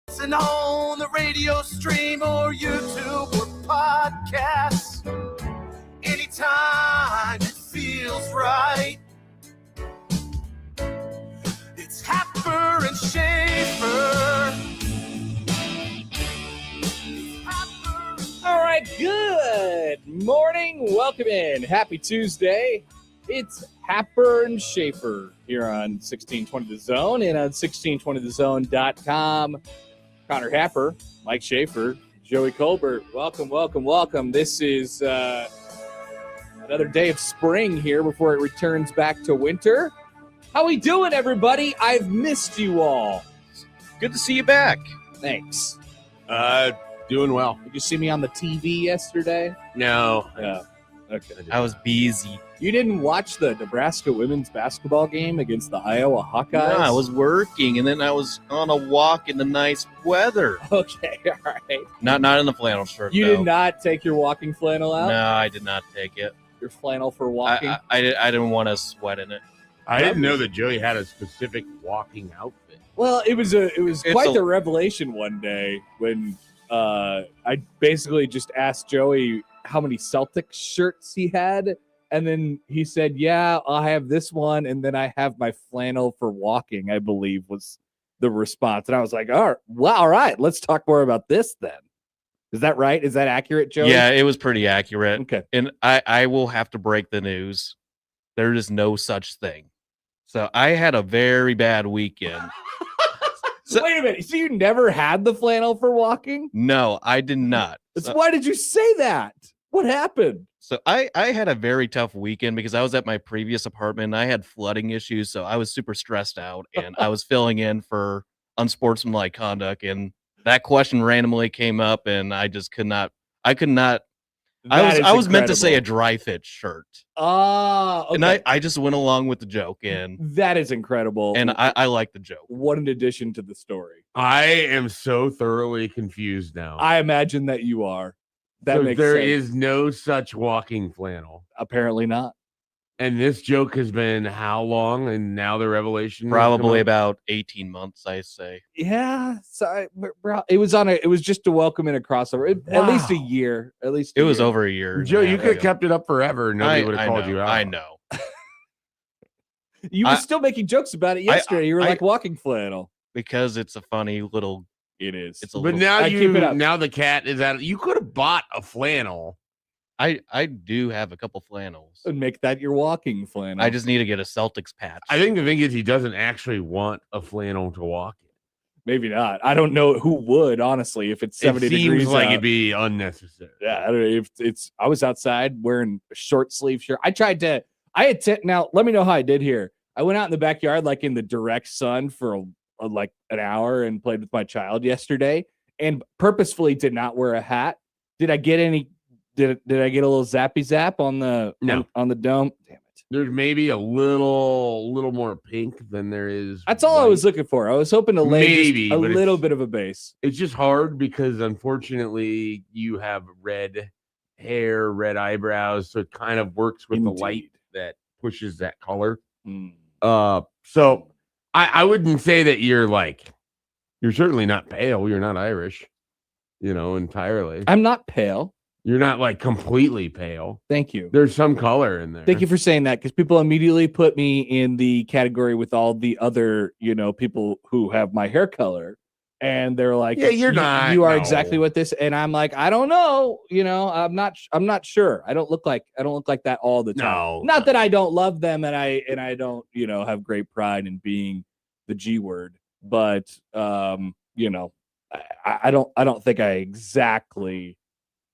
Listen on the radio stream or YouTube or podcasts. Anytime it feels right. It's Happer and Schaefer. All right, good morning. Welcome in. Happy Tuesday. It's Happer and Schaefer here on 1620 The Zone and on 1620thezone.com. Connor Happer, Mike Schaefer, Joey Colbert. Welcome, welcome, welcome. This is another day of spring here before it returns back to winter. How we doing, everybody? I've missed you all. Good to see you back. Thanks. Doing well. Did you see me on the TV yesterday? No. Yeah. Okay. I was busy. You didn't watch the Nebraska women's basketball game against the Iowa Hawkeyes? No, I was working, and then I was on a walk in the nice weather. Okay, all right. Not in the flannel shirt, You though. did not take your walking flannel out? No, I did not take it. Your flannel for walking? I didn't want to sweat in it. I didn't know that Joey had a specific walking outfit. Well, it was It's quite a- the revelation one day when I basically just asked Joey how many Celtics shirts he had, and then he said, "Yeah, I have this one, and then I have my flannel for walking," I believe was the response. And I was like, all right, let's talk more about this then. Is that right? Is that accurate, Joey? Yeah, it was pretty accurate. Okay. And I will have to break the news. There is no such thing. So I had a very bad weekend. So- Wait a minute. So you never had the flannel for walking? No, I did not. So why did you say that? What happened? So I had a very tough weekend because I was at my previous apartment and I had flooding issues. So I was super stressed out and I was filling in for unsportsmanlike conduct. And that question randomly came up and I just could not. I was meant to say a dry fit shirt. Okay. And I just went along with the joke and That is incredible. and I like the joke. What an addition to the story. I am so thoroughly confused now. I imagine that you are. That so makes there sense. is no such walking flannel. Apparently not. And this joke has been how long? And now the revelation has Probably come up? about 18 months, I say. Yeah. So it was just to welcome in a crossover. At least a Wow. year. At least It was year. over a year. and Joe, a you half could have ago. kept it up forever. And nobody would have called know, you out. I know. You were I- still making jokes about it yesterday. You were I- like walking flannel. Because it's a funny little. It is. It's a But little. now I keep it up. now the cat is out. You could have bought a flannel. I do have a couple flannels. And make that your walking flannel. I just need to get a Celtics patch. I think the thing is he doesn't actually want a flannel to walk in. Maybe not. I don't know who would, honestly, if it's 70 it seems degrees like out. it'd be unnecessary. Yeah, I don't know if it's. I was outside wearing a short sleeve shirt. Now let me know how I did here. I went out in the backyard, like in the direct sun, for like an hour and played with my child yesterday, and purposefully did not wear a hat. Did I get any? Did I get a little zappy zap on the No. on the dome? Damn it! There's maybe a little more pink than there is. That's all I white. was looking for. I was hoping to lay Maybe, just a but it's- little bit of a base. It's just hard because unfortunately you have red hair, red eyebrows, so it kind of works with the light Indeed. that pushes that color. Mm. So I wouldn't say that you're certainly not pale. You're not Irish, entirely. I'm not pale. You're not like completely pale. Thank you. There's some color in there. Thank you for saying that, because people immediately put me in the category with all the other, people who have my hair color, and they're like, Yeah, you're "You- not, You are no. exactly what this," and I'm like, I don't know. I'm not sure. I don't look like that all the time. No, Not that I don't love them, and I don't have great pride in being the G word, but I don't think I exactly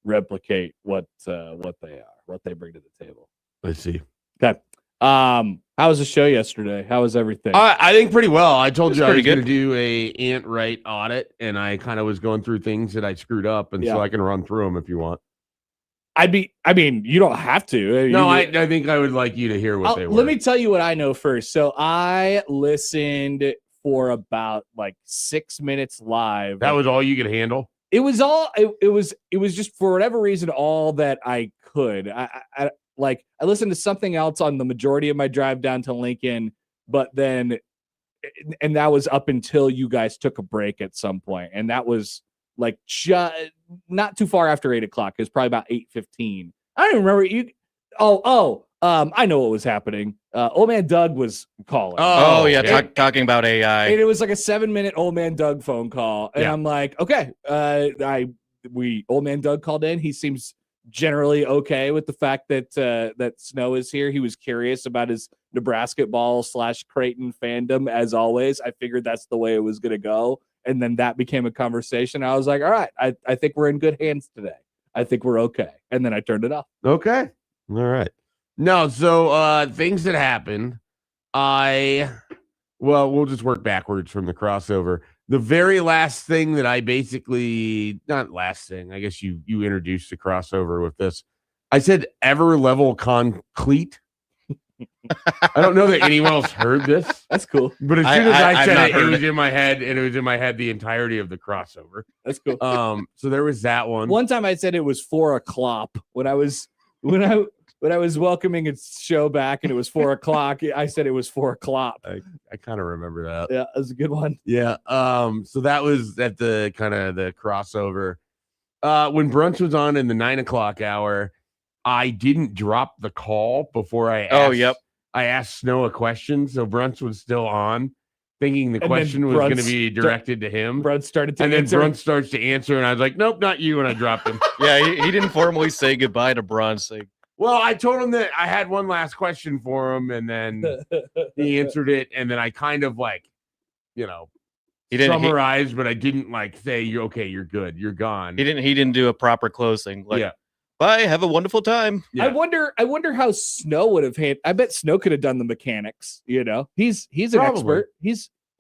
replicate what they are, what they bring to the table. Let's see. Okay. How was the show yesterday? How was everything? I think pretty well. I told It's you I was pretty going to good. do a Ant Right audit, and I kind of was going through things that I screwed up, and Yeah. so I can run through them if you want. I mean, you don't have to. No, You- I think I would like you to hear what they were. Let me tell you what I know first. So I listened for about like 6 minutes live. That was all you could handle. It was all. It was just for whatever reason all that I could. I listened to something else on the majority of my drive down to Lincoln, but then and that was up until you guys took a break at some point, and that was like not too far after 8:00. It was probably about 8:15. I don't even remember you. I know what was happening. Old Man Doug was calling. Oh yeah, talking about AI. And it was like a 7-minute Old Man Doug phone call, and I'm like, okay, Old Man Doug called in. He seems generally okay with the fact that that Snow is here. He was curious about his Nebraska ball / Creighton fandom, as always. I figured that's the way it was going to go, and then that became a conversation. I was like, all right, I think we're in good hands today. I think we're okay, and then I turned it off. Okay, all right. No, so things that happened. We'll just work backwards from the crossover. The very last thing that I not last thing, I guess you introduced the crossover with this. I said ever level concrete. I don't know that anyone else heard this. That's cool. But as soon as I said it, it was in my head, and it was in my head the entirety of the crossover. That's cool. So there was that one. One time I said it was 4:00 when I was welcoming a show back, and it was 4:00. I said it was 4:00. I kind of remember that. Yeah, that was a good one. Yeah. So that was at the kind of the crossover. When brunch was on in the 9:00 hour, I didn't drop the call before I asked. I asked Snow a question, so brunch was still on, thinking the question was going to be directed to him. Brunch started to and answer. Then brunch starts to answer, and I was like, nope, not you, and I dropped him. Yeah, he didn't formally say goodbye to brunch. Like, well, I told him that I had one last question for him, and then he answered it, and then I kind of summarized, but I didn't say, "You're okay, you're good, you're gone." He didn't do a proper closing. Bye, have a wonderful time. Yeah. I wonder how Snow would have handled. I bet Snow could have done the mechanics. He's an expert. He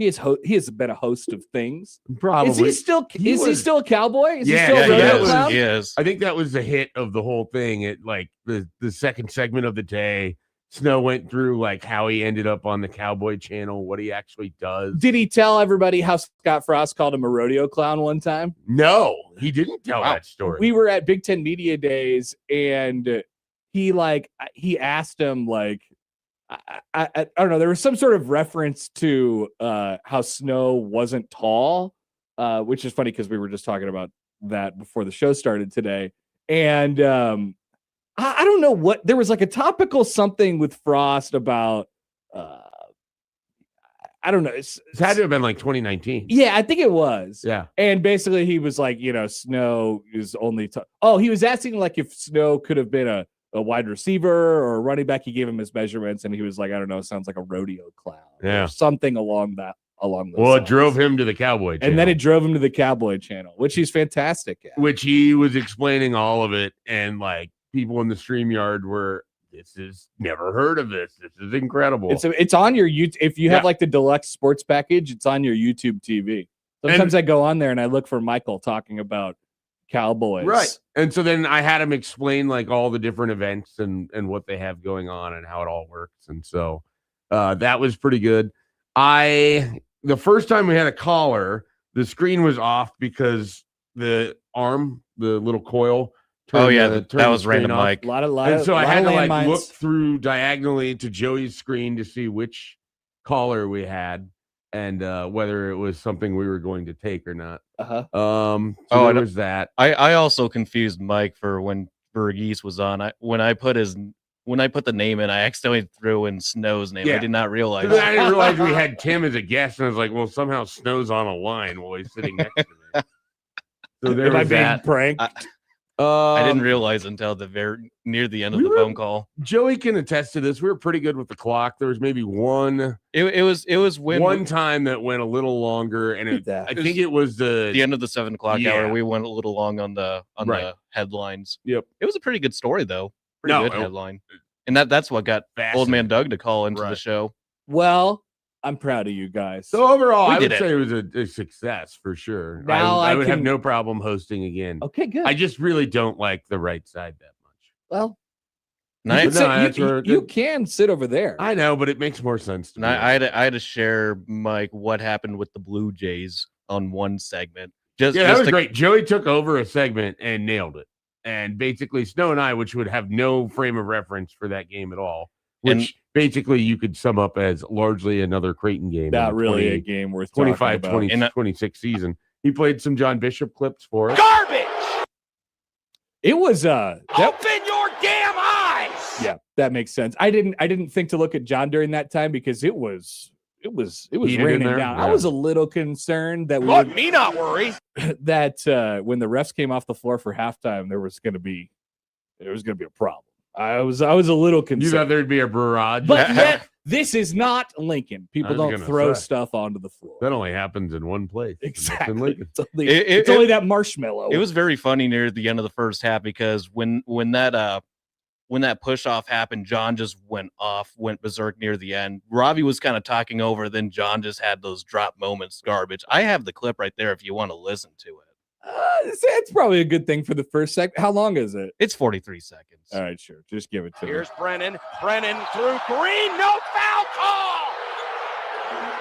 has been a host of things. Probably. Is he still a cowboy? Is he still he is. I think that was the hit of the whole thing. It the second segment of the day, Snow went through how he ended up on the Cowboy Channel, what he actually does. Did he tell everybody how Scott Frost called him a rodeo clown one time? No, he didn't tell that story. We were at Big Ten Media Days, and he asked him I don't know. There was some sort of reference to how Snow wasn't tall, which is funny because we were just talking about that before the show started today. And I don't know what there was a topical something with Frost about. I don't know. It had to have been 2019. Yeah, I think it was. Yeah. And basically he was Snow is only. He was asking if Snow could have been a wide receiver or a running back. He gave him his measurements, and he was like, I don't know, it sounds like a rodeo clown. Yeah. Or something along those Well, lines. it drove him to the Cowboy Channel. And then it drove him to the Cowboy Channel, which he's fantastic at. Which he was explaining all of it, and people in the StreamYard were, this is never heard of this. This is incredible. It's on your YouTube. If you have the deluxe sports package, it's on your YouTube TV. Sometimes I go on there and I look for Michael talking about Cowboys. Right. And so then I had him explain all the different events and what they have going on and how it all works. And so that was pretty good. The first time we had a caller, the screen was off because the little coil. That was random, Mike. So I had to look through diagonally to Joey's screen to see which caller we had and whether it was something we were going to take or not. So there was that. I also confused Mike for when Verghese was on. When I put the name in, I accidentally threw in Snow's name. I did not realize. I didn't realize we had Tim as a guest, and I was like, well, somehow Snow's on a line while he's sitting next to me. So there was that. Pranked? I didn't realize until near the end of the phone call. Joey can attest to this. We were pretty good with the clock. There was maybe one. It was one time that went a little longer, and I think it was the end of the 7:00 hour. We went a little long on the headlines. Yep, it was a pretty good story though. Pretty good headline, and that's what got Old Man Doug to call into the show. Well, I'm proud of you guys. So overall, I would say it was a success for sure. Now I would have no problem hosting again. Okay, good. I just really don't like the right side that much. Well, you can sit over there. I know, but it makes more sense to me. I had to share, Mike, what happened with the Blue Jays on one segment. That was great. Joey took over a segment and nailed it. And basically, Snow and I, which would have no frame of reference for that game at all, which basically you could sum up as largely another Creighton game. Not really a game worth 25, talking about. 20, 26 season. He played some John Bishop clips for us. Garbage! It was Open your damn eyes! Yeah, that makes sense. I didn't think to look at John during that time because it was raining down. Yeah. I was a little concerned that Let me not worry. that when the refs came off the floor for halftime, there was going to be a problem. I was a little concerned. You thought there'd be a barrage, But yet, this is not Lincoln. People I was don't gonna throw say. stuff onto the floor. that only happens in one place. Exactly. In Lincoln. It's only that marshmallow. It was very funny near the end of the first half because when that push off happened, John just went berserk near the end. Robbie was kind of talking over, then John just had those drop moments, garbage. I have the clip right there if you want to listen to it. It's probably a good thing for the first second. How long is it? It's 43 seconds. All right, sure. Just give it to me. Here's Brennan. Brennan through Green. No foul call!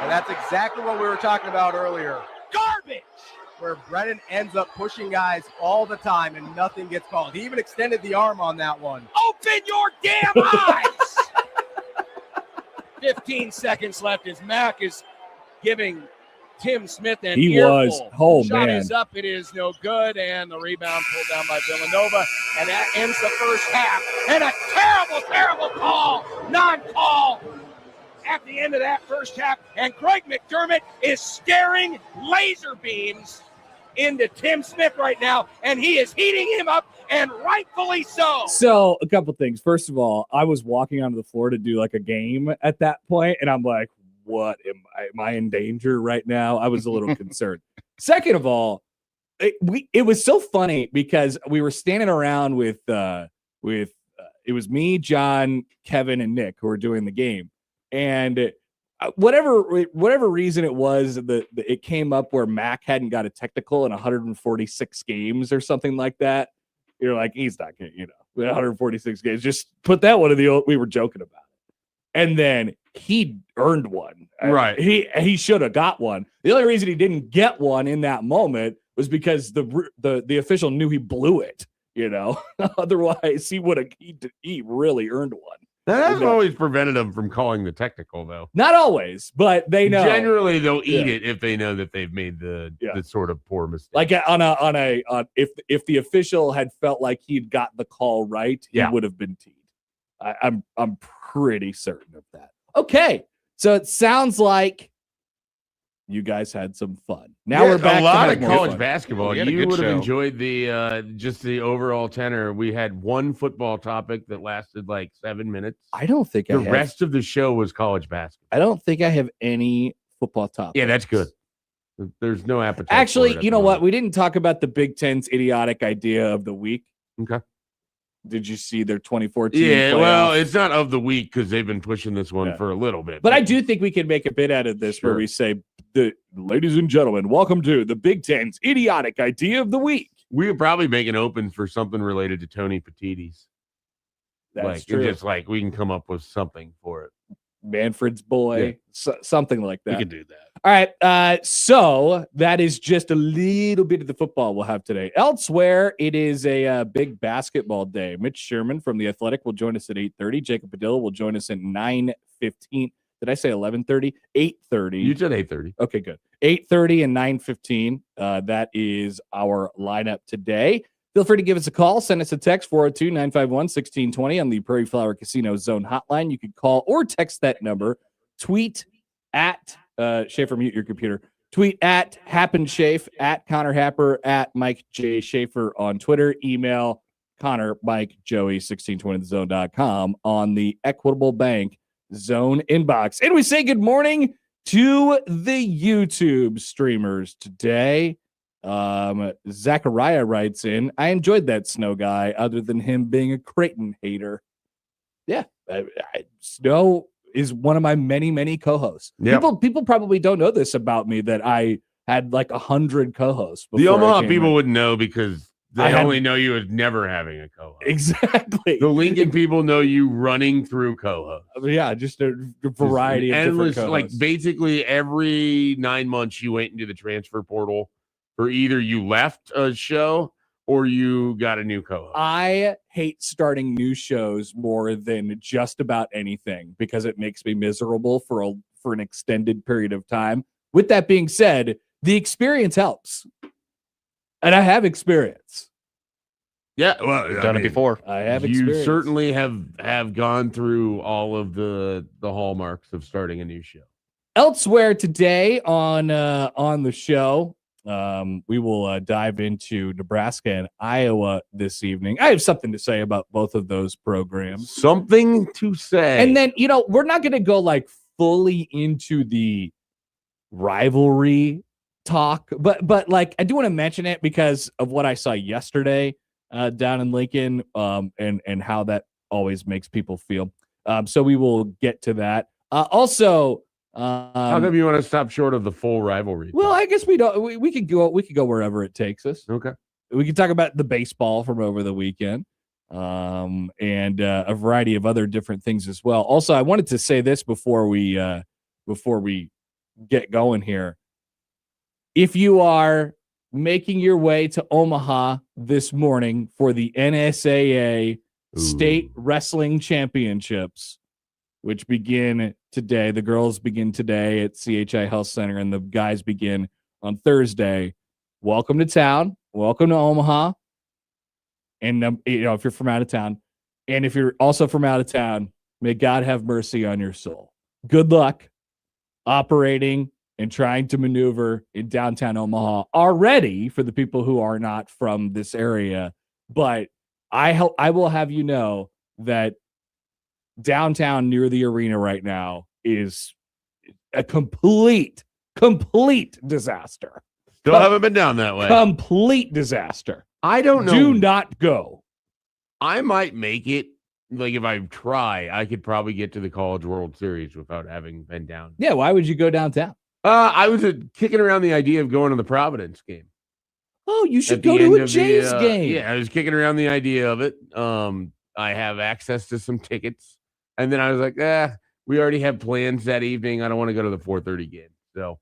And that's exactly what we were talking about earlier, Garbage! where Brennan ends up pushing guys all the time and nothing gets called. He even extended the arm on that one. Open your damn eyes! 15 seconds left as Mack is giving Tim Smith an He earful. was. Oh, Shot man. is up. It is no good. And the rebound pulled down by Villanova. And that ends the first half. And a terrible, terrible call. Non-call at the end of that first half. And Greg McDermott is staring laser beams into Tim Smith right now. And he is heating him up, and rightfully so. So a couple things. First of all, I was walking onto the floor to do like a game at that point, and I'm like, what am I in danger right now? I was a little concerned. Second of all, it was so funny because we were standing around with it was me, John, Kevin, and Nick who were doing the game, and whatever reason it was, it came up where Mac hadn't got a technical in 146 games or something like that. You're like, he's not getting, 146 games. Just put that one in the old. We were joking about it, and then he earned one. Right. He should have got one. The only reason he didn't get one in that moment was because the official knew he blew it. Otherwise he really earned one. That hasn't always prevented them from calling the technical, though. Not always, but they know. Generally, they'll eat it if they know that they've made the sort of poor mistake. Like if the official had felt like he'd got the call right, he would have been teed. I'm pretty certain of that. Okay, so it sounds like you guys had some fun. Now we're back. A lot to of college basketball. You would have enjoyed just the overall tenor. We had one football topic that lasted like 7 minutes. I don't think the rest of the show was college basketball. I don't think I have any football topics. Yeah, that's good. There's no appetite. Actually, you know what? We didn't talk about the Big Ten's idiotic idea of the week. Okay. Did you see their 2014? Yeah, playoff? well, it's not of the week because they've been pushing this one for a little bit. But I do think we can make a bit out of this where we say, ladies and gentlemen, welcome to the Big Ten's idiotic idea of the week. We could probably make an open for something related to Tony Petitti's. That's true. Just like we can come up with something for it. Manfred's boy, something like that. We can do that. All right. So that is just a little bit of the football we'll have today. Elsewhere, it is a big basketball day. Mitch Sherman from The Athletic will join us at 8:30. Jacob Padilla will join us at 9:15. Did I say 11:30? 8:30. You said 8:30. Okay, good. 8:30 and 9:15. That is our lineup today. Feel free to give us a call. Send us a text, 402-951-1620 on the Prairie Flower Casino Zone hotline. You can call or text that number. Tweet at Schaefer, mute your computer. Tweet at Happer and Schaefer, at Connor Happer, at Mike J. Schaefer on Twitter. Email Connor, Mike, Joey, 1620thezone.com on the Equitable Bank Zone inbox. And we say good morning to the YouTube streamers today. Zachariah writes in, I enjoyed that Snow guy other than him being a Creighton hater. Yeah, Snow is one of my many co-hosts. Yep. People probably don't know this about me, that I had like 100 co-hosts. The Omaha people wouldn't know because they only know you as never having a co-host. Exactly. The Lincoln people know you running through co-hosts. Yeah, just a variety of endless, different like co-hosts. basically every 9 months you went into the transfer portal, or either you left a show or you got a new co-host? I hate starting new shows more than just about anything because it makes me miserable for an extended period of time. With that being said, the experience helps. And I have experience. Yeah, well, You've done it before. I have you experience. certainly have gone through all of the hallmarks of starting a new show. Elsewhere today on the show, we will dive into Nebraska and Iowa this evening. I have something to say about both of those programs. Something to say. And then, we're not going to go like fully into the rivalry talk, but like I do want to mention it because of what I saw yesterday down in Lincoln, and how that always makes people feel. So we will get to that. Also, how come you want to stop short of the full rivalry? Well, I guess we don't. We could go wherever it takes us. Okay. We can talk about the baseball from over the weekend, and a variety of other different things as well. Also, I wanted to say this before we get going here. If you are making your way to Omaha this morning for the NSAA State Wrestling Championships, which begin today, the girls begin today at CHI Health Center, and the guys begin on Thursday. Welcome to town. Welcome to Omaha. And if you're from out of town, and if you're also from out of town, may God have mercy on your soul. Good luck operating and trying to maneuver in downtown Omaha already for the people who are not from this area. But I will have you know that downtown near the arena right now is a complete disaster. Still haven't been down that way. Complete disaster. I don't know. Do not go. I might make it. Like if I try, I could probably get to the College World Series without having been down. Yeah, why would you go downtown? I was kicking around the idea of going to the Providence game. Oh, you should go to a Jays game. Yeah, I was kicking around the idea of it. I have access to some tickets. And then I was like, we already have plans that evening. I don't want to go to the 4:30 game. So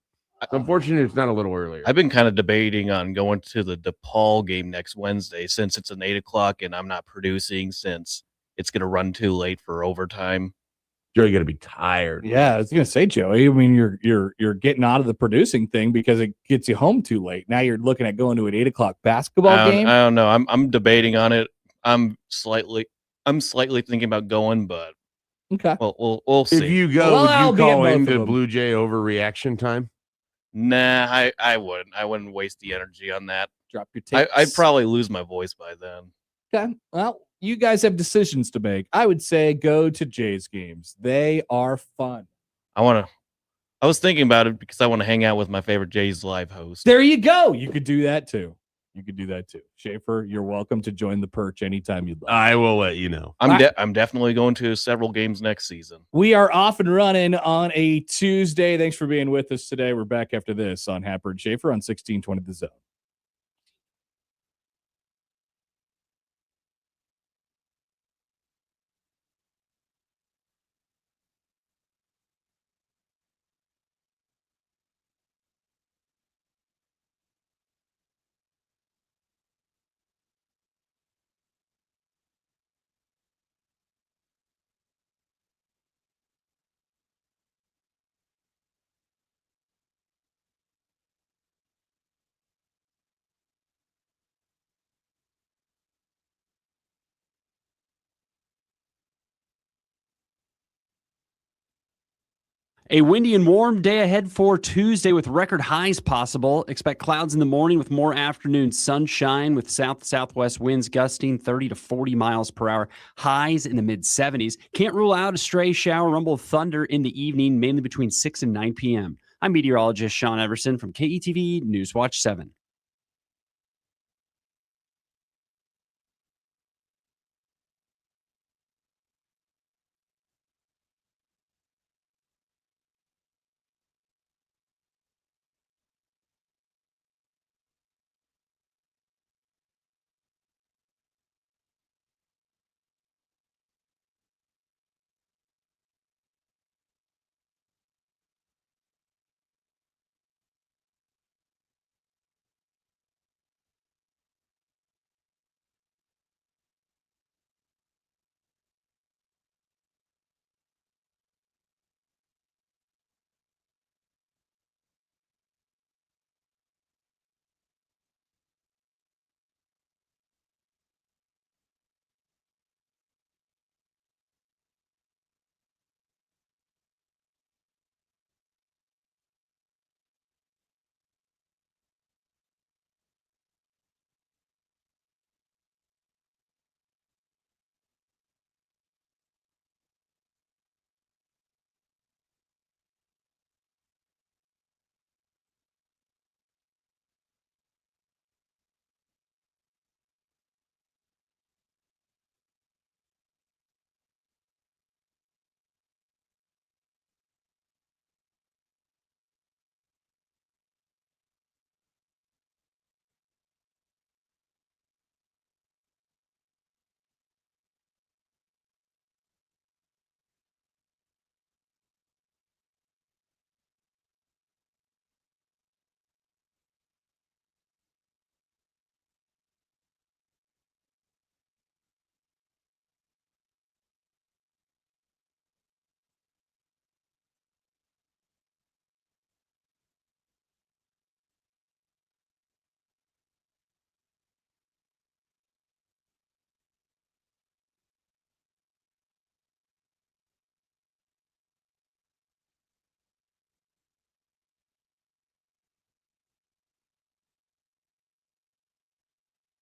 unfortunately, it's not a little earlier. I've been kind of debating on going to the DePaul game next Wednesday since it's an 8:00 and I'm not producing since it's going to run too late for overtime. Joey, going to be tired. Yeah, I was going to say, Joey. I mean, you're getting out of the producing thing because it gets you home too late. Now you're looking at going to an 8:00 basketball game. I don't know. I'm debating on it. I'm slightly thinking about going, but okay. Well, we'll see. If you go, would you call into Blue Jay overreaction time? Nah, I wouldn't. I wouldn't waste the energy on that. Drop your tickets. I'd probably lose my voice by then. Okay. Well, you guys have decisions to make. I would say go to Jays games. They are fun. I was thinking about it because I want to hang out with my favorite Jays live host. There you go. You could do that too. Schaefer, you're welcome to join the perch anytime you'd like. I will let you know. I'm definitely going to several games next season. We are off and running on a Tuesday. Thanks for being with us today. We're back after this on Happer and Schaefer on 1620 The Zone. A windy and warm day ahead for Tuesday with record highs possible. Expect clouds in the morning with more afternoon sunshine with south-southwest winds gusting 30 to 40 miles per hour. Highs in the mid-70s. Can't rule out a stray shower, rumble of thunder in the evening, mainly between 6 and 9 p.m. I'm meteorologist Sean Everson from KETV Newswatch 7.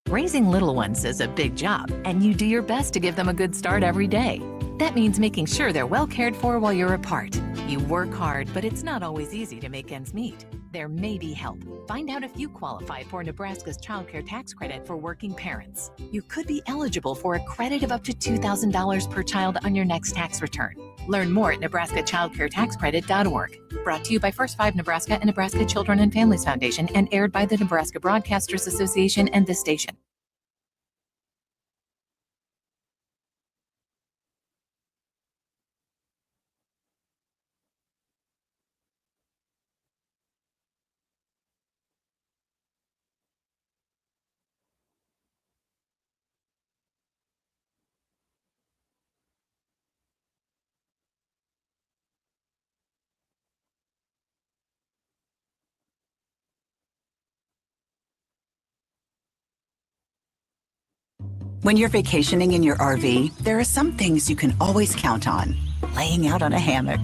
Raising little ones is a big job, and you do your best to give them a good start every day. That means making sure they're well cared for while you're apart. You work hard, but it's not always easy to make ends meet. There may be help. Find out if you qualify for Nebraska's Child Care Tax Credit for working parents. You could be eligible for a credit of up to $2,000 per child on your next tax return. Learn more at nebraskachildcaretaxcredit.org. Brought to you by First 5 Nebraska and Nebraska Children and Families Foundation, and aired by the Nebraska Broadcasters Association and this station. When you're vacationing in your RV, there are some things you can always count on. Laying out on a hammock,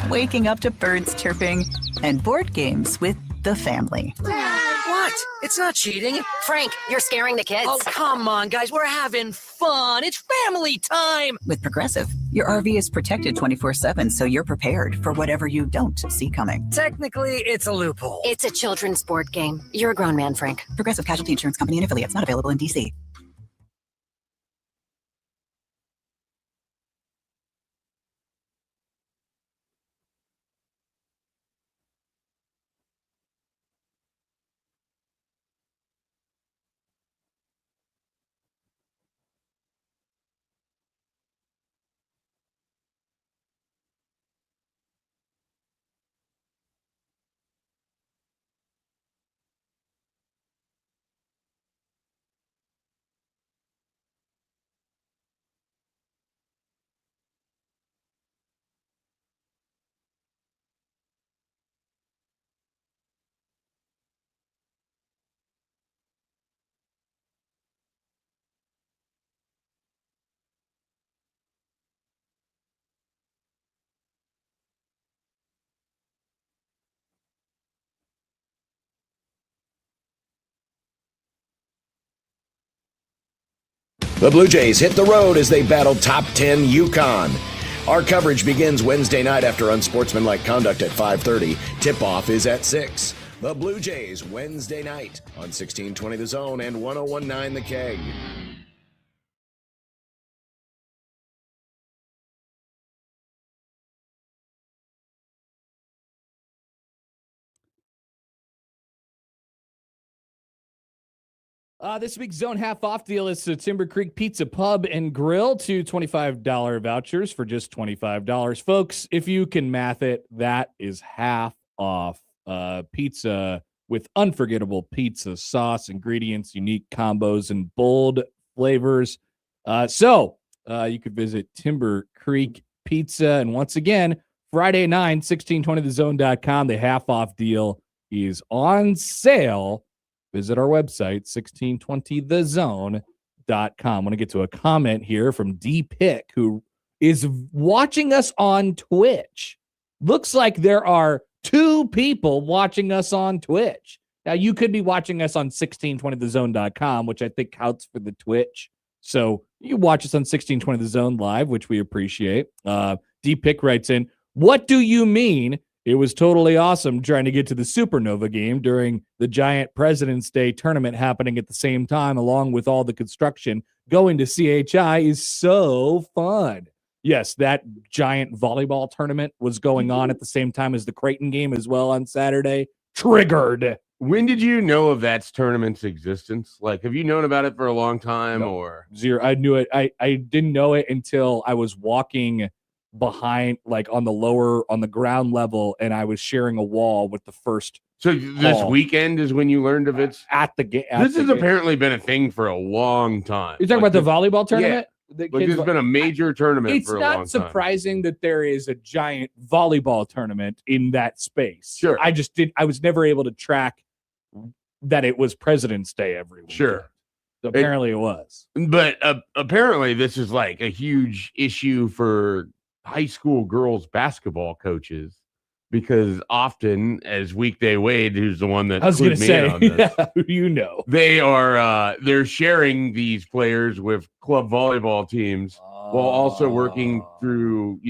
waking up to birds chirping, and board games with the family. What? It's not cheating. Frank, you're scaring the kids. Oh, come on, guys. We're having fun. It's family time. With Progressive, your RV is protected 24/7, so you're prepared for whatever you don't see coming. Technically, it's a loophole. It's a children's board game. You're a grown man, Frank. Progressive Casualty Insurance Company and affiliates, not available in D.C. The Blue Jays hit the road as they battled top 10 UConn. Our coverage begins Wednesday night after unsportsmanlike conduct at 5:30. Tip-off is at 6. The Blue Jays Wednesday night on 1620 The Zone and 1019 The Keg. This week's Zone Half Off deal is Timber Creek Pizza Pub and Grill, two $25 vouchers for just $25. Folks, if you can math it, that is half off. Pizza with unforgettable pizza sauce, ingredients, unique combos, and bold flavors. So you could visit Timber Creek Pizza. And once again, Friday 9, 1620thezone.com. The half off deal is on sale. Visit our website, 1620thezone.com. I want to get to a comment here from D Pick, who is watching us on Twitch. Looks like there are 2 people watching us on Twitch. Now, you could be watching us on 1620thezone.com, which I think counts for the Twitch. So you watch us on 1620 The Zone Live, which we appreciate. D Pick writes in, what do you mean? It was totally awesome trying to get to the Supernova game during the giant President's Day tournament happening at the same time, along with all the construction. Going to CHI is so fun. Yes, that giant volleyball tournament was going on at the same time as the Creighton game as well on Saturday. Triggered. When did you know of that tournament's existence? Like, have you known about it for a long time? No, or zero? I knew it. I didn't know it until I was walking behind, like on the ground level, and I was sharing a wall with the first. So this weekend is when you learned of it at the game. This has apparently been a thing for a long time. You're talking about the volleyball tournament? Yeah. There's been a major tournament for a long time. It's not surprising that there is a giant volleyball tournament in that space. Sure. I was never able to track that it was President's Day every week. Sure. So apparently it was. But apparently this is like a huge issue for high school girls basketball coaches, because often, as Weekday Wade, who's the one that I was going to say, on this, they're sharing these players with club volleyball teams while also working through,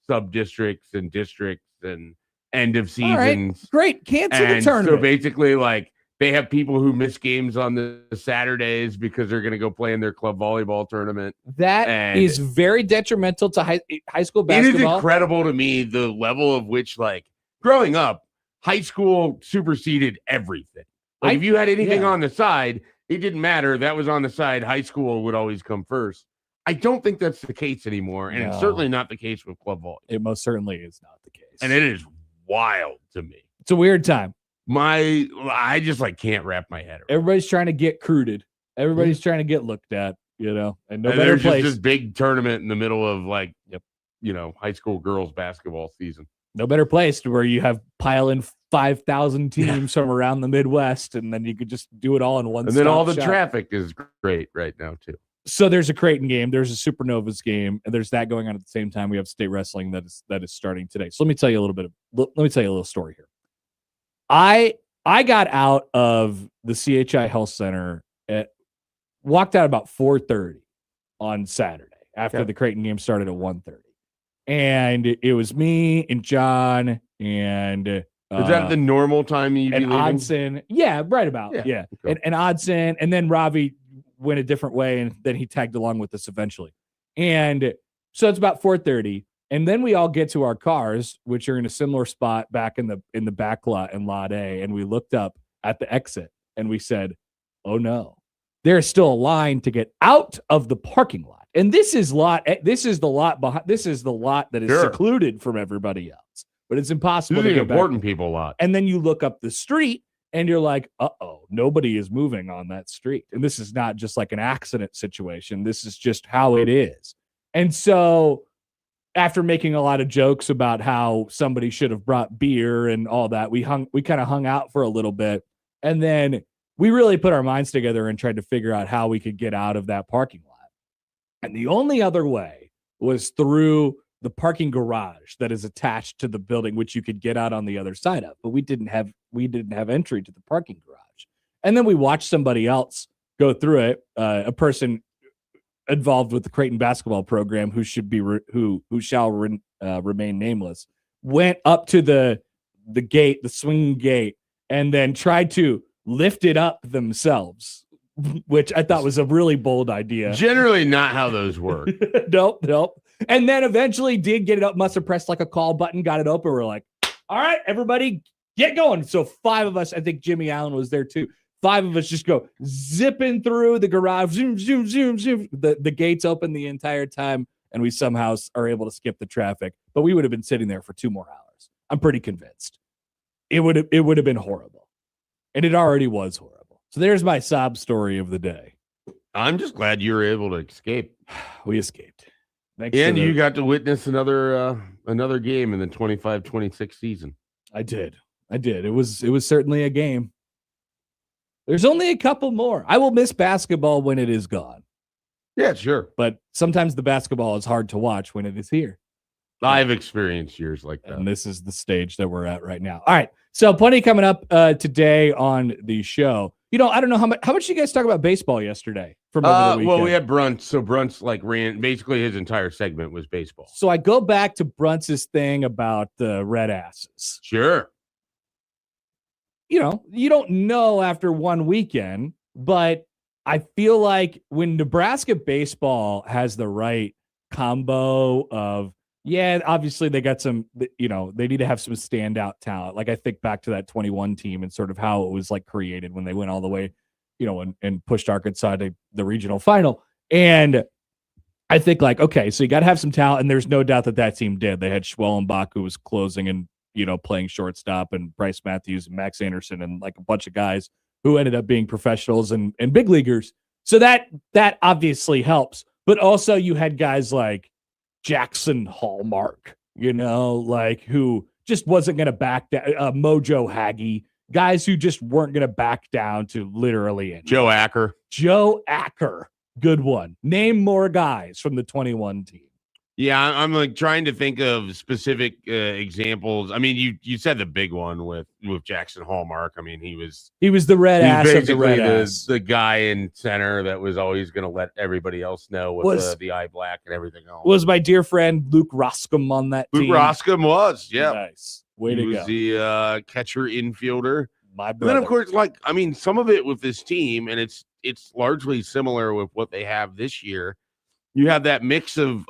sub districts and districts and end of seasons. Right. Great. Cancel the And tournament. so basically, like, they have people who miss games on the Saturdays because they're going to go play in their club volleyball tournament. That is very detrimental to high school basketball. It is incredible to me the level of which, like, growing up, high school superseded everything. Like, if you had anything on the side, it didn't matter. That was on the side. High school would always come first. I don't think that's the case anymore, and it's certainly not the case with club volleyball. It most certainly is not the case. And it is wild to me. It's a weird time. I just can't wrap my head around. Everybody's trying to get recruited. Everybody's trying to get looked at, and there's just this big tournament in the middle of high school girls basketball season. No better place to where you have pile in 5,000 teams from around the Midwest, and then you could just do it all in one. And then all the traffic is great right now too. So there's a Creighton game, there's a Supernovas game, and there's that going on at the same time. We have state wrestling that is starting today. So let me tell you a little story here. I got out of the CHI Health Center walked out about 4:30 on Saturday after the Creighton game started at 1:30. And it was me and John and is that the normal time you'd be leaving? Odson. Yeah, right about. Yeah. Okay. And Odson, and then Ravi went a different way, and then he tagged along with us eventually. And so it's about 4:30. And then we all get to our cars, which are in a similar spot back in the back lot in Lot A. And we looked up at the exit and we said, oh no, there's still a line to get out of the parking lot. And this is the lot that is secluded from everybody else. But it's impossible to get important back. People lot. And then you look up the street and you're like, uh-oh, nobody is moving on that street. And this is not just like an accident situation. This is just how it is. And so after making a lot of jokes about how somebody should have brought beer and all that, we kind of hung out for a little bit. And then we really put our minds together and tried to figure out how we could get out of that parking lot. And the only other way was through the parking garage that is attached to the building, which you could get out on the other side of. But we didn't have entry to the parking garage. And then we watched somebody else go through it, a person involved with the Creighton basketball program who shall remain nameless, went up to the gate, the swing gate, and then tried to lift it up themselves, which I thought was a really bold idea. Generally not how those work. Nope. And then eventually did get it up, must have pressed like a call button, got it open. We're like, all right, everybody get going. So 5 of us, I think Jimmy Allen was there too. 5 of us just go zipping through the garage, zoom, zoom, zoom, zoom. The gates open the entire time, and we somehow are able to skip the traffic. But we would have been sitting there for 2 more hours. I'm pretty convinced. It would have been horrible. And it already was horrible. So there's my sob story of the day. I'm just glad you were able to escape. We escaped. And you got to witness another game in the 25-26 season. I did. It was certainly a game. There's only a couple more. I will miss basketball when it is gone. Yeah, sure. But sometimes the basketball is hard to watch when it is here. I've experienced years like that. And this is the stage that we're at right now. All right. So plenty coming up today on the show. I don't know how much you guys talk about baseball yesterday from over the weekend. Well, we had Brunt. So Brunt's ran basically his entire segment was baseball. So I go back to Brunt's thing about the red asses. Sure. You don't know after one weekend, but I feel like when Nebraska baseball has the right combo of, obviously they got some, they need to have some standout talent. Like I think back to that 21 team and sort of how it was like created when they went all the way, and pushed Arkansas to the regional final. And I think like, okay, so you got to have some talent, and there's no doubt that team did. They had Schwellenbach, who was closing and playing shortstop, and Bryce Matthews and Max Anderson and like a bunch of guys who ended up being professionals and big leaguers. So that obviously helps. But also you had guys like Jackson Hallmark, who just wasn't going to back down. Mojo Haggy, guys who just weren't going to back down to literally anything. Joe Acker. Good one. Name more guys from the 21 team. Yeah, I'm like trying to think of specific examples. I mean, you said the big one with Jackson Hallmark. I mean, he was the red ass of the red basically ass. the guy in center that was always going to let everybody else know with the eye black and everything else. Was my dear friend Luke Roscom on that team? Luke Roscom was, yeah, nice. Way to go. He was the catcher infielder. My brother. And then of course, like I mean, some of it with this team, and it's largely similar with what they have this year. You have that mix of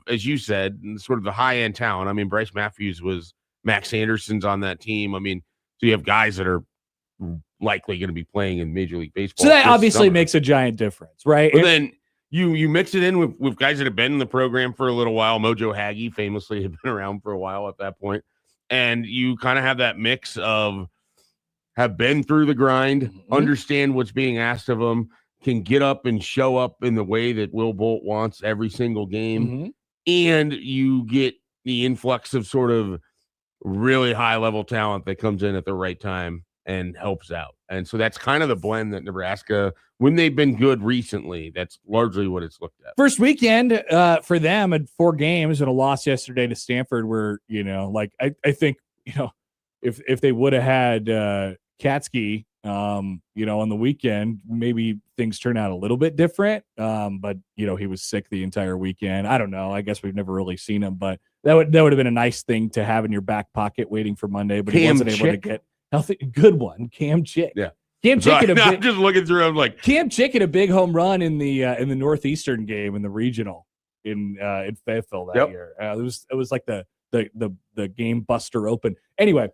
as you said, sort of the high end talent. I mean, Bryce Matthews was Max Anderson's on that team. I mean, so you have guys that are likely going to be playing in Major League Baseball. So that obviously makes a giant difference, right? But then you mix it in with guys that have been in the program for a little while. Mojo Hagee famously had been around for a while at that point, and you kind of have that mix of have been through the grind, understand what's being asked of them, can get up and show up in the way that Will Bolt wants every single game. And you get the influx of sort of really high level talent that comes in at the right time and helps out. And so that's kind of the blend that Nebraska, when they've been good recently, that's largely what it's looked at. First weekend for them at 4 games and a loss yesterday to Stanford where, like I think, if they would have had Katsky, on the weekend, maybe things turn out a little bit different. But he was sick the entire weekend. I don't know. I guess we've never really seen him, but that would have been a nice thing to have in your back pocket waiting for Monday. But he wasn't able to get healthy. Good one, Cam Chick. Yeah, Cam Chick. I'm just looking through. I'm like Cam Chick had a big home run in the Northeastern game in the regional in Fayetteville that year. It was like the game buster open. Anyway,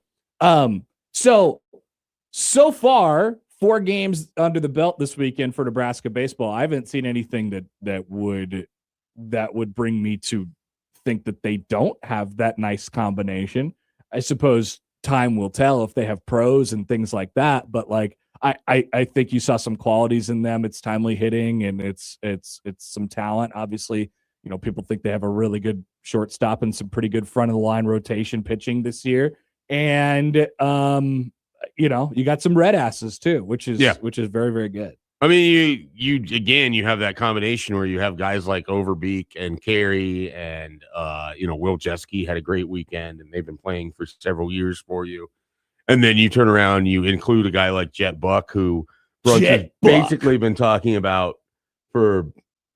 so far, 4 games under the belt this weekend for Nebraska baseball. I haven't seen anything that would bring me to think that they don't have that nice combination. I suppose time will tell if they have pros and things like that. But like I think you saw some qualities in them. It's timely hitting and it's some talent. Obviously, people think they have a really good shortstop and some pretty good front of the line rotation pitching this year. And you got some red asses too, which is very, very good. I mean, you have that combination where you have guys like Overbeek and Carey and Will Jeske had a great weekend and they've been playing for several years for you. And then you turn around, you include a guy like Jet Buck, who has basically been talking about for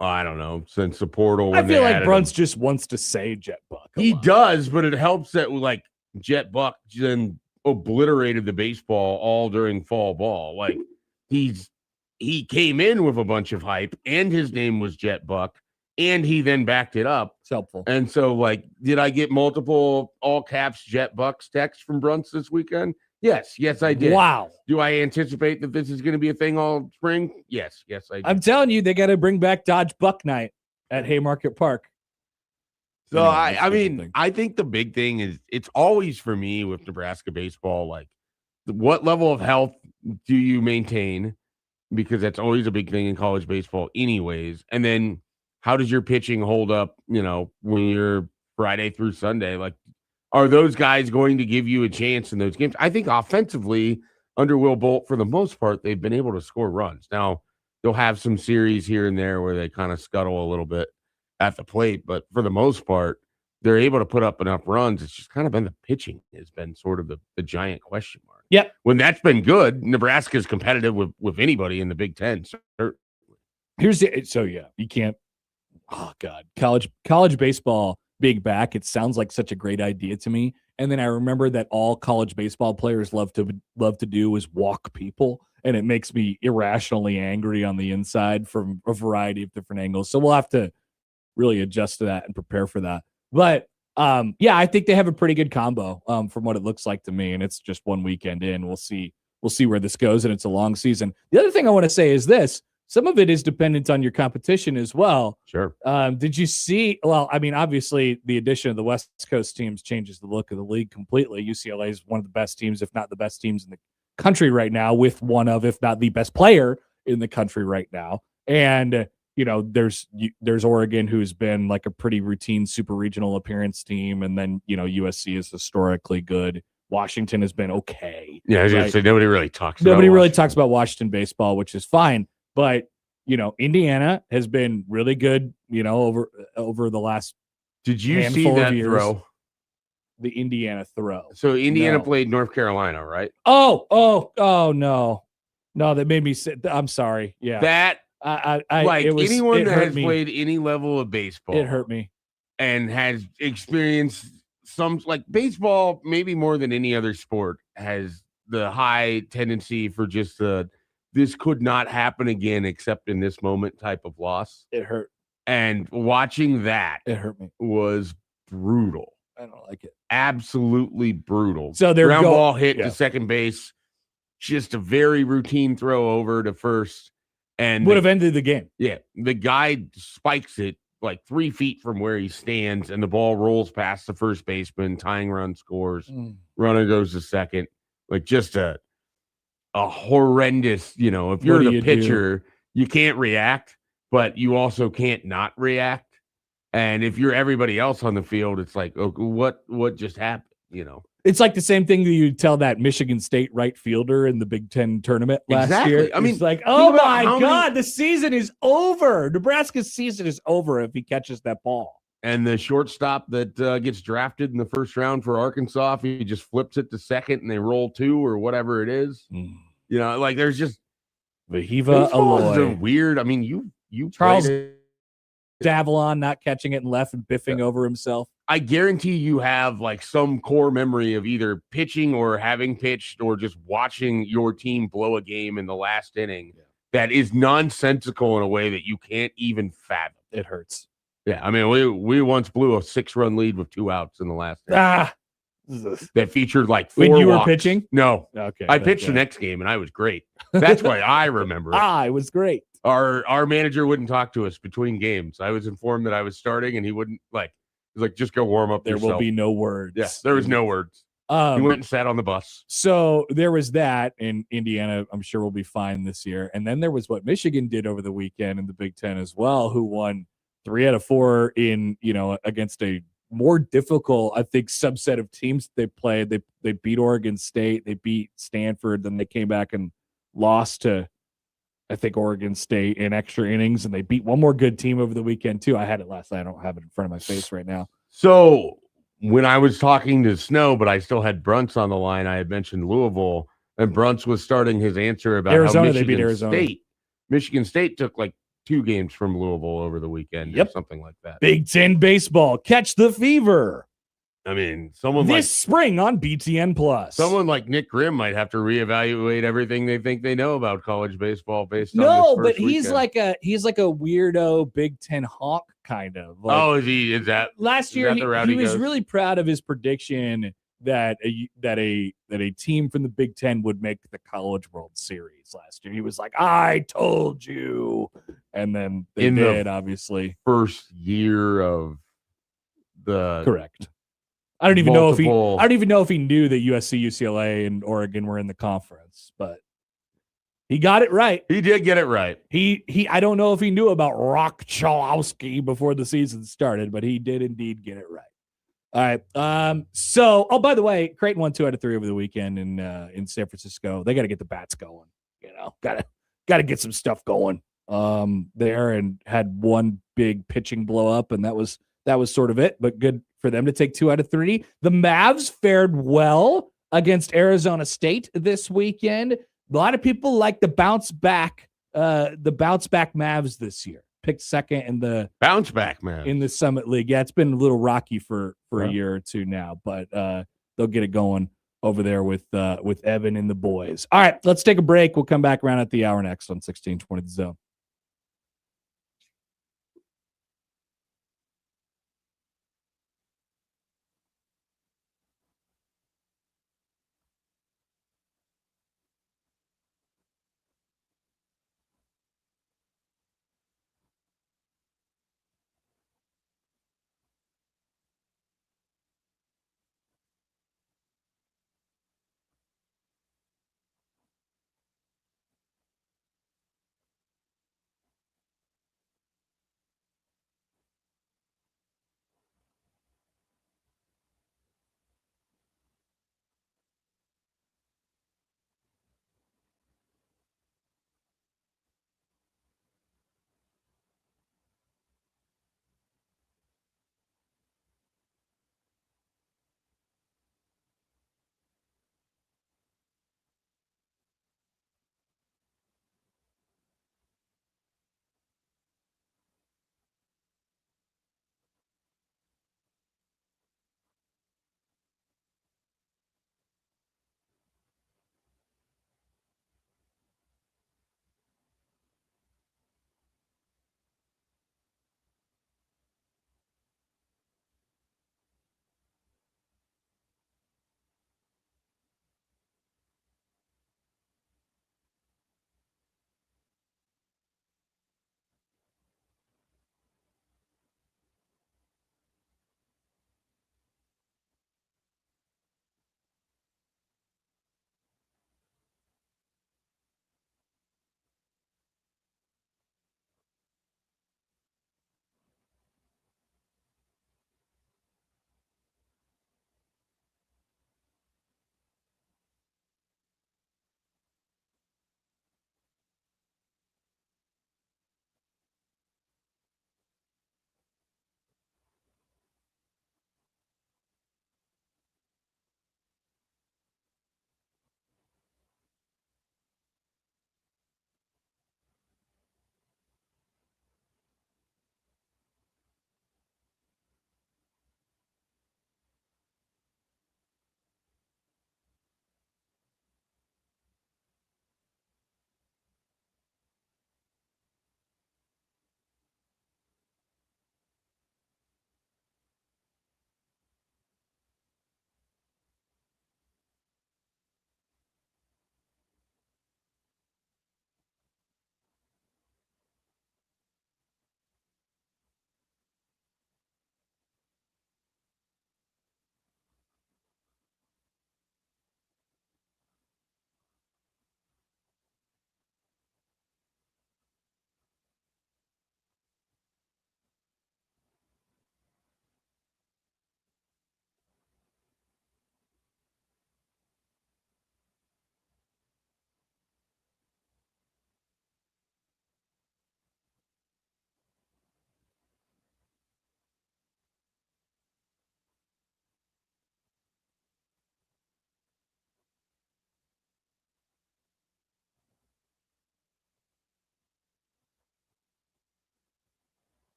I don't know since the portal. I feel like Bruns just wants to say Jet Buck. He does, but it helps that like Jet Buck then obliterated the baseball all during fall ball. Like he came in with a bunch of hype and his name was Jet Buck and he then backed it up. It's helpful. And so like, did I get multiple all caps Jet Bucks texts from Brunts this weekend? Yes, I did. Wow. Do I anticipate that this is going to be a thing all spring? Yes, I do. I'm telling you, they got to bring back Dodge Buck Night at Haymarket Park. So I mean, I think the big thing is it's always for me with Nebraska baseball, like what level of health do you maintain? Because that's always a big thing in college baseball anyways. And then how does your pitching hold up, when you're Friday through Sunday? Like, are those guys going to give you a chance in those games? I think offensively under Will Bolt, for the most part, they've been able to score runs. Now they'll have some series here and there where they kind of scuttle a little bit at the plate, but for the most part, they're able to put up enough runs. It's just kind of been the pitching has been sort of the giant question mark. Yeah. When that's been good, Nebraska is competitive with anybody in the Big Ten. You can't. Oh God, college baseball being back. It sounds like such a great idea to me. And then I remember that all college baseball players love to do is walk people. And it makes me irrationally angry on the inside from a variety of different angles. So we'll have to really adjust to that and prepare for that. But I think they have a pretty good combo from what it looks like to me. And it's just one weekend in. We'll see where this goes. And it's a long season. The other thing I want to say is this. Some of it is dependent on your competition as well. Sure. Did you see? Well, I mean, obviously the addition of the West Coast teams changes the look of the league completely. UCLA is one of the best teams, if not the best teams in the country right now, with one of, if not the best player in the country right now. And there's Oregon, who's been like a pretty routine super regional appearance team. And then, USC is historically good. Washington has been okay. Yeah, I was going to say nobody really talks about Washington baseball, which is fine. But, Indiana has been really good, over the last Did you see handful of that years. throw? The Indiana throw. So Indiana No. played North Carolina, right? Oh no. No, that made me sit. I'm sorry. Yeah. That it was, anyone it that hurt has me. played any level of baseball, It hurt me. and has experienced some, like, baseball, maybe more than any other sport, has the high tendency for just this could not happen again except in this moment type of loss. It hurt. And watching that, It hurt me. was brutal. I don't like it. Absolutely brutal. So they're ground ball hit yeah. to second base, just a very routine throw over to first, and would have ended the game. Yeah, the guy spikes it like 3 feet from where he stands, and the ball rolls past the first baseman. Tying run scores. Runner goes to second. Like, just a horrendous. If you're the pitcher, you can't react, but you also can't not react. And if you're everybody else on the field, it's like, oh, what just happened? It's like the same thing that you tell that Michigan State right fielder in the Big Ten tournament last year. I mean, it's like, oh my God, the the season is over. Nebraska's season is over if he catches that ball. And the shortstop that gets drafted in the first round for Arkansas, if he just flips it to second and they roll 2 or whatever it is, like, there's just Vahiva Aloy. Weird. I mean, you Charles Davalon not catching it and left and biffing over himself. I guarantee you have like some core memory of either pitching or having pitched or just watching your team blow a game in the last inning that is nonsensical in a way that you can't even fathom. It hurts. Yeah, I mean, we once blew a 6-run lead with 2 outs in the last inning. That featured like 4 when you walks. were pitching. No, okay, I pitched the next game and I was great. That's why I remember it. I was great. Our manager wouldn't talk to us between games. I was informed that I was starting, and he wouldn't He's like, just go warm up. There yourself. will be no words. Yes, there was no words. He went and sat on the bus. So there was that in Indiana. I'm sure we'll be fine this year. And then there was what Michigan did over the weekend in the Big Ten as well, who won 3 out of 4 in against a more difficult, I think, subset of teams they played. They beat Oregon State, they beat Stanford, then they came back and lost to, I think, Oregon State in extra innings, and they beat one more good team over the weekend too. I had it last night. I don't have it in front of my face right now. So when I was talking to Snow, but I still had Brunts on the line, I had mentioned Louisville, and Brunts was starting his answer about Arizona. How they beat Arizona. Michigan State took like 2 games from Louisville over the weekend, or something like that. Big Ten baseball, catch the fever. I mean, someone this spring on BTN Plus. Someone like Nick Grimm might have to reevaluate everything they think they know about college baseball based on no, this but first he's weekend. like a weirdo Big Ten hawk kind of. Like, is that last year? He was goes? Really proud of his prediction that a team from the Big Ten would make the College World Series last year. He was like, "I told you," and then they did. Obviously, first year of the correct. I don't even know if he knew that USC, UCLA, and Oregon were in the conference, but he got it right. He did get it right. I don't know if he knew about Rock Chalowski before the season started, but he did indeed get it right. All right. So, by the way, Creighton won 2 out of 3 over the weekend in San Francisco. They got to get the bats going. Got to get some stuff going there, and had one big pitching blow up, and that was sort of it. But good for them to take 2 out of 3. The Mavs fared well against Arizona State this weekend. A lot of people like the bounce back Mavs this year. Picked second in the bounce back man in the Summit League. Yeah, it's been a little rocky for a year or two now, but they'll get it going over there with Evan and the boys. All right, let's take a break. We'll come back around at the hour next on 1620 The Zone.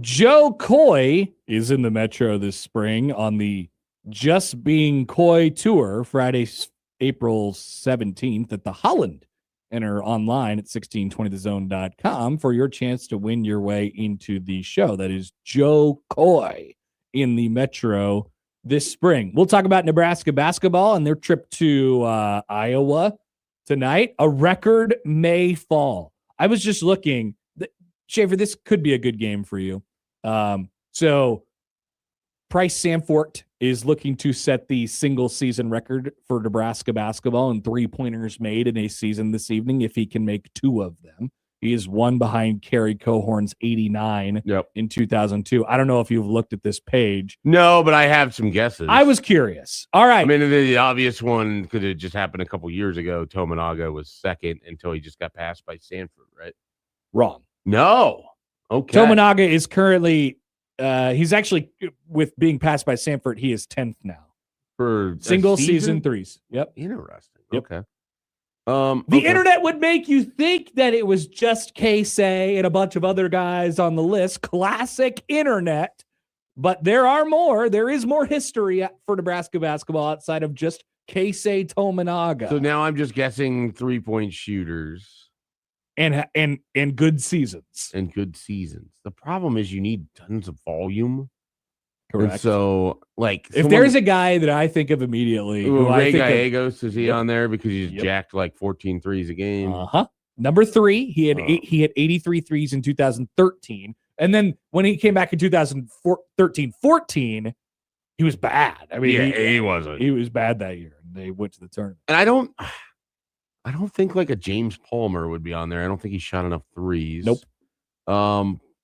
Joe Coy is in the Metro this spring on the Just Being Coy Tour, Friday, April 17th at the Holland. Enter online at 1620thezone.com for your chance to win your way into the show. That is Joe Coy in the Metro this spring. We'll talk about Nebraska basketball and their trip to Iowa tonight. A record May fall. I was just looking. Schaefer, this could be a good game for you. So Price Sanfort is looking to set the single season record for Nebraska basketball in 3-pointers made in a season this evening if he can make 2 of them. He is one behind Kerry Cohorn's 89 in 2002. I don't know if you've looked at this page. No, but I have some guesses. I was curious. All right. I mean, the obvious one could have just happened a couple years ago. Tominaga was second until he just got passed by Sanford, right? Wrong. No. Okay. Tominaga is currently, he's actually, with being passed by Sanford, he is 10th now. For single season threes. Yep. Interesting. Yep. Okay. The internet would make you think that it was just K-Say and a bunch of other guys on the list. Classic internet. But there are more. There is more history for Nebraska basketball outside of just K-Say Tominaga. So now I'm just guessing 3-point shooters. And good seasons. And good seasons. The problem is you need tons of volume. Correct. And so, like, if there's a guy that I think of immediately, Ray Gallegos, is he on there because he's jacked like 14 threes a game? Number 3, he had 83 threes in 2013, and then when he came back in 2013-14, he was bad. I mean, he wasn't. He was bad that year. And they went to the tournament. And I don't think like a James Palmer would be on there. I don't think he shot enough threes. Nope.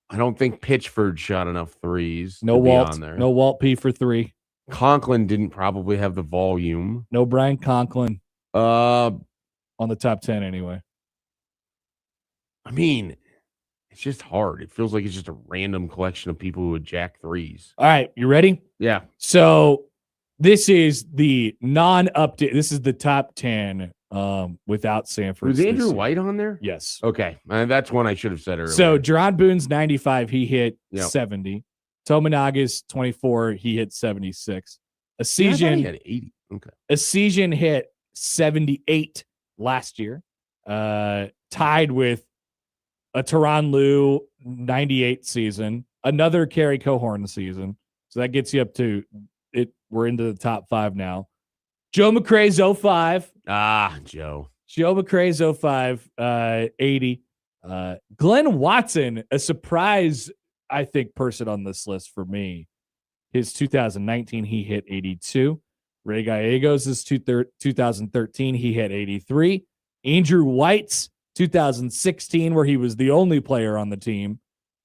I don't think Pitchford shot enough threes. No Walt on there. No Walt P for 3. Conklin didn't probably have the volume. No Brian Conklin. On the top 10 anyway. I mean, it's just hard. It feels like it's just a random collection of people who would jack threes. All right, you ready? Yeah. So this is the non-update. This is the top 10 without Sanford. Was Andrew White on there? Yes. Okay. That's one I should have said earlier. So Jerron Boone's 95, he hit 70. Tominaga's 24, he hit 76. Asesian had 80. Okay. Asesian hit 78 last year. Tied with a Teron Liu 98 season, another Kerry Cohorn season. So that gets you up to it. We're into the top 5 now. Joe McCray's 05. Joe. Joe McCray's 05, 80. Glenn Watson, a surprise, I think, person on this list for me. His 2019, he hit 82. Ray Gallegos' is 2013, he hit 83. Andrew White's 2016, where he was the only player on the team,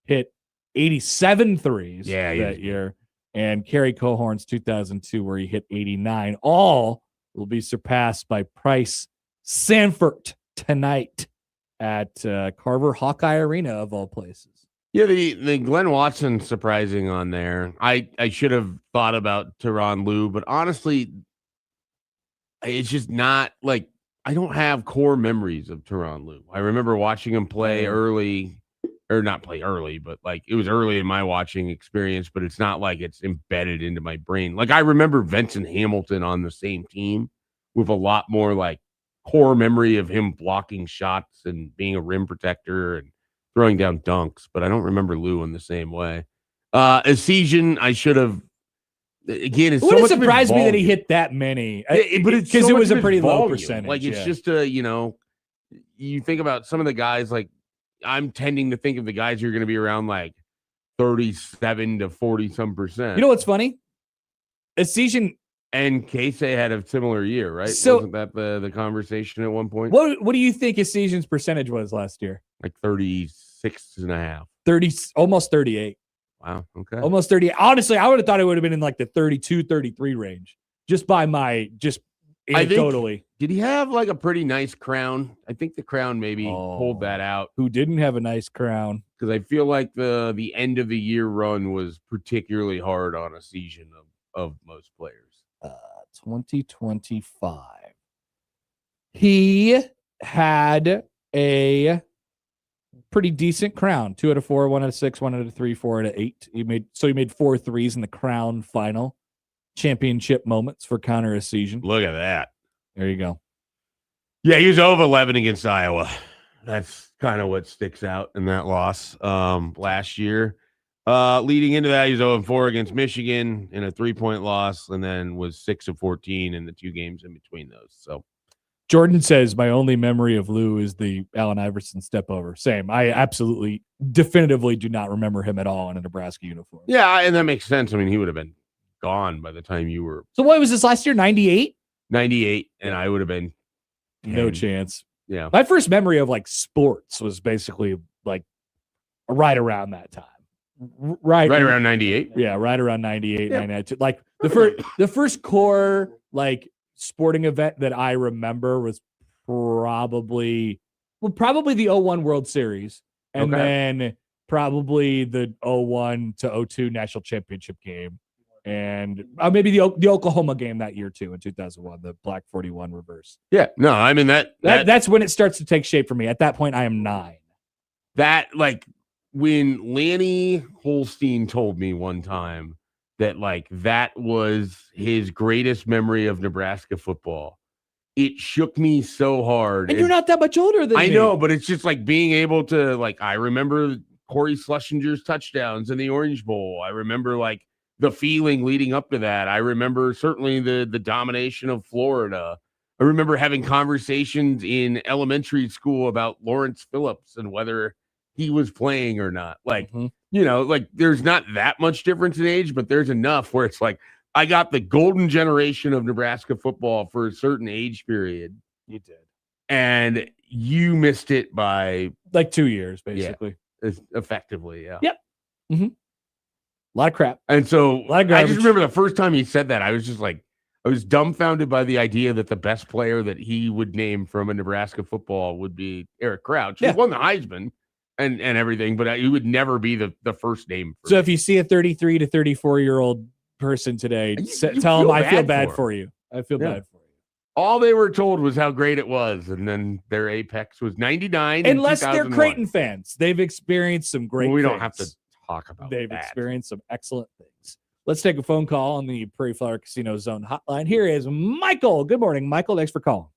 hit 87 threes that year. And Kerry Cohorn's 2002, where he hit 89. All will be surpassed by Price Sanford tonight at Carver Hawkeye Arena, of all places. Yeah, the Glenn Watson surprising on there. I should have thought about Teron Liu, but honestly, it's just not like I don't have core memories of Teron Liu. I remember watching him play early. Or not play early, but like it was early in my watching experience, but it's not like it's embedded into my brain. Like I remember Vincent Hamilton on the same team with a lot more like core memory of him blocking shots and being a rim protector and throwing down dunks, but I don't remember Lou in the same way. Asesian, I should have. Again, it's it so would much surprise me that he hit that many, but it's because so it was much a of pretty his low volume. percentage. Like it's just you think about some of the guys like. I'm tending to think of the guys who are going to be around like 37 to 40 some percent. You know what's funny? Asesian and Casey had a similar year, right? So, wasn't that the conversation at one point? What do you think Asesian's percentage was last year? Like 36.5. 30, almost 38. Wow. Okay. Almost 30. Honestly, I would have thought it would have been in like the 32, 33 range. Just by my anecdotally. Did he have like a pretty nice crown? I think the crown maybe pulled that out. Who didn't have a nice crown? Because I feel like the end of the year run was particularly hard on a season of most players. 2025. He had a pretty decent crown. 2 out of 4, 1 out of 6, 1 out of 3, 4 out of 8. He made 4 threes in the crown final. Championship moments for Connor Essegian. Look at that. There you go. Yeah, he was 0 of 11 against Iowa. That's kind of what sticks out in that loss last year. Leading into that, he was 0 of 4 against Michigan in a 3-point loss, and then was 6 of 14 in the 2 games in between those. So Jordan says, my only memory of Lou is the Allen Iverson step over. Same. I absolutely, definitively do not remember him at all in a Nebraska uniform. yeah, and that makes sense. I mean, he would have been gone by the time you were. So what was this last year? 98? 98, and I would have been 10. No chance. Yeah. My first memory of like sports was basically like right around that time. Right around 98. Yeah, right around 98, 99. Like the first core like sporting event that I remember was probably the 01 World Series, and then probably the 01 to 02 national championship game, and maybe the Oklahoma game that year too in 2001, the Black 41 reverse. Yeah, no, I mean that's when it starts to take shape for me. At that point, I am 9. That like when Lanny Holstein told me one time that like that was his greatest memoy of Nebraska football, it shook me so hard. And you're not that much older than I me. know, but it's just like being able to like, I remember Corey Schlesinger's touchdowns in the Orange Bowl. I remember like the feeling leading up to that. I remember certainly the domination of Florida. I remember having conversations in elementary school about Lawrence Phillips and whether he was playing or not. Like, you know, like there's not that much difference in age, but there's enough where it's like, I got the golden generation of Nebraska football for a certain age period. You did. And you missed it by like 2 years, basically. Yeah, effectively. Yeah. Yep. Mm-hmm. A lot of crap. And so I just remember the first time he said that, I was just like, I was dumbfounded by the idea that the best player that he would name from a Nebraska football would be Eric Crouch. He won the Heisman and everything, but he would never be the first name. So if you see a 33 to 34-year-old person today, tell them I feel bad for you. I feel bad for you. All they were told was how great it was, and then their apex was 99. Unless they're Creighton fans, they've experienced some great. We don't things. have to talk about. They've experienced some excellent things. Let's take a phone call on the Prairie Flower Casino Zone hotline. Here is Michael. Good morning, Michael. Thanks for calling.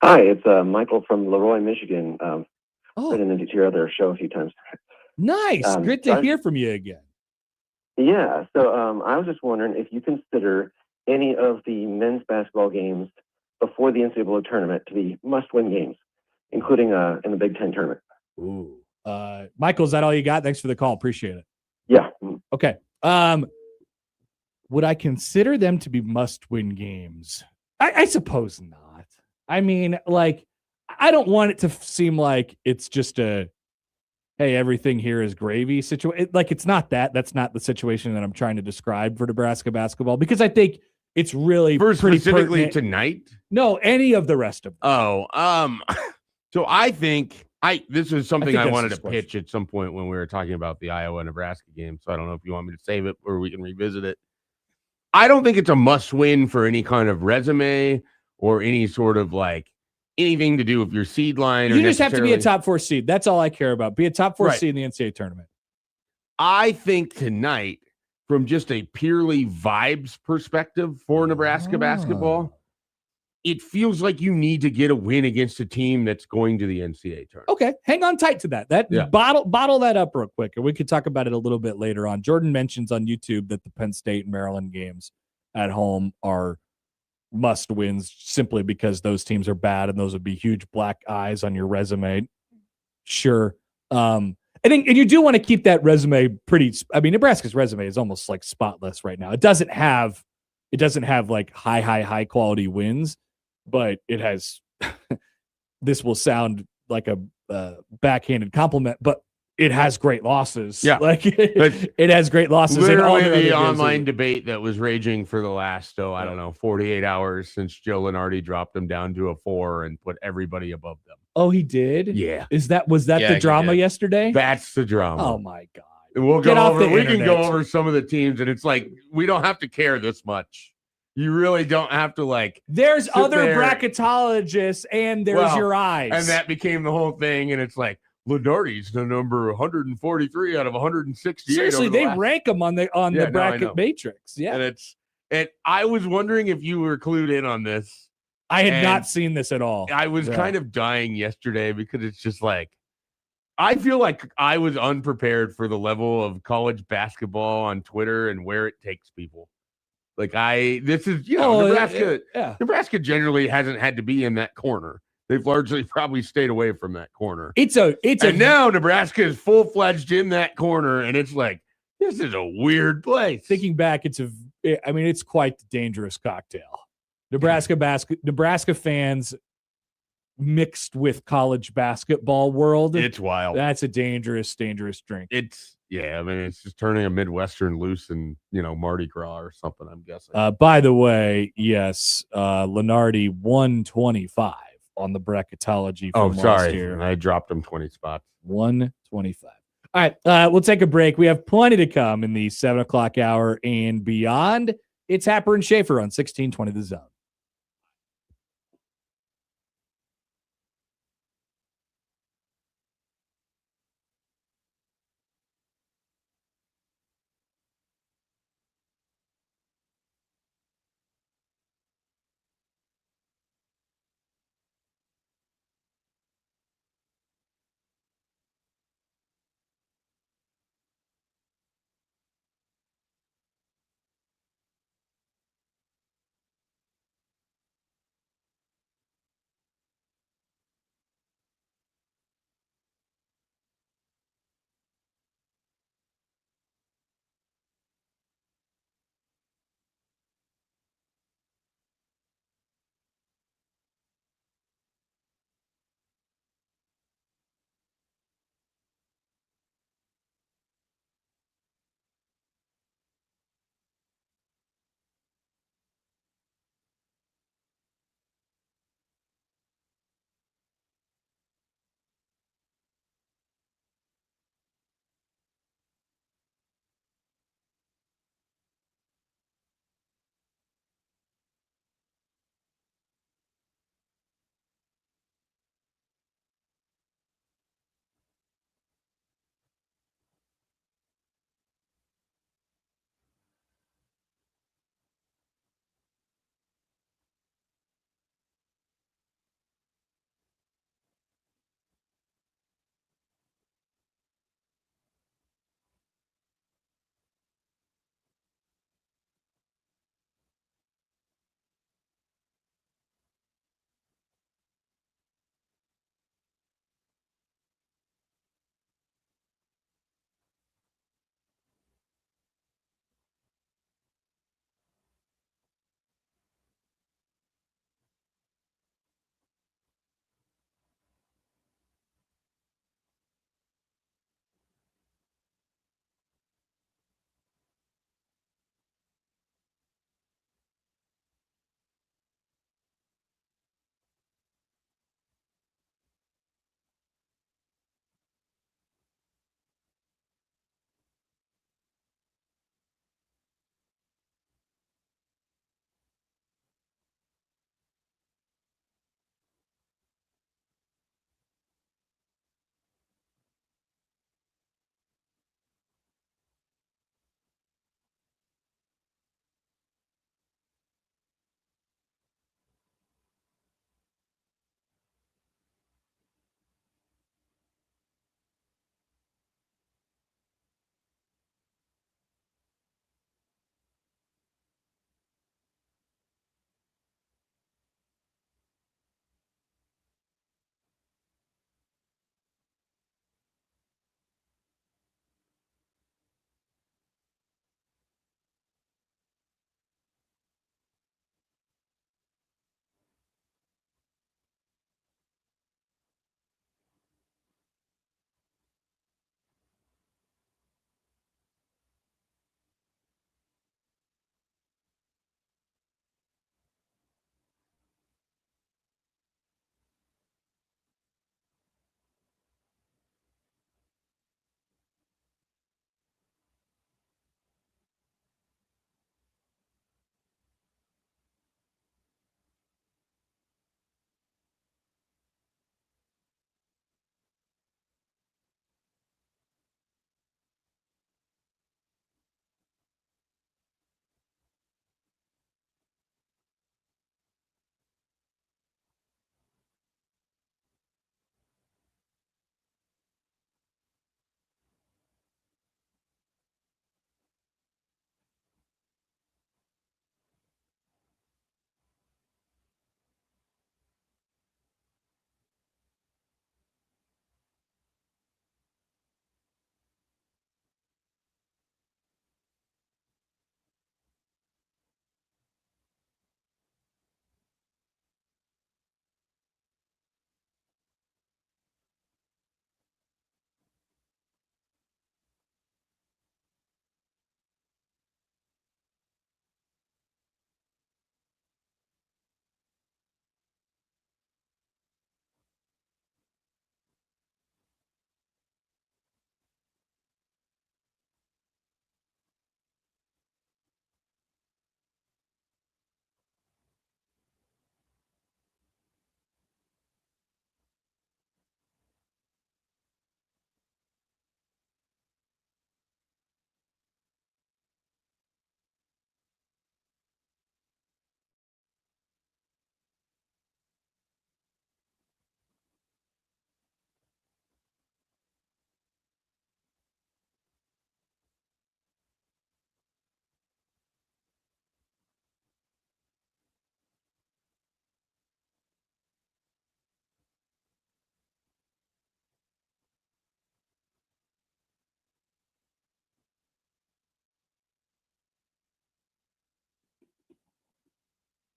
Hi, it's Michael from Leroy, Michigan. Been into your other show a few times. Nice. Good to hear from you again. Yeah. So I was just wondering if you consider any of the men's basketball games before the NCAA tournament to be must-win games, including in the Big Ten tournament. Ooh. Michael, is that all you got? Thanks for the call. Appreciate it. Yeah. Okay. Would I consider them to be must-win games? I suppose not. I mean, like, I don't want it to seem like it's just a, hey, everything here is gravy situation. Like, it's not that. That's not the situation that I'm trying to describe for Nebraska basketball, because I think it's really specifically pertinent. Tonight. No, any of the rest of them. Oh, so I think this is something I wanted to pitch at some point when we were talking about the Iowa-Nebraska game. So I don't know if you want me to save it or we can revisit it. I don't think it's a must-win for any kind of resume or any sort of like anything to do with your seed line. You just have to be a top 4 seed. That's all I care about. Be a top 4 seed in the NCAA tournament. I think tonight, from just a purely vibes perspective for Nebraska basketball, it feels like you need to get a win against a team that's going to the NCAA tournament. Okay, hang on tight to that. Bottle that up real quick, and we could talk about it a little bit later on. Jordan mentions on YouTube that the Penn State and Maryland games at home are must wins simply because those teams are bad, and those would be huge black eyes on your resume. Sure. And you do want to keep that resume pretty. I mean, Nebraska's resume is almost like spotless right now. It doesn't have like high quality wins, but it has. This will sound like a backhanded compliment, but it has great losses. Yeah, like it has great losses. Literally, the online debate that was raging for the last 48 hours since Joe Lenardi dropped them down to a 4 and put everybody above them. Oh, he did? Yeah. Was that the drama yesterday? That's the drama. Oh my God. And we can go over some of the teams, and it's like, we don't have to care this much. You really don't have to like. There's other bracketologists, and there's your eyes. And that became the whole thing. And it's like, Lenardi's the number 143 out of 168. Seriously, they rank them on the bracket matrix. Yeah, and I was wondering if you were clued in on this. I had not seen this at all. I was kind of dying yesterday because it's just like, I feel like I was unprepared for the level of college basketball on Twitter and where it takes people. Like Nebraska. Nebraska generally hasn't had to be in that corner. They've largely probably stayed away from that corner. And now Nebraska is full-fledged in that corner, and it's like, this is a weird place. Thinking back, it's quite the dangerous cocktail. Nebraska fans mixed with college basketball world. It's wild. That's a dangerous drink. It's just turning a Midwestern loose in, Mardi Gras or something, I'm guessing. By the way, yes, Lenardi 125 on the bracketology. Oh, sorry. Year. I dropped him 20 spots. 125. All right, we'll take a break. We have plenty to come in the 7 o'clock hour and beyond. It's Happer and Schaefer on 1620 The Zone.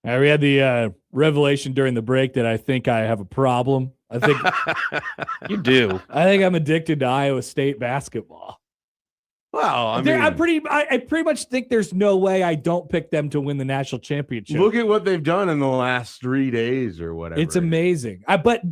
We had the revelation during the break that I think I have a problem. I think you do. I think I'm addicted to Iowa State basketball. Well, I pretty much think there's no way I don't pick them to win the national championship. Look at what they've done in the last 3 days or whatever. It's amazing. But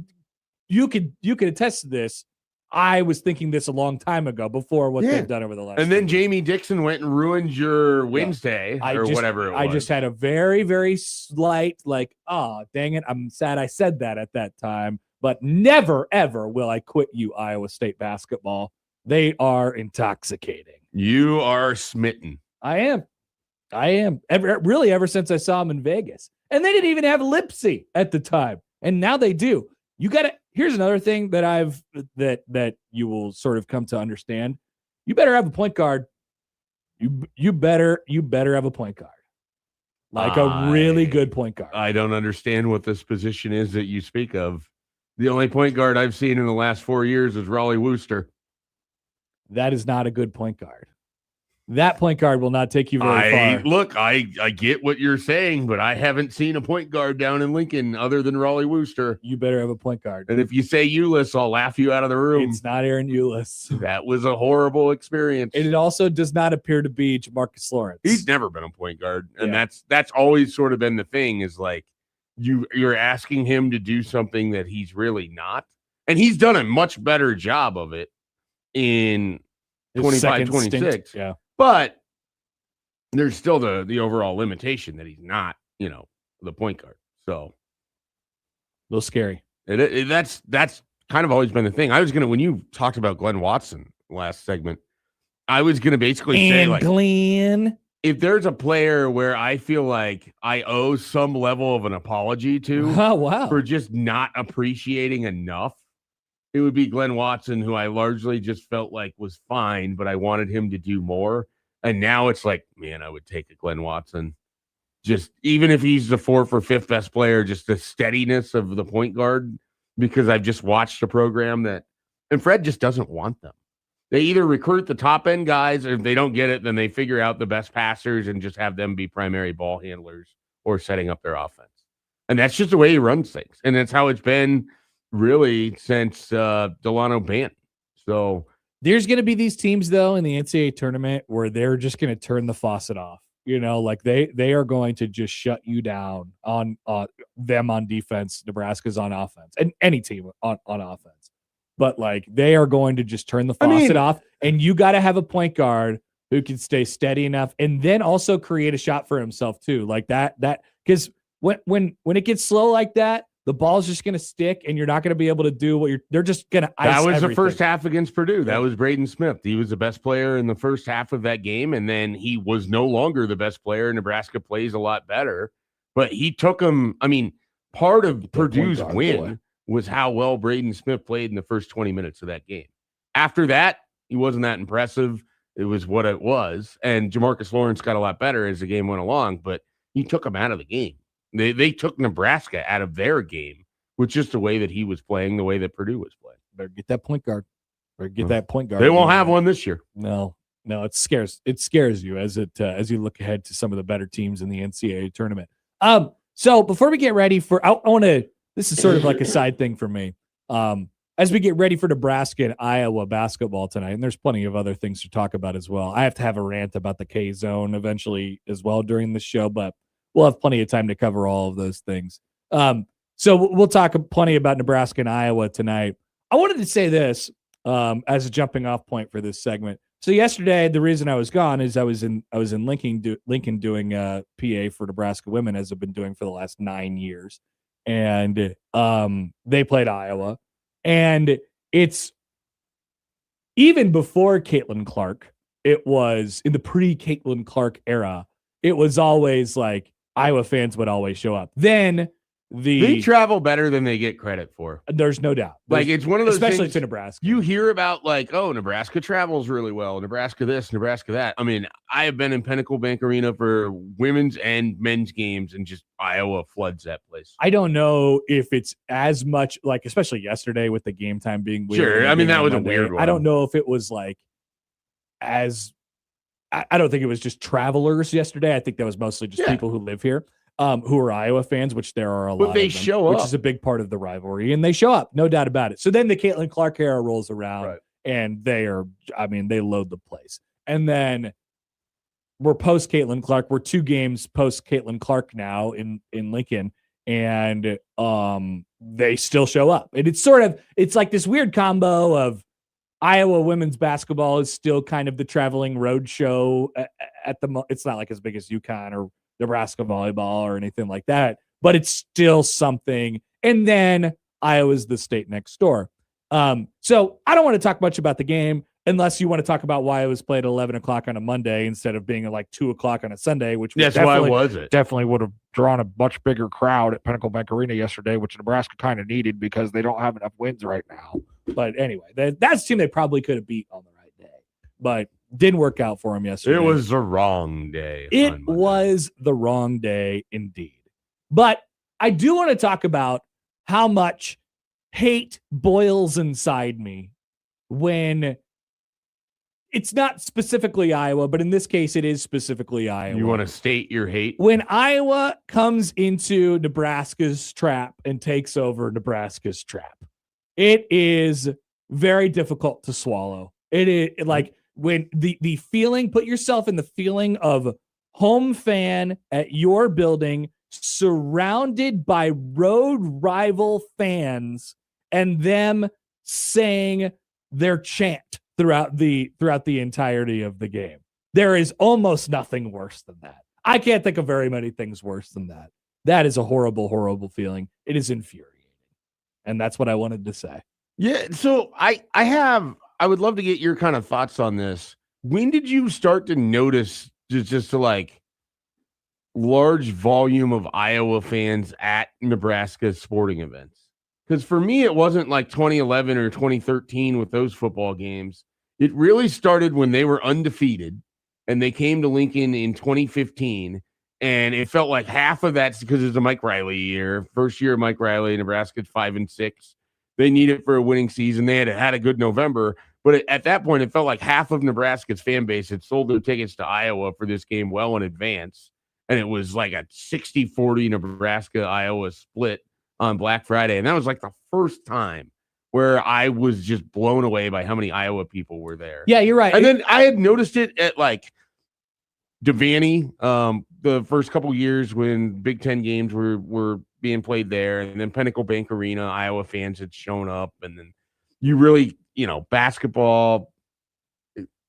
you could attest to this. I was thinking this a long time ago before what they've done over the last. And then Jamie Dixon went and ruined your Wednesday whatever it was. I just had a very, very slight dang it. I'm sad I said that at that time, but never, ever will I quit you, Iowa State basketball. They are intoxicating. You are smitten. I am. Ever since I saw them in Vegas. And they didn't even have Lipsy at the time. And now they do. Here's another thing that you will sort of come to understand. You better have a point guard. You better have a point guard. Like a really good point guard. I don't understand what this position is that you speak of. The only point guard I've seen in the last 4 years is Raleigh Wooster. That is not a good point guard. That point guard will not take you very far. Look, I get what you're saying, but I haven't seen a point guard down in Lincoln other than Raleigh Wooster. You better have a point guard. And if you say Ulyss, I'll laugh you out of the room. It's not Aaron Ulyss. That was a horrible experience. And it also does not appear to be Jamarcus Lawrence. He's never been a point guard. And that's always sort of been the thing is like you're asking him to do something that he's really not. And he's done a much better job of it in 25, 26. Yeah. But there's still the overall limitation that he's not, the point guard. So a little scary. That's kind of always been the thing. I was when you talked about Glenn Watson last segment, I was gonna basically say Glenn, if there's a player where I feel like I owe some level of an apology to for just not appreciating enough, it would be Glenn Watson, who I largely just felt like was fine, but I wanted him to do more. And now it's like, man, I would take a Glenn Watson. Just even if he's the 4th or 5th best player, just the steadiness of the point guard, because I've just watched a program and Fred just doesn't want them. They either recruit the top end guys, or if they don't get it, then they figure out the best passers and just have them be primary ball handlers or setting up their offense. And that's just the way he runs things. And that's how it's been really since Delano Banton. So there's going to be these teams though in the NCAA tournament where they're just going to turn the faucet off. Like they are going to just shut you down on them on defense. Nebraska's on offense, and any team on offense. But like they are going to just turn the faucet off, and you got to have a point guard who can stay steady enough, and then also create a shot for himself too. Like that because when it gets slow like that, the ball's just going to stick, and you're not going to be able to do what they're just going to ice That was everything. the first half against Purdue. That was Braden Smith. He was the best player in the first half of that game, and then he was no longer the best player. Nebraska plays a lot better, but he took him. I mean, part of Purdue's win was how well Braden Smith played in the first 20 minutes of that game. After that, he wasn't that impressive. It was what it was, and Jamarcus Lawrence got a lot better as the game went along, but he took him out of the game. They took Nebraska out of their game with just the way that he was playing, the way that Purdue was playing. Better get that point guard. That point guard. They won't have one this year. No, it scares you as you look ahead to some of the better teams in the NCAA tournament. So before we get ready for, I want to. This is sort of like a side thing for me. As we get ready for Nebraska and Iowa basketball tonight, and there's plenty of other things to talk about as well. I have to have a rant about the K zone eventually as well during the show, but we'll have plenty of time to cover all of those things. So we'll talk plenty about Nebraska and Iowa tonight. I wanted to say this as a jumping off point for this segment. So yesterday, the reason I was gone is I was in Lincoln doing PA for Nebraska women, as I've been doing for the last 9 years, and they played Iowa, and it's even before Caitlin Clark. It was in the pre-Caitlin Clark era. It was always like Iowa fans would always show up. Then they travel better than they get credit for. There's no doubt. It's one of those especially things, to Nebraska. You hear about Nebraska travels really well, Nebraska this, Nebraska that. I mean, I have been in Pinnacle Bank Arena for women's and men's games, and just Iowa floods that place. I don't know if it's as much especially yesterday with the game time being weird. Sure, I mean that was a weird one. I don't know if it was I don't think it was just travelers yesterday. I think that was mostly just people who live here. who are Iowa fans, which there are a lot. But they of them, show up, which is a big part of the rivalry, and they show up, no doubt about it. So then the Caitlin Clark era rolls around, and they load the place, and then we're post Caitlin Clark. We're 2 games post Caitlin Clark now in Lincoln, and they still show up, and it's like this weird combo of Iowa women's basketball is still kind of the traveling road show at the it's not like as big as UConn or Nebraska volleyball or anything like that, but it's still something. And then Iowa's the state next door. So I don't want to talk much about the game unless you want to talk about why it was played at 11 o'clock on a Monday instead of being at like 2 o'clock on a Sunday, which definitely would have drawn a much bigger crowd at Pinnacle Bank Arena yesterday, which Nebraska kind of needed because they don't have enough wins right now. But anyway, that's a team they probably could have beat on the right day, but didn't work out for them yesterday. It was the wrong day. It was the wrong day indeed. But I do want to talk about how much hate boils inside me when it's not specifically Iowa, but in this case, it is specifically Iowa. You want to state your hate? When Iowa comes into Nebraska's trap and takes over Nebraska's trap, it is very difficult to swallow. It is like when the feeling, put yourself in the feeling of home fan at your building, surrounded by road rival fans and them saying their chant throughout the entirety of the game. There is almost nothing worse than that. I can't think of very many things worse than that. That is a horrible, horrible feeling. It is infuriating. And that's what I wanted to say. Yeah. So I would love to get your kind of thoughts on this. When did you start to notice just like large volume of Iowa fans at Nebraska sporting events? Because for me, it wasn't like 2011 or 2013 with those football games. It really started when they were undefeated and they came to Lincoln in 2015. And it felt like half of that's because it's a Mike Riley year. First year of Mike Riley, Nebraska's 5-6. They need it for a winning season. They had a good November. But at that point, it felt like half of Nebraska's fan base had sold their tickets to Iowa for this game well in advance. And it was like a 60-40 Nebraska-Iowa split on Black Friday. And that was like the first time where I was just blown away by how many Iowa people were there. Yeah, you're right. And then I had noticed it at like Devaney, the first couple years when Big Ten games were being played there, and then Pinnacle Bank Arena, Iowa fans had shown up, and then you really, basketball.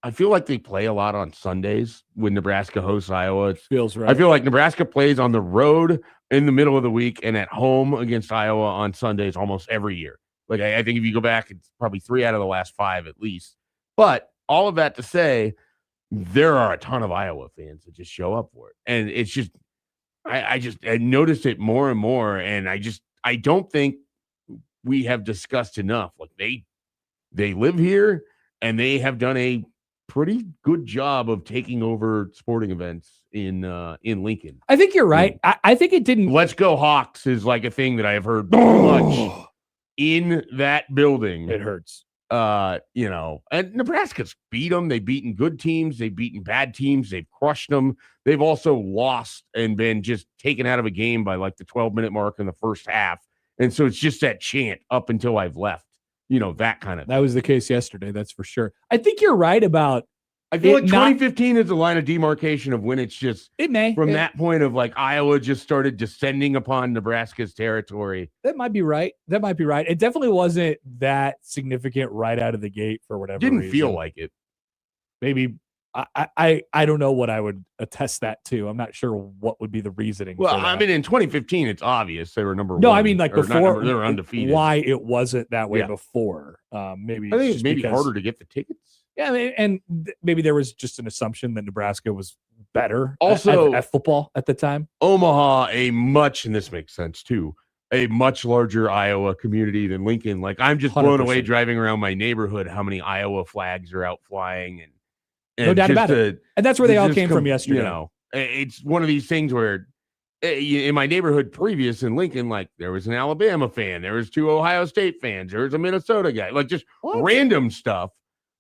I feel like they play a lot on Sundays when Nebraska hosts Iowa. It feels right. I feel like Nebraska plays on the road in the middle of the week and at home against Iowa on Sundays almost every year. Like I think if you go back, it's probably 3 out of the last 5 at least. But all of that to say, there are a ton of Iowa fans that just show up for it. And it's just, I noticed it more and more. And I don't think we have discussed enough. Like they live here and they have done a pretty good job of taking over sporting events in Lincoln. I think you're right. I think it didn't. Let's go Hawks is like a thing that I have heard too much in that building. It hurts. And Nebraska's beat them. They've beaten good teams. They've beaten bad teams. They've crushed them. They've also lost and been just taken out of a game by like the 12-minute mark in the first half. And so it's just that chant up until I've left, that kind of thing. That was the case yesterday. That's for sure. I think you're right about. I feel like 2015 is the line of demarcation of when it's just that point of like Iowa just started descending upon Nebraska's territory. That might be right. It definitely wasn't that significant right out of the gate for whatever Didn't reason. feel like it. Maybe I don't know what I would attest that to. I'm not sure what would be the reasoning. Well, for that. I mean, in 2015, it's obvious they were number one. No, I mean like before they were undefeated. Why it wasn't that way before? Maybe I think it's maybe harder to get the tickets. Yeah, and maybe there was just an assumption that Nebraska was better also at football at the time. Omaha, and this makes sense too, a much larger Iowa community than Lincoln. Like I'm just 100%. Blown away driving around my neighborhood how many Iowa flags are out flying, and no doubt about it. And that's where they all came from yesterday. It's one of these things where in my neighborhood previous in Lincoln, like there was an Alabama fan, there was 2 Ohio State fans, there was a Minnesota guy, like just random stuff.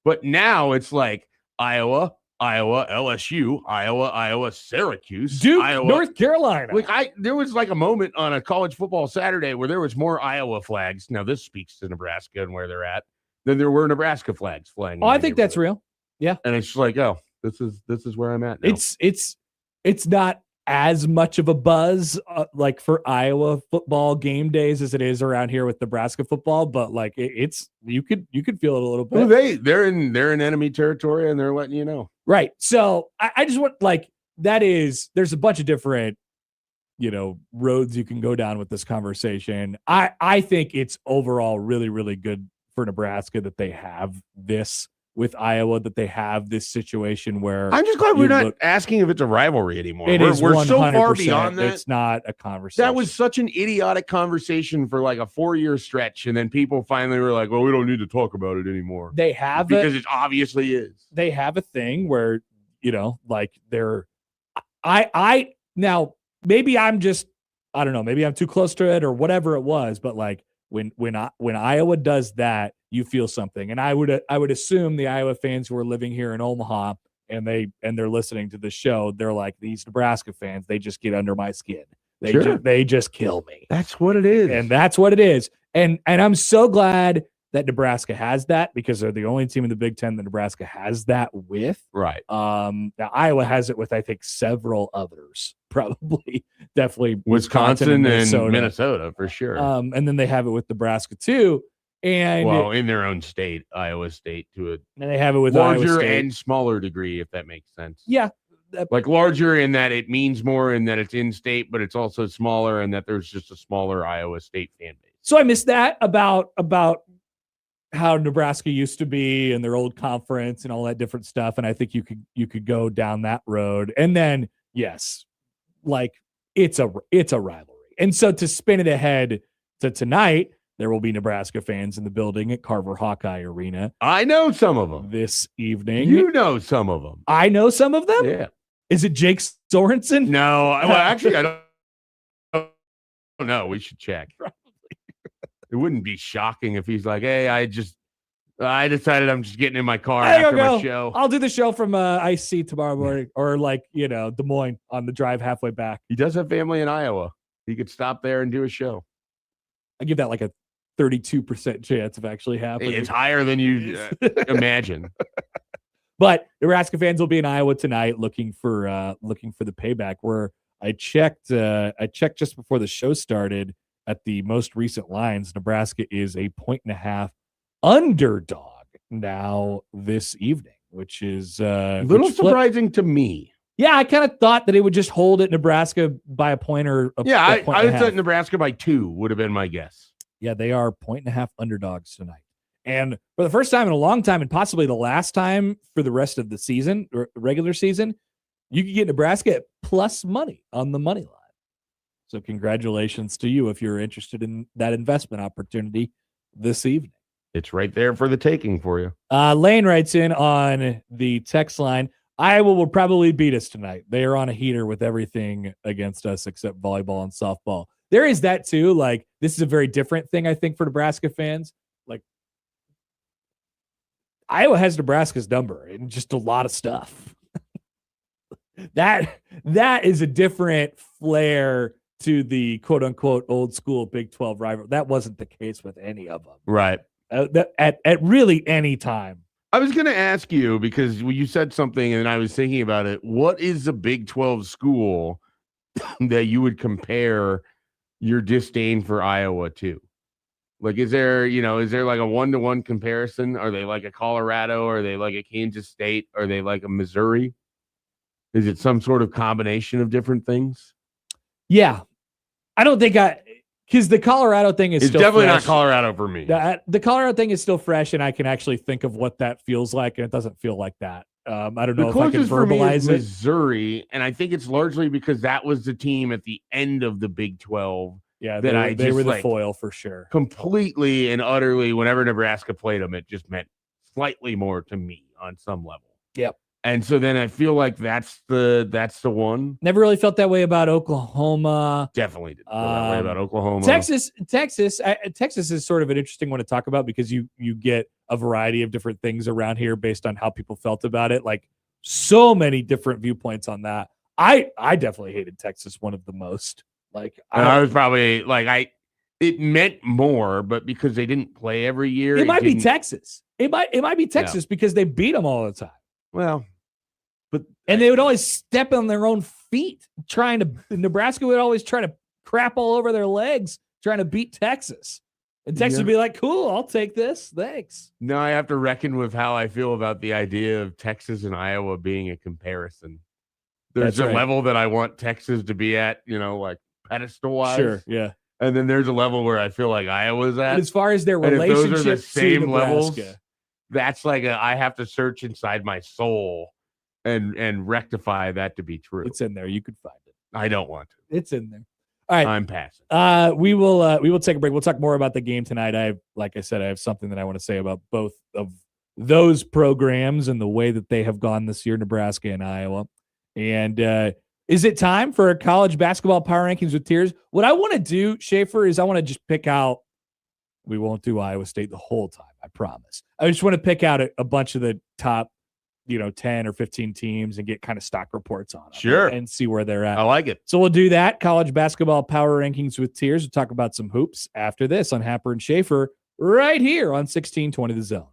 But now it's like Iowa, Iowa, LSU, Iowa, Syracuse, Duke, Iowa, North Carolina. There was like a moment on a college football Saturday where there was more Iowa flags. Now this speaks to Nebraska and where they're at than there were Nebraska flags flying. Oh, I think that's real. Yeah, and it's just like, oh, this is where I'm at now. It's not as much of a buzz like for Iowa football game days as it is around here with Nebraska football, but like it's you could feel it a little bit. Well, they're in enemy territory and they're letting you know. Right. So I just want there's a bunch of different roads you can go down with this conversation. I think it's overall really, really good for Nebraska that they have this with Iowa, that they have this situation where I'm just glad we're not asking if it's a rivalry anymore. We're so far beyond that. It's not a conversation. That was such an idiotic conversation for like a 4-year stretch. And then people finally were like, well, we don't need to talk about it anymore. They have because it obviously is. They have a thing where, like they're now maybe I'm just, I don't know, maybe I'm too close to it or whatever it was, but like when Iowa does that, you feel something. And I would assume the Iowa fans who are living here in Omaha and they're listening to the show, they're like, these Nebraska fans, they just get under my skin. They just kill me. That's what it is. And that's what it is. And I'm so glad that Nebraska has that because they're the only team in the Big Ten that Nebraska has that with. Right. Now Iowa has it with, I think, several others, probably definitely Wisconsin and Minnesota for sure. And then they have it with Nebraska too. And in their own state, Iowa State to a and they have it with larger Iowa State. and smaller degree, if that makes sense. Yeah. Like larger in that it means more in that it's in state, but it's also smaller and that there's just a smaller Iowa State fan base. So I miss that about how Nebraska used to be and their old conference and all that different stuff. And I think you could go down that road. And then yes, like it's a rivalry. And so to spin it ahead to tonight, there will be Nebraska fans in the building at Carver Hawkeye Arena. I know some of them this evening. You know some of them. I know some of them. Yeah. Is it Jake Sorensen? No. Well, actually, I don't know. We should check. It wouldn't be shocking if he's like, hey, I decided I'm just getting in my car after my show. I'll do the show from IC tomorrow morning or Des Moines on the drive halfway back. He does have family in Iowa. He could stop there and do a show. I give that like a 32% chance of actually happening. It's higher than you imagine. But Nebraska fans will be in Iowa tonight looking for the payback. Where I checked just before the show started at the most recent lines. Nebraska is a 1.5 underdog now this evening, which is a little surprising to me. Yeah, I kind of thought that it would just hold it Nebraska by a point or a I point thought Nebraska by 2 would have been my guess. Yeah, they are 1.5 underdogs tonight. And for the first time in a long time, and possibly the last time for the rest of the season, or regular season, you can get Nebraska at plus money on the money line. So congratulations to you if you're interested in that investment opportunity this evening. It's right there for the taking for you. Lane writes in on the text line, Iowa will probably beat us tonight. They are on a heater with everything against us except volleyball and softball. There is that too. Like, this is a very different thing, I think, for Nebraska fans. Like, Iowa has Nebraska's number and just a lot of stuff. that is a different flair to the quote unquote old school Big 12 rival. That wasn't the case with any of them. Right. At really any time. I was going to ask you because you said something and I was thinking about it. What is a Big 12 school that you would compare your disdain for Iowa to? Like, is there like a 1-to-1 comparison? Are they like a Colorado? Are they like a Kansas State? Are they like a Missouri? Is it some sort of combination of different things? Yeah. I don't think because the Colorado thing is it's still definitely fresh. not Colorado for me. The Colorado thing is still fresh, and I can actually think of what that feels like, and it doesn't feel like that. I don't know if I can verbalize it. Missouri, and I think it's largely because that was the team at the end of the Big 12. Yeah, that they were the foil for sure. Completely and utterly, whenever Nebraska played them, it just meant slightly more to me on some level. Yep. And so then I feel like that's the one. Never really felt that way about Oklahoma. Definitely didn't feel that way about Oklahoma. Texas is sort of an interesting one to talk about because you get a variety of different things around here based on how people felt about it. Like so many different viewpoints on that. I definitely hated Texas one of the most. Like I was probably like it meant more, but because they didn't play every year, it might be Texas. It might be Texas because they beat them all the time. Well, but and they would always step on their own feet Nebraska would always try to crap all over their legs trying to beat Texas. And Texas would be like, cool, I'll take this. Thanks. Now I have to reckon with how I feel about the idea of Texas and Iowa being a comparison. There's a level that I want Texas to be at, like pedestal wise. Sure, yeah. And then there's a level where I feel like Iowa's at. But as far as their relationship those are the same to levels, Nebraska, that's like I have to search inside my soul and rectify that to be true. It's in there. You could find it. I don't want to. It's in there. All right. I'm passing. We will take a break. We'll talk more about the game tonight. Like I said, I have something that I want to say about both of those programs and the way that they have gone this year, Nebraska and Iowa. And is it time for a college basketball power rankings with tiers? What I want to do, Schaefer, is I want to just pick out. We won't do Iowa State the whole time, I promise. I just want to pick out a bunch of the top, 10 or 15 teams and get kind of stock reports on them. Sure. And see where they're at. I like it. So we'll do that. College basketball power rankings with tiers. We'll talk about some hoops after this on Happer and Schaefer right here on 1620 The Zone.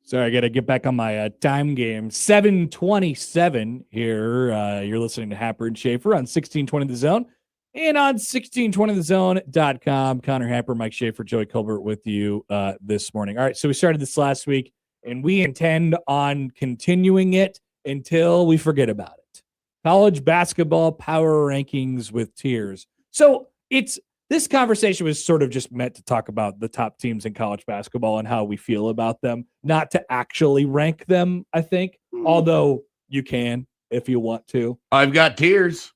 Sorry, I got to get back on my time game. 7:27 here. You're listening to Happer and Schaefer on 1620 The Zone and on 1620thezone.com. Connor Happer, Mike Schaefer, Joey Colbert with you this morning. All right, so we started this last week, and we intend on continuing it until we forget about it. College basketball power rankings with tiers. So this conversation was sort of just meant to talk about the top teams in college basketball and how we feel about them, not to actually rank them, I think, although you can if you want to. I've got tiers.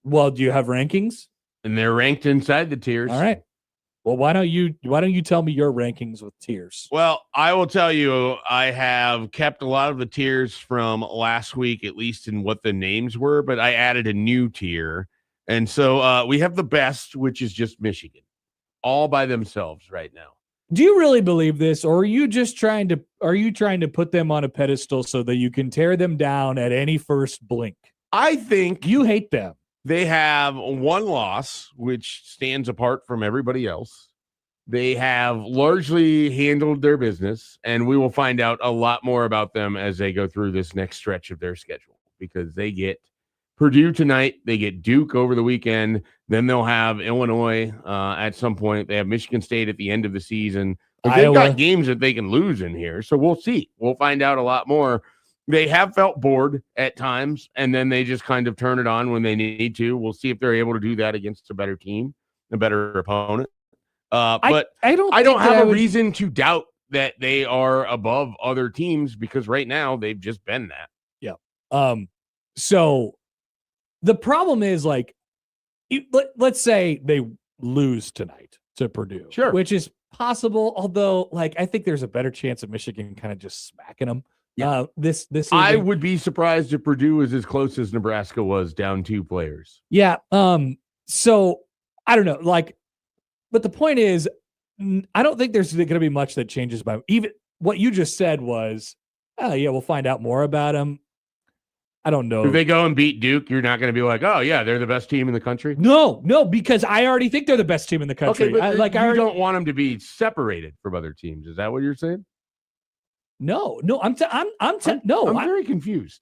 Well, do you have rankings? And they're ranked inside the tiers. All right. Well, why don't you tell me your rankings with tiers? Well, I will tell you, I have kept a lot of the tiers from last week, at least in what the names were, but I added a new tier. And so we have the best, which is just Michigan, all by themselves right now. Do you really believe this, or are you just trying to put them on a pedestal so that you can tear them down at any first blink? I think you hate them. They have one loss, which stands apart from everybody else. They have largely handled their business, and we will find out a lot more about them as they go through this next stretch of their schedule, because they get Purdue tonight, they get Duke over the weekend, then they'll have Illinois at some point. They have Michigan State at the end of the season. But they've got games that they can lose in here, so we'll see. We'll find out a lot more. They have felt bored at times, and then they just kind of turn it on when they need to. We'll see if they're able to do that against a better team, a better opponent. But I don't have a reason to doubt that they are above other teams, because right now they've just been that. Yeah. So the problem is, like, let's say they lose tonight to Purdue, sure, which is possible. Although, like, I think there's a better chance of Michigan kind of just smacking them. Yeah. This I would be surprised if Purdue is as close as Nebraska was, down 2 players. Yeah. So I don't know, like, but the point is, I don't think there's going to be much that changes by even what you just said was, oh yeah, we'll find out more about them. I don't know. If they go and beat Duke, you're not going to be like, oh yeah, they're the best team in the country. No, because I already think they're the best team in the country. Okay, but I don't want them to be separated from other teams. Is that what you're saying? No, I'm very confused.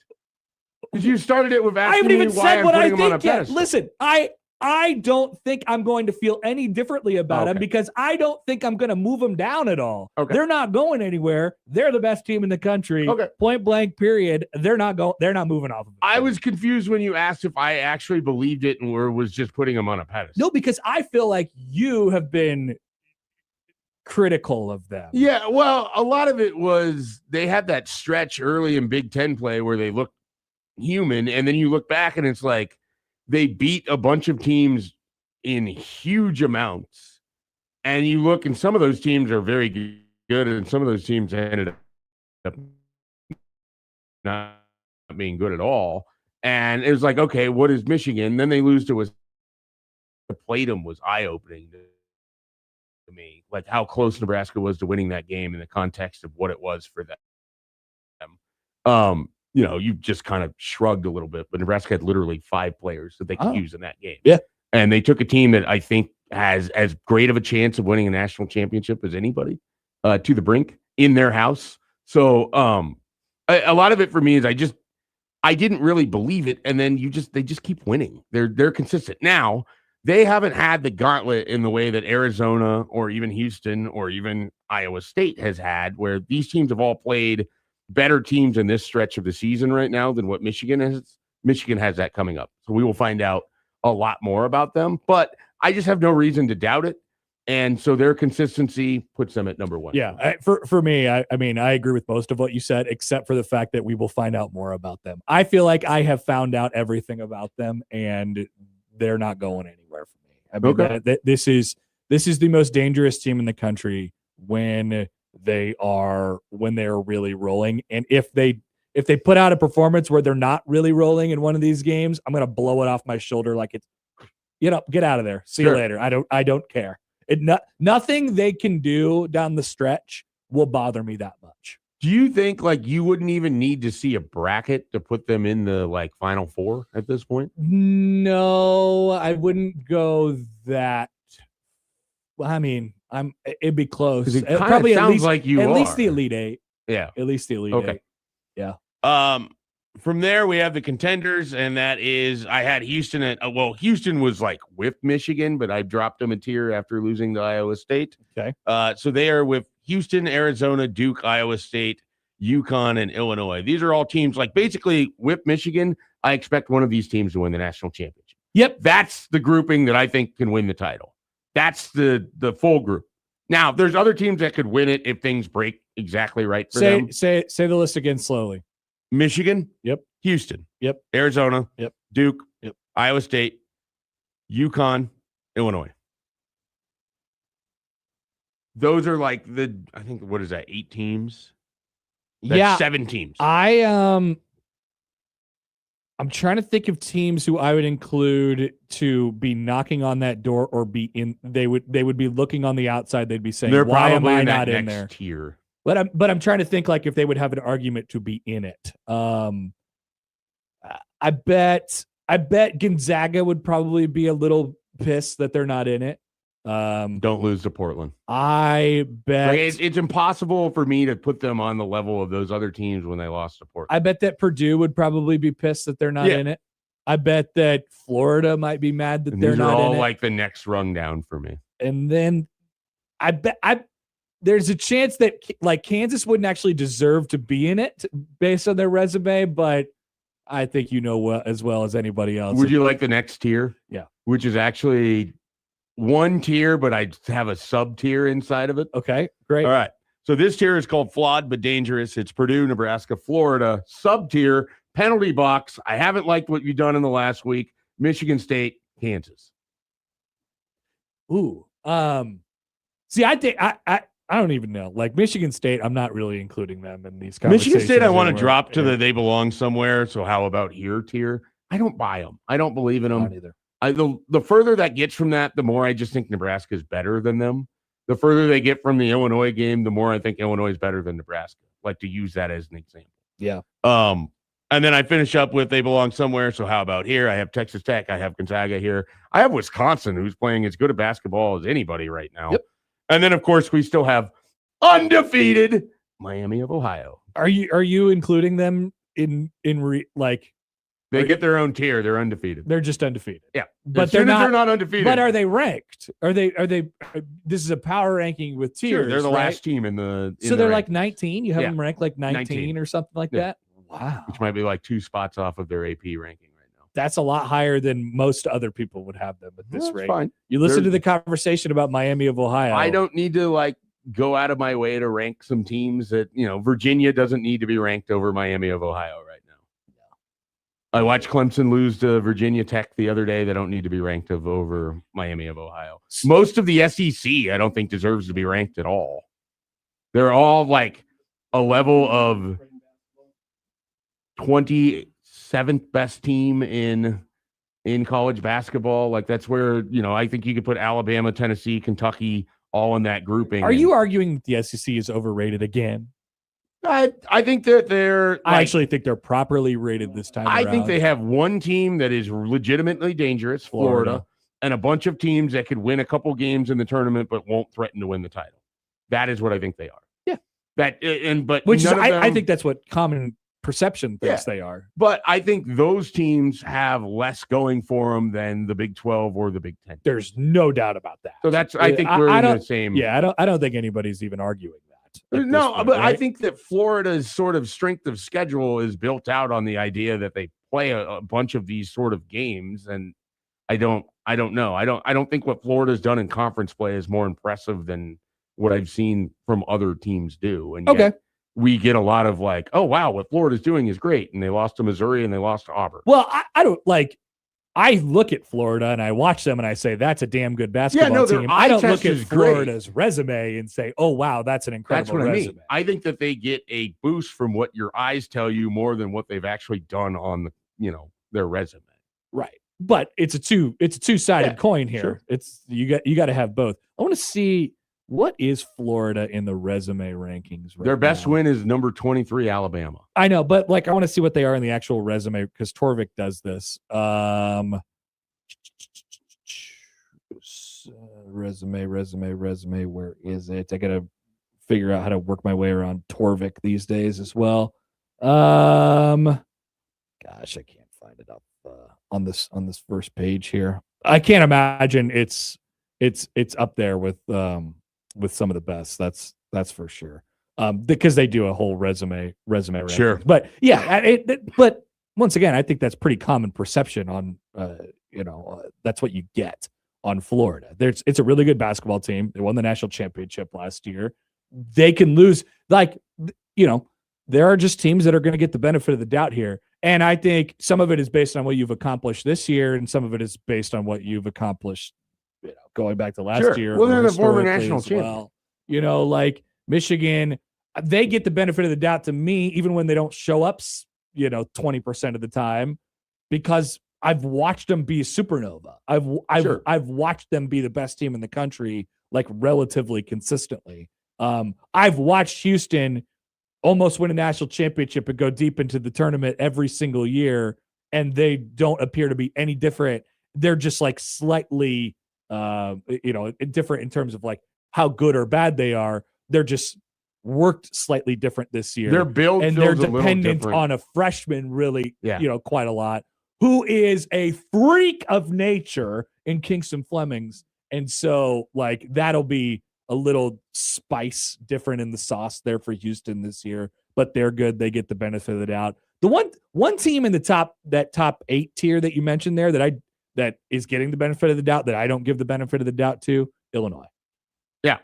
Because you started it with asking I haven't even me why said I'm what I putting them on a think yet. pedestal. Listen, I don't think I'm going to feel any differently about them, because I don't think I'm going to move them down at all. Okay. They're not going anywhere. They're the best team in the country. Okay. Point blank, period. They're not moving off of it. I was confused when you asked if I actually believed it and was just putting them on a pedestal. No, because I feel like you have been critical of them. Yeah, well, a lot of it was they had that stretch early in Big Ten play where they looked human, and then you look back and it's like they beat a bunch of teams in huge amounts, and you look and some of those teams are very good, and some of those teams ended up not being good at all. And it was like, okay, what is Michigan? Then they lose to played them was eye-opening to me, like how close Nebraska was to winning that game in the context of what it was for them. You just kind of shrugged a little bit, but Nebraska had literally 5 players that they could use in that game. Yeah. And they took a team that I think has as great of a chance of winning a national championship as anybody to the brink in their house. So a lot of it for me is I didn't really believe it. And then they just keep winning. They're consistent. Now, they haven't had the gauntlet in the way that Arizona or even Houston or even Iowa State has had, where these teams have all played better teams in this stretch of the season right now than what Michigan has. Michigan has that coming up. So we will find out a lot more about them, but I just have no reason to doubt it. And so their consistency puts them at number 1. Yeah. For me, I mean, I agree with most of what you said, except for the fact that we will find out more about them. I feel like I have found out everything about them, and they're not going anywhere for me. I mean, this is the most dangerous team in the country when they're really rolling. And if they put out a performance where they're not really rolling in one of these games, I'm going to blow it off my shoulder like it's, get out of there. See you later. I don't care. Nothing they can do down the stretch will bother me that much. Do you think like you wouldn't even need to see a bracket to put them in the like Final Four at this point? No, I wouldn't go that. Well, I mean, it'd be close. It probably sounds like you at are. least the Elite Eight. Yeah. At least the Elite Okay. Eight. Yeah. From there, we have the contenders, and that is I had Houston at Houston was like with Michigan, but I dropped them a tier after losing to Iowa State. Okay. So they are with Houston, Arizona, Duke, Iowa State, UConn, and Illinois. These are all teams like basically with Michigan. I expect one of these teams to win the national championship. Yep. That's the grouping that I think can win the title. That's the full group. Now, there's other teams that could win it if things break exactly right for them. Say the list again slowly. Michigan. Yep. Houston. Yep. Arizona. Yep. Duke. Yep. Iowa State. UConn. Illinois. Those are like I think, what is that, 8 teams? That's 7 teams. I'm trying to think of teams who I would include to be knocking on that door or be in. They would be looking on the outside. They'd be saying, They're "Why am probably I in that not in next there?" tier. But I'm trying to think like if they would have an argument to be in it. I bet Gonzaga would probably be a little pissed that they're not in it. Don't lose to Portland. I bet Like, it's impossible for me to put them on the level of those other teams when they lost to Portland. I bet that Purdue would probably be pissed that they're not in it. I bet that Florida might be mad that And they're these not are all in it. like the next rung down for me. And then there's a chance that like Kansas wouldn't actually deserve to be in it based on their resume, but I think as well as anybody else. Would you like the next tier? Yeah. Which is actually one tier, but I have a sub tier inside of it. Okay, great. All right. So this tier is called Flawed but Dangerous. It's Purdue, Nebraska, Florida. Sub tier, penalty box. I haven't liked what you've done in the last week. Michigan State, Kansas. Ooh. See, I think I don't even know. Like Michigan State, I'm not really including them in these conversations. Michigan State, I want to anymore. drop to the they belong somewhere. So how about here tier? I don't buy them. I don't believe in them. Not either. The further that gets from that, the more I just think Nebraska is better than them. The further they get from the Illinois game, the more I think Illinois is better than Nebraska. Like to use that as an example. Yeah. And then I finish up with they belong somewhere. So how about here? I have Texas Tech. I have Gonzaga here. I have Wisconsin, who's playing as good a basketball as anybody right now. Yep. And then of course we still have undefeated Miami of Ohio. Are you including them They get their own tier. They're undefeated. They're just undefeated. Yeah. But they're they're not undefeated. But are they ranked? Are they this is a power ranking with tiers. Sure, they're the right? last team in the So they're like rankings. 19. You have Yeah. them ranked like 19 or something like that. Wow. Which might be like 2 spots off of their AP ranking right now. That's a lot higher than most other people would have them at this That's rate. fine. You listen They're- to the conversation about Miami of Ohio. I don't need to like go out of my way to rank some teams that, Virginia doesn't need to be ranked over Miami of Ohio right now. I watched Clemson lose to Virginia Tech the other day. They don't need to be ranked over Miami of Ohio. Most of the SEC, I don't think deserves to be ranked at all. They're all like a level of 27th best team in college basketball. Like that's where, I think you could put Alabama, Tennessee, Kentucky all in that grouping. Are you arguing that the SEC is overrated again? I think that they're I actually think they're properly rated this time I around. think they have one team that is legitimately dangerous, Florida, and a bunch of teams that could win a couple games in the tournament but won't threaten to win the title. That is what I think they are. Yeah. Which is I think that's what common perception thinks Yeah. they are. But I think those teams have less going for them than the Big 12 or the Big 10. There's no doubt about that. So that's I think we're in the same. Yeah, I don't think anybody's even arguing that. No, point, but I right? think that Florida's sort of strength of schedule is built out on the idea that they play a bunch of these sort of games, and I don't know. I don't think what Florida's done in conference play is more impressive than what I've seen from other teams do. And yet we get a lot of like, oh wow, what Florida's doing is great, and they lost to Missouri and they lost to Auburn. Well, I don't like. I look at Florida and I watch them and I say that's a damn good basketball their team. eye I don't test look at is great. Florida's resume and say, "Oh wow, that's an incredible That's what resume." I mean. I think that they get a boost from what your eyes tell you more than what they've actually done on the, their resume. Right. But it's a two-sided coin here. sure. It's you got to have both. I want to see what is Florida in the resume rankings right Their best now. win is number 23, Alabama. I know, but like I want to see what they are in the actual resume because Torvik does this. Resume. Where is it? I gotta figure out how to work my way around Torvik these days as well. Gosh, I can't find it up on this first page here. I can't imagine it's up there with some of the best. That's for sure. Because they do a whole resume Sure. rankings. But yeah, but once again, I think that's pretty common perception on that's what you get on Florida. It's a really good basketball team. They won the national championship last year. They can lose, there are just teams that are going to get the benefit of the doubt here. And I think some of it is based on what you've accomplished this year, and some of it is based on what you've accomplished, going back to last year. Well, they're the former national champion. Well. Like Michigan, they get the benefit of the doubt to me, even when they don't show up, 20% of the time, because I've watched them be a supernova. I've watched them be the best team in the country, like relatively consistently. I've watched Houston almost win a national championship and go deep into the tournament every single year, and they don't appear to be any different. They're just like slightly, different in terms of like how good or bad they are. They're just worked slightly different this year. Their build and they're dependent on a freshman, really, quite a lot, who is a freak of nature in Kingston Flemings. And so, like, that'll be a little spice different in the sauce there for Houston this year, but they're good. They get the benefit of the doubt. The one team in the top 8 tier that you mentioned there that is getting the benefit of the doubt that I don't give the benefit of the doubt to, Illinois. Yeah.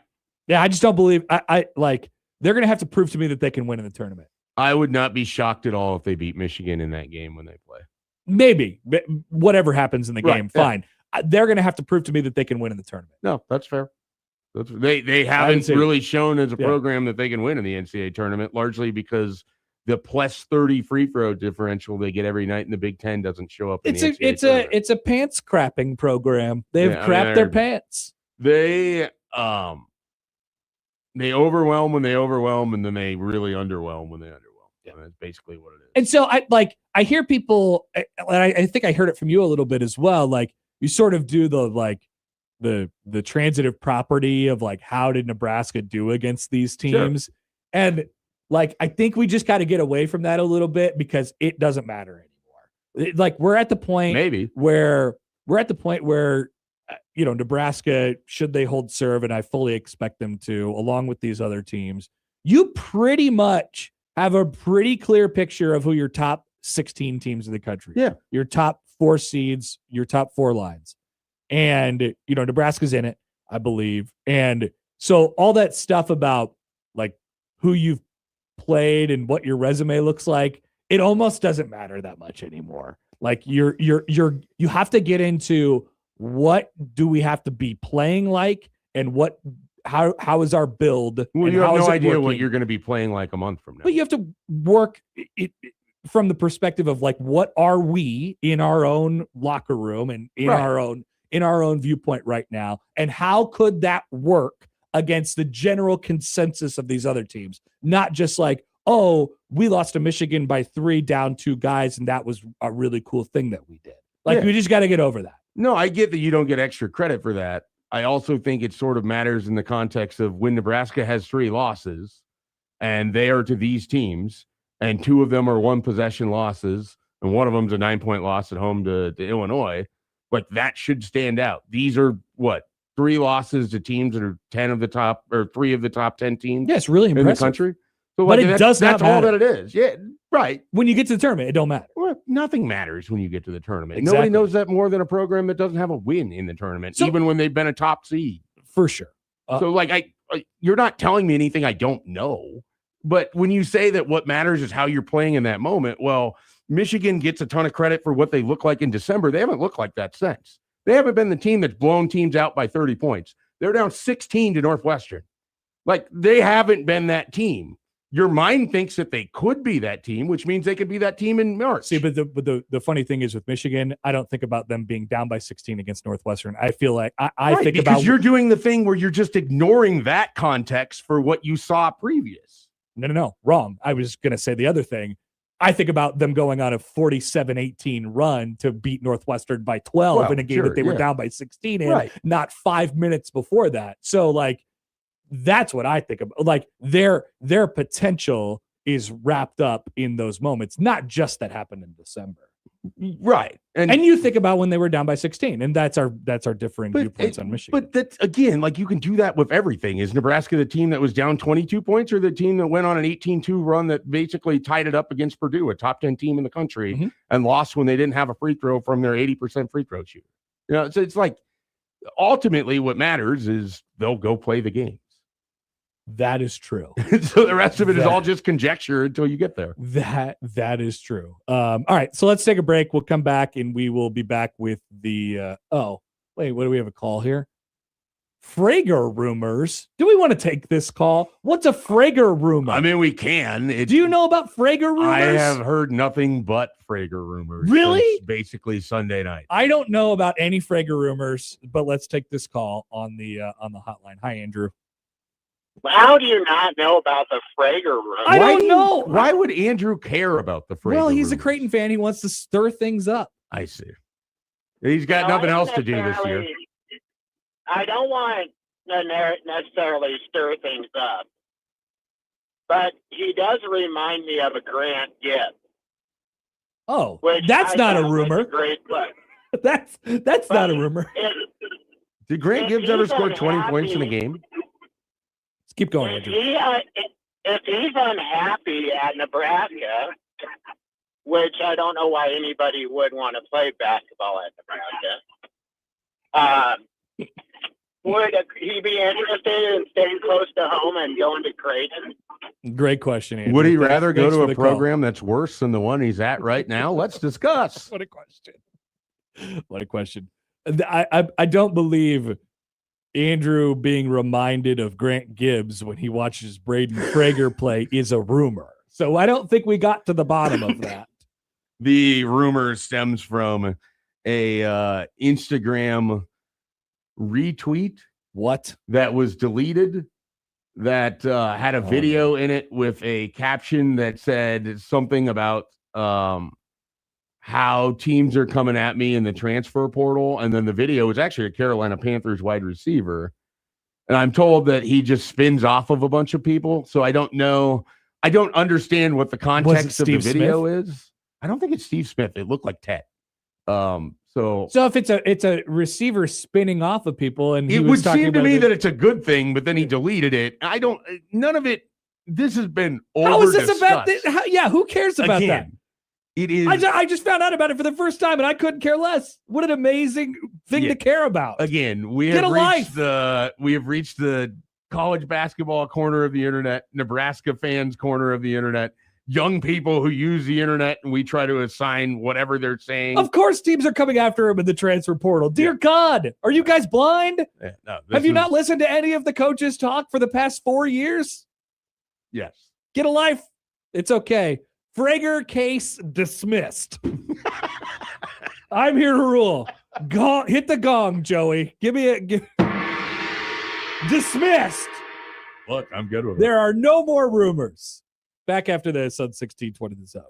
I just don't believe I like they're going to have to prove to me that they can win in the tournament. I would not be shocked at all if they beat Michigan in that game when they play. Maybe whatever happens in the game, fine. They're going to have to prove to me that they can win in the tournament. No, that's fair. They haven't really shown as a program that they can win in the NCAA tournament, largely because the plus 30 free throw differential they get every night in the Big Ten doesn't show up. It's a pants crapping program. They've crapped their pants. They overwhelm when they overwhelm, and then they really underwhelm when they underwhelm. Yeah, that's basically what it is. And so I hear people, and I think I heard it from you a little bit as well. Like, you sort of do the transitive property of like, how did Nebraska do against these teams? Sure. And like, I think we just got to get away from that a little bit, because it doesn't matter anymore. Like, we're at the point where Nebraska, should they hold serve, and I fully expect them to, along with these other teams, you pretty much have a pretty clear picture of who your top 16 teams in the country are. Your top 4 seeds, your top 4 lines. And, Nebraska's in it, I believe. And so all that stuff about like who you've played and what your resume looks like, it almost doesn't matter that much anymore. Like, you have to get into, what do we have to be playing like, and how is our build? Well, you have no idea what you're going to be playing like a month from now. But you have to work it from the perspective of like, what are we in our own locker room and in our own viewpoint right now, and how could that work against the general consensus of these other teams? Not just like, oh, we lost to Michigan by 3, down 2 guys, and that was a really cool thing that we did. Like, we just got to get over that. No, I get that you don't get extra credit for that. I also think it sort of matters in the context of when Nebraska has 3 losses, and they are to these teams, and 2 of them are 1-possession losses, and one of them's a 9-point loss at home to Illinois. Like, that should stand out. These are 3 losses to teams that are 10 of the top, or 3 of the top 10 teams. Yeah, it's really impressive in the country. So, but it does not matter. That's all that it is. Yeah, right. When you get to the tournament, it don't matter. Well, nothing matters when you get to the tournament. Exactly. Nobody knows that more than a program that doesn't have a win in the tournament, even when they've been a top seed. For sure. So, like, you're not telling me anything I don't know. But when you say that what matters is how you're playing in that moment, well, Michigan gets a ton of credit for what they look like in December. They haven't looked like that since. They haven't been the team that's blown teams out by 30 points. They're down 16 to Northwestern. Like, they haven't been that team. Your mind thinks that they could be that team, which means they could be that team in March. See, but the funny thing is with Michigan, I don't think about them being down by 16 against Northwestern. I feel like I think about, because you're doing the thing where you're just ignoring that context for what you saw previous. No, wrong. I was going to say the other thing. I think about them going on a 47-18 run to beat Northwestern by 12 in a game that they were down by 16 in, not 5 minutes before that. So, like, That's what I think about. Like their potential is wrapped up in those moments, not just that happened in December. Right. And you think about when they were down by 16, and that's our differing viewpoints on Michigan. But that's, again, like you can do that with everything. Is Nebraska the team that was down 22 points, or the team that went on an 18-2 run that basically tied it up against Purdue, a top 10 team in the country, and lost when they didn't have a free throw from their 80% free throw shooter? You know, so it's like ultimately what matters is they'll go play the games. That is true. So the rest of it is all just conjecture until you get there. That is true. All right, so let's take a break. We'll come back and we will be back with the what do we have a call here? Frager rumors. Do we want to take this call? What's a Frager rumor? I mean, we can. Do you know about Frager rumors? I have heard nothing but Frager rumors. Really? Basically Sunday night. I don't know about any Frager rumors, but let's take this call on the hotline. Hi, Andrew. How do you not know about the Frager rumor? I don't know. Why would Andrew care about the Frager Well, he's rumors? a Creighton fan. He wants to stir things up. I see. He's got nothing else to do this year. I don't want to necessarily stir things up, but he does remind me of a Grant Gibb. Oh, that's not a rumor. Great play. That's not a rumor. Did Grant Gibbs ever score 20 points in a game? Let's keep going, Andrew. If he's unhappy at Nebraska, which I don't know why anybody would want to play basketball at Nebraska, would he be interested in staying close to home and going to Creighton? Great question, Andrew. Would he rather go to a program that's worse than the one he's at right now? Let's discuss. What a question. What a question. I don't believe Andrew being reminded of Grant Gibbs when he watches Braden Frager play is a rumor. So I don't think we got to the bottom of that. The rumor stems from a Instagram retweet. What? That was deleted, that had a video in it with a caption that said something about how teams are coming at me in the transfer portal. And then the video was actually a Carolina Panthers wide receiver. And I'm told that he just spins off of a bunch of people. So I don't know. I don't understand what the context of the video is. I don't think it's Steve Smith. It looked like Ted. So if it's a receiver spinning off of people, and it would seem to me that it's a good thing, but then he deleted it. None of it. This has been over. How is this about this? Who cares about that? It is. I just found out about it for the first time, and I couldn't care less. What an amazing thing to care about. Again, we have reached the college basketball corner of the internet, Nebraska fans corner of the internet, young people who use the internet, and we try to assign whatever they're saying. Of course, teams are coming after him in the transfer portal. Dear God, are you guys blind? Have you not listened to any of the coaches talk for the past 4 years? Yes. Get a life. It's okay. Frager case dismissed. I'm here to rule. Hit the gong, Joey. Dismissed. Look, I'm good with it. There are no more rumors. Back after this on 1620 The Zone.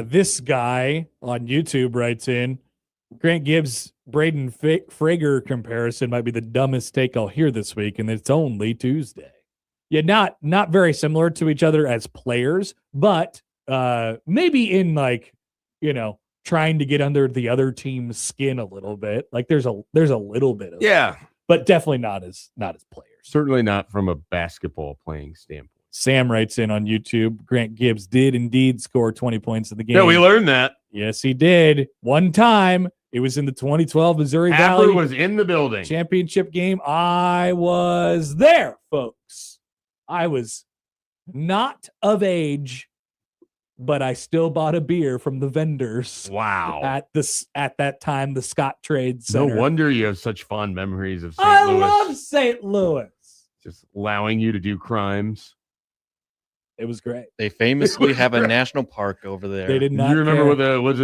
This guy on YouTube writes in, Grant Gibbs Braden Frager comparison might be the dumbest take I'll hear this week, and it's only Tuesday. Yeah, not very similar to each other as players, but maybe in like, trying to get under the other team's skin a little bit. Like there's a little bit of Yeah, but definitely not as players. Certainly not from a basketball playing standpoint. Sam writes in on YouTube, Grant Gibbs did indeed score 20 points in the game. Yeah, we learned that. Yes, he did. One time. It was in the 2012 Missouri Happer Valley was in the building. Championship game. I was there, folks. I was not of age, but I still bought a beer from the vendors. Wow. At that time, the Scott Trade Center. No wonder you have such fond memories of St. I Louis. love St. Louis. Just allowing you to do crimes. It was great. They famously have a national park over there. They did not. You remember care. was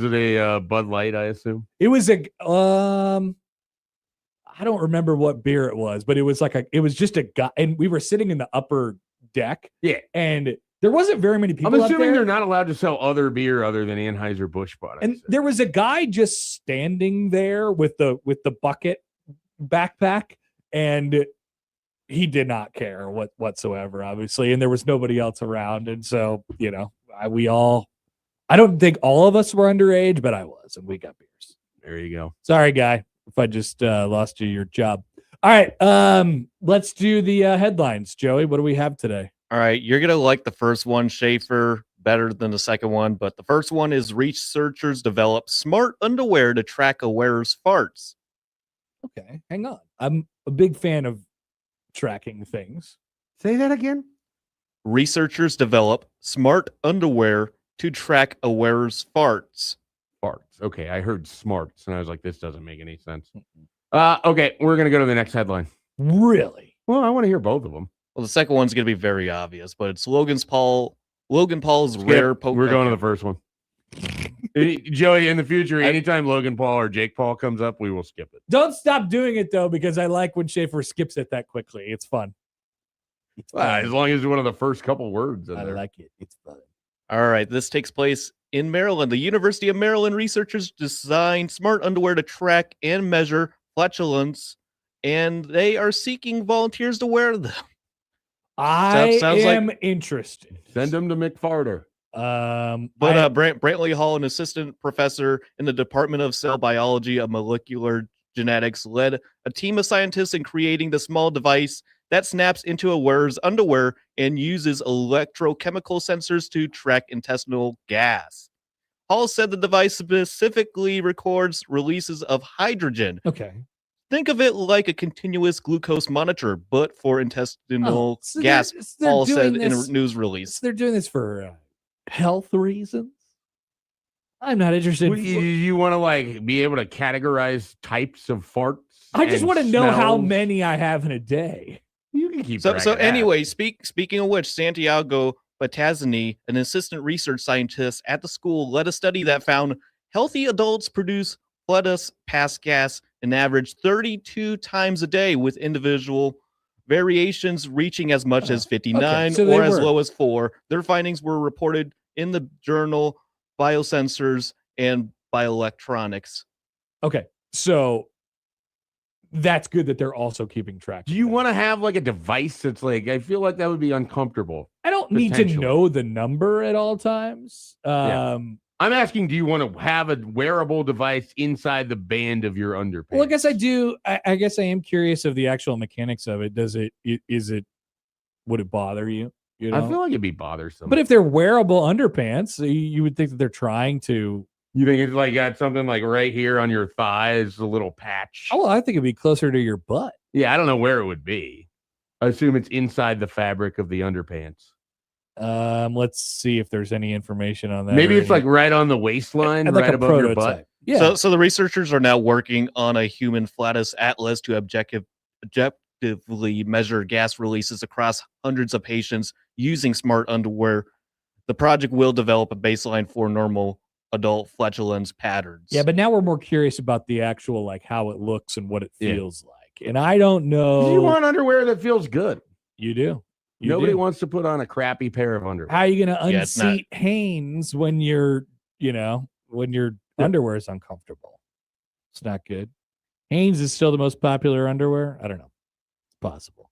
it a Bud Light, I assume? It was I don't remember what beer it was, but it was just a guy, and we were sitting in the upper deck. Yeah. And there wasn't very many people. I'm assuming up there. they're not allowed to sell other beer other than Anheuser-Busch products. And there was a guy just standing there with the bucket backpack, and he did not care whatsoever, obviously, and there was nobody else around, and so I don't think all of us were underage, but I was, and we got beers. There you go. Sorry, guy, if I just lost you your job. All right, let's do the headlines, Joey. What do we have today? All right, you're gonna like the first one, Schaefer, better than the second one, but the first one is researchers develop smart underwear to track a wearer's farts. Okay, hang on. I'm a big fan of tracking things. Say that again. Researchers develop smart underwear to track a wearer's farts. Farts. Okay, I heard smarts, and I was like, this doesn't make any sense. Okay, we're going to go to the next headline. Really? Well, I want to hear both of them. Well, the second one's going to be very obvious, but it's Logan Paul's rare poke. We're going to the first one. Joey, in the future, anytime Logan Paul or Jake Paul comes up, we will skip it. Don't stop doing it, though, because I like when Schaefer skips it that quickly. It's fun. As long as it's one of the first couple words in there. Like it. It's fun. All right, this takes place in Maryland. The University of Maryland researchers designed smart underwear to track and measure flatulence, and they are seeking volunteers to wear them. I am interested. Send them to McFarter. Brantley Hall, an assistant professor in the Department of Cell Biology of Molecular Genetics, led a team of scientists in creating the small device that snaps into a wearer's underwear and uses electrochemical sensors to track intestinal gas. Hall said the device specifically records releases of hydrogen. Okay. Think of it like a continuous glucose monitor, but for intestinal gas, Hall said in a news release. They're doing this for health reasons. I'm not interested. You want to be able to categorize types of farts? I just want to know how many I have in a day. You can keep so track of that. Anyway, speaking of which, Santiago Batazzini, an assistant research scientist at the school, led a study that found healthy adults produce flatus pass gas an average 32 times a day, with individual variations reaching as much as 59 or as low as 4. Their findings were reported in the journal Biosensors and Bioelectronics. Okay, so that's good that they're also keeping track. Do you want to have a device that's I feel like that would be uncomfortable. I don't need to know the number at all times. I'm asking, do you want to have a wearable device inside the band of your underpants? Well, I guess I do. I guess I am curious of the actual mechanics of it. Would it bother you? I feel like it'd be bothersome. But if they're wearable underpants, you would think that they're trying to. You think it's got something right here on your thighs, a little patch? Oh, I think it'd be closer to your butt. Yeah, I don't know where it would be. I assume it's inside the fabric of the underpants. Let's see if there's any information on that. Maybe it's right on the waistline, right above your butt. Yeah. So the researchers are now working on a human flatus atlas to objectively measure gas releases across hundreds of patients using smart underwear. The project will develop a baseline for normal adult flatulence patterns. Yeah, but now we're more curious about the actual how it looks and what it feels like. And I don't know. You want underwear that feels good. You do. Nobody do. wants to put on a crappy pair of underwear. How are you going to unseat Hanes when your underwear is uncomfortable? It's not good. Hanes is still the most popular underwear. I don't know. It's possible.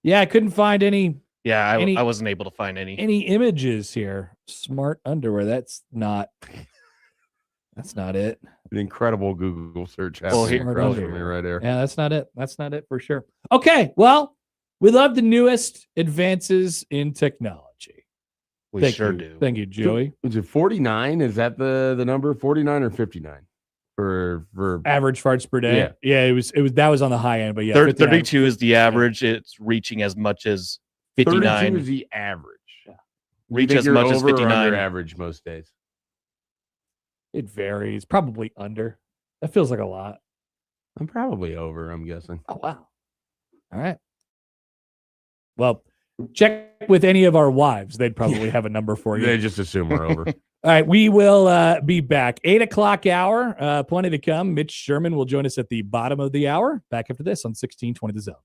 Yeah, I couldn't find any. Yeah, I wasn't able to find any images here. Smart underwear. That's not it. An incredible Google search Well, happening across from me right there. Yeah, that's not it. That's not it for sure. Okay, well, we love the newest advances in technology. We sure do. Thank you, Joey. Is it 49? Is that the number 49 or 59 for average farts per day? Yeah, it was that was on the high end, but yeah, 32 is the average. It's reaching as much as 59. 32 is the average. Yeah. Reach as much as 59. Or under average most days. It varies. Probably under. That feels like a lot. I'm probably over, I'm guessing. Oh, wow. All right. Well, check with any of our wives. They'd probably have a number for you. They just assume we're over. All right. We will be back. 8 o'clock hour. Plenty to come. Mitch Sherman will join us at the bottom of the hour. Back after this on 1620 The Zone.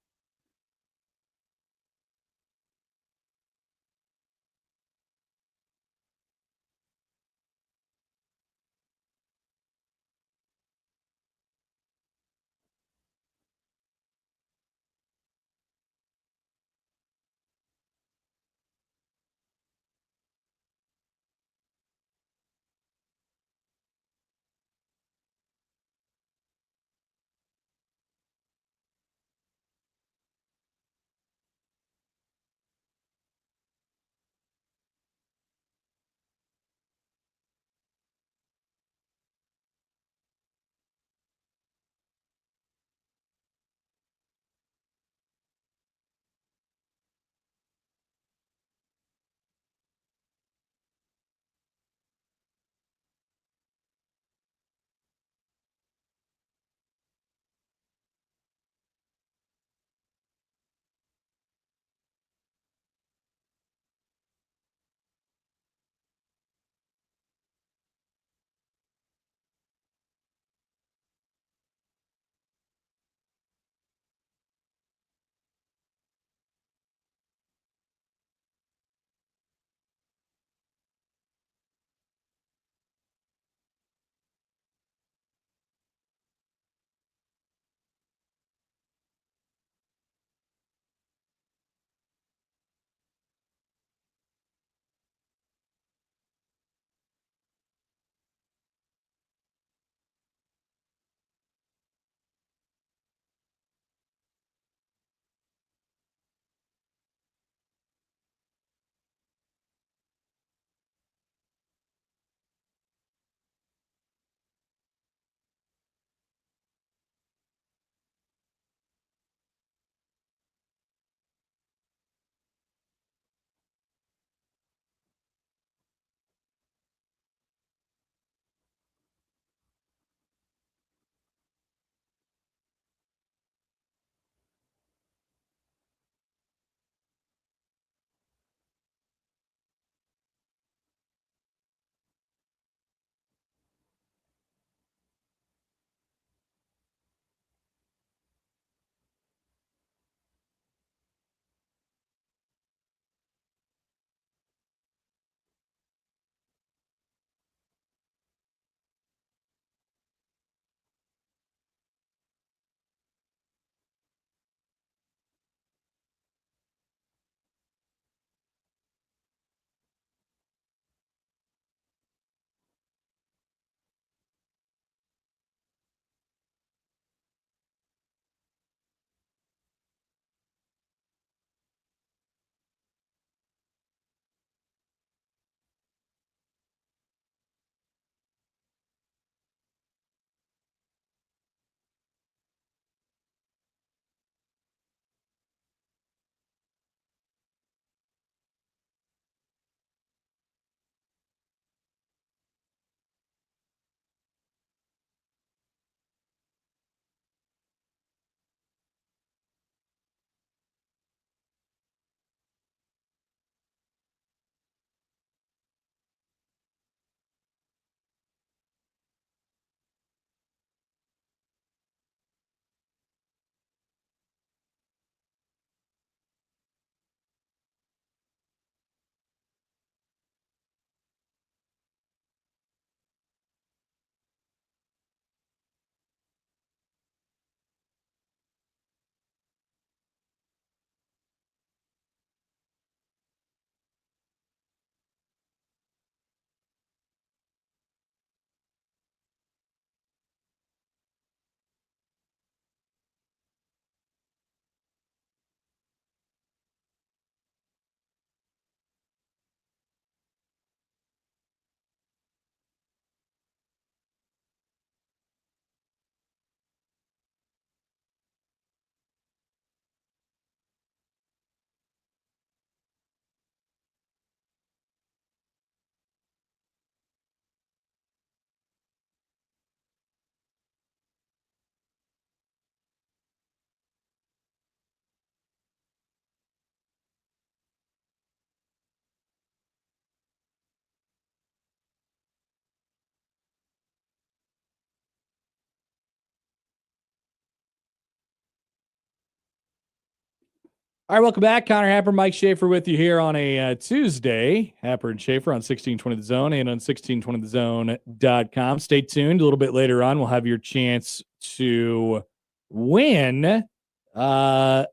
All right, welcome back. Connor Happer, Mike Schaefer with you here on a Tuesday. Happer and Schaefer on 1620 The Zone and on 1620thezone.com. Stay tuned. A little bit later on, we'll have your chance to win. We have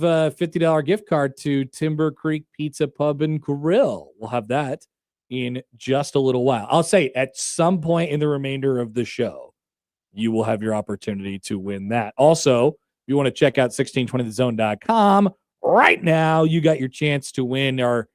a $50 gift card to Timber Creek Pizza Pub and Grill. We'll have that in just a little while. I'll say at some point in the remainder of the show, you will have your opportunity to win that. Also, if you want to check out 1620thezone.com right now, you got your chance to win our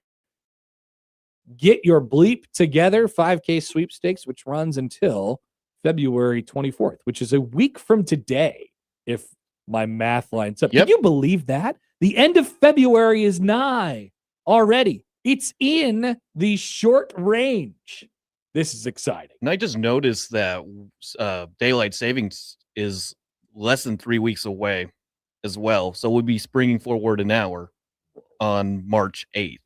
Get Your Bleep Together 5K sweepstakes, which runs until February 24th, which is a week from today, if my math lines up. Can you believe that? The end of February is nigh already. It's in the short range. This is exciting. And I just noticed that daylight savings is less than 3 weeks away as well. So we'll be springing forward an hour on March 8th.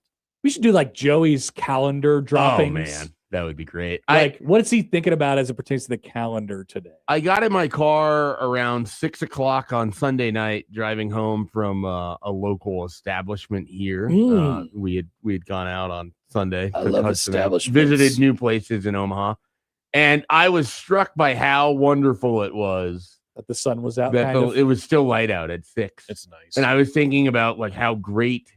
We should do like Joey's calendar droppings. Oh, man. That would be great. Like, what is he thinking about as it pertains to the calendar today? I got in my car around 6 o'clock on Sunday night, driving home from a local establishment here. We had gone out on Sunday. I love establishments. Visited new places in Omaha. And I was struck by how wonderful it was. That the sun was out. It was still light out at 6. It's nice. And I was thinking about like how great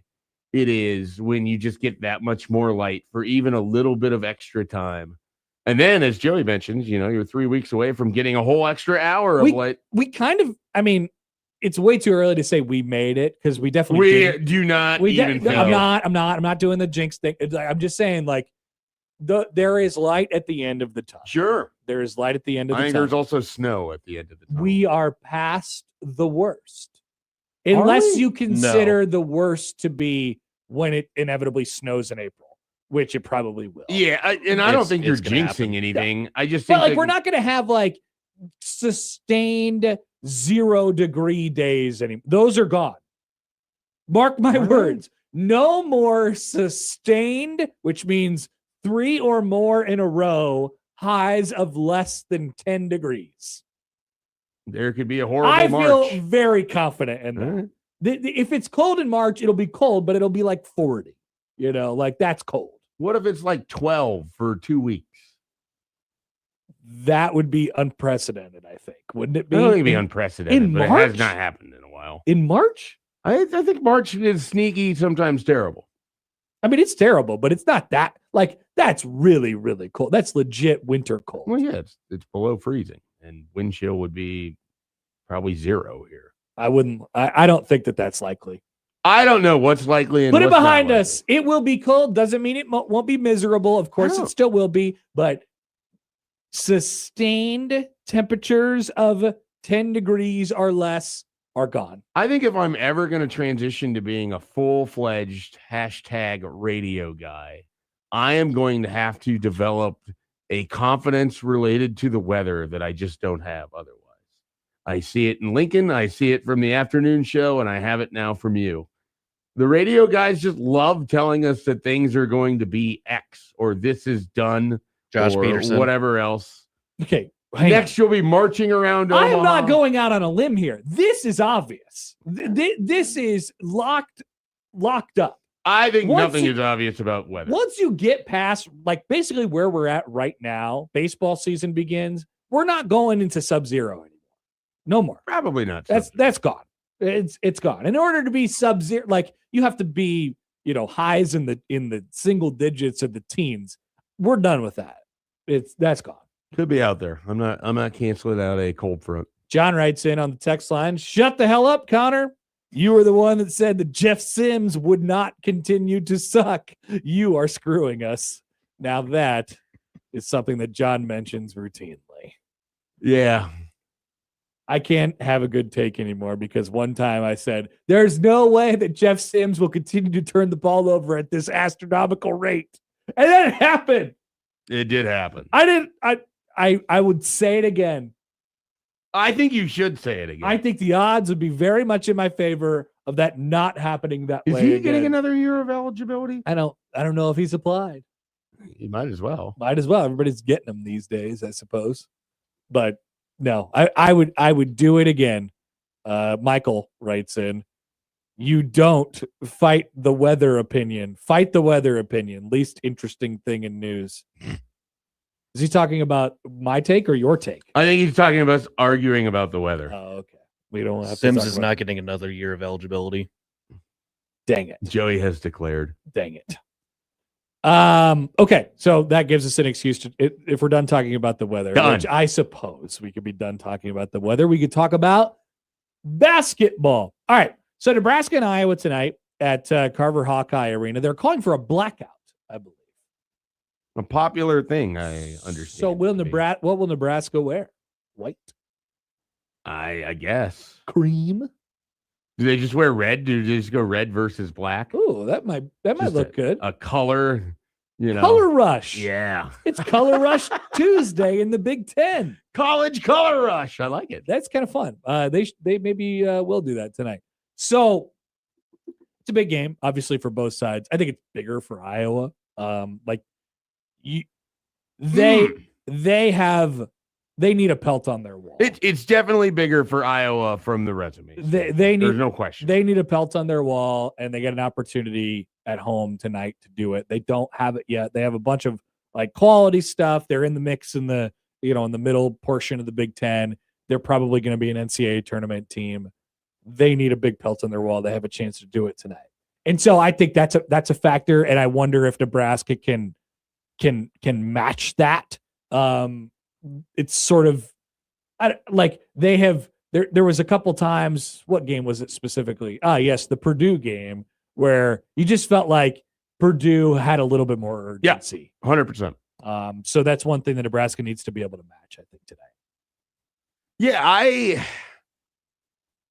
it is when you just get that much more light for even a little bit of extra time. And then, as Joey mentioned, you're 3 weeks away from getting a whole extra hour of light. We kind of, it's way too early to say we made it because we definitely didn't. Do not I'm not doing the jinx thing. I'm just saying, like, there is light at the end of the tunnel. Sure. There is light at the end of the tunnel. There's also snow at the end of the tunnel. We are past the worst. Unless you consider the worst to be when it inevitably snows in April, which it probably will. Yeah, I don't think you're jinxing anything. Yeah. I just think we're not going to have like sustained 0 degree days anymore. Those are gone. Mark my words. No more sustained, which means 3 or more in a row, highs of less than 10 degrees. There could be a horrible March. I feel very confident in that. If it's cold in March, it'll be cold, but it'll be like 40. Like that's cold. What if it's like 12 for 2 weeks? That would be unprecedented, I think. Wouldn't it be? I don't think it'd be unprecedented, but March? it has not happened in a while. In March? I think March is sneaky, sometimes terrible. It's terrible, but it's not that. Like, that's really, really cold. That's legit winter cold. Well, yeah, it's below freezing, and wind chill would be probably 0 here. I don't think that's likely. I don't know what's likely. And put it what's behind not us. It will be cold. Doesn't mean it won't be miserable. Of course, it still will be. But sustained temperatures of 10 degrees or less are gone. I think if I'm ever going to transition to being a full-fledged #radio guy, I am going to have to develop a confidence related to the weather that I just don't have otherwise. I see it in Lincoln. I see it from the afternoon show, and I have it now from you. The radio guys just love telling us that things are going to be X or this is done. Josh or Peterson. Whatever else. Okay. Next, you'll be marching around Omaha. I am not going out on a limb here. This is obvious. This is locked up. I think nothing is obvious about weather. Once you get past, like, basically where we're at right now, baseball season begins, we're not going into sub-zero anymore. No more. Probably not. That's gone. It's gone. In order to be sub-zero, like, you have to be, highs in the single digits of the teens. We're done with that. That's gone. Could be out there. I'm not canceling out a cold front. John writes in on the text line, shut the hell up, Connor. You were the one that said that Jeff Sims would not continue to suck. You are screwing us. Now that is something that John mentions routinely. Yeah. I can't have a good take anymore because one time I said, there's no way that Jeff Sims will continue to turn the ball over at this astronomical rate. And then it happened. It did happen. I would say it again. I think you should say it again. I think the odds would be very much in my favor of that not happening that way. Is he again. getting another year of eligibility? I don't know if he's applied. He might as well. Everybody's getting them these days, I suppose. But no, I would do it again. Michael writes in, You don't fight the weather opinion. Fight the weather opinion. Least interesting thing in news. Is he talking about my take or your take? I think he's talking about us arguing about the weather. Oh, okay. We don't have Sims to talk is about not getting another year of eligibility. Dang it. Joey has declared. Dang it. Okay, so that gives us an excuse to, if we're done talking about the weather, which I suppose we could be done talking about the weather, we could talk about basketball. All right, so Nebraska and Iowa tonight at Carver Hawkeye Arena. They're calling for a blackout, I believe. A popular thing, I understand. So what will Nebraska wear? White? I guess. Cream? Do they just wear red? Do they just go red versus black? Oh, that might look good. A color, Color rush. Yeah. It's Color Rush Tuesday in the Big Ten. College Color Rush. I like it. That's kind of fun. They maybe will do that tonight. So it's a big game, obviously, for both sides. I think it's bigger for Iowa. They need a pelt on their wall. It's definitely bigger for Iowa from the resumes. There's no question. They need a pelt on their wall, and they get an opportunity at home tonight to do it. They don't have it yet. They have a bunch of quality stuff. They're in the mix in the middle portion of the Big Ten. They're probably going to be an NCAA tournament team. They need a big pelt on their wall. They have a chance to do it tonight. And so I think that's a factor, and I wonder if Nebraska can match that. It's sort of they have there was a couple times. What game was it specifically? Yes, the Purdue game where you just felt like Purdue had a little bit more urgency. 100%. So that's one thing that Nebraska needs to be able to match, I think, today. Yeah,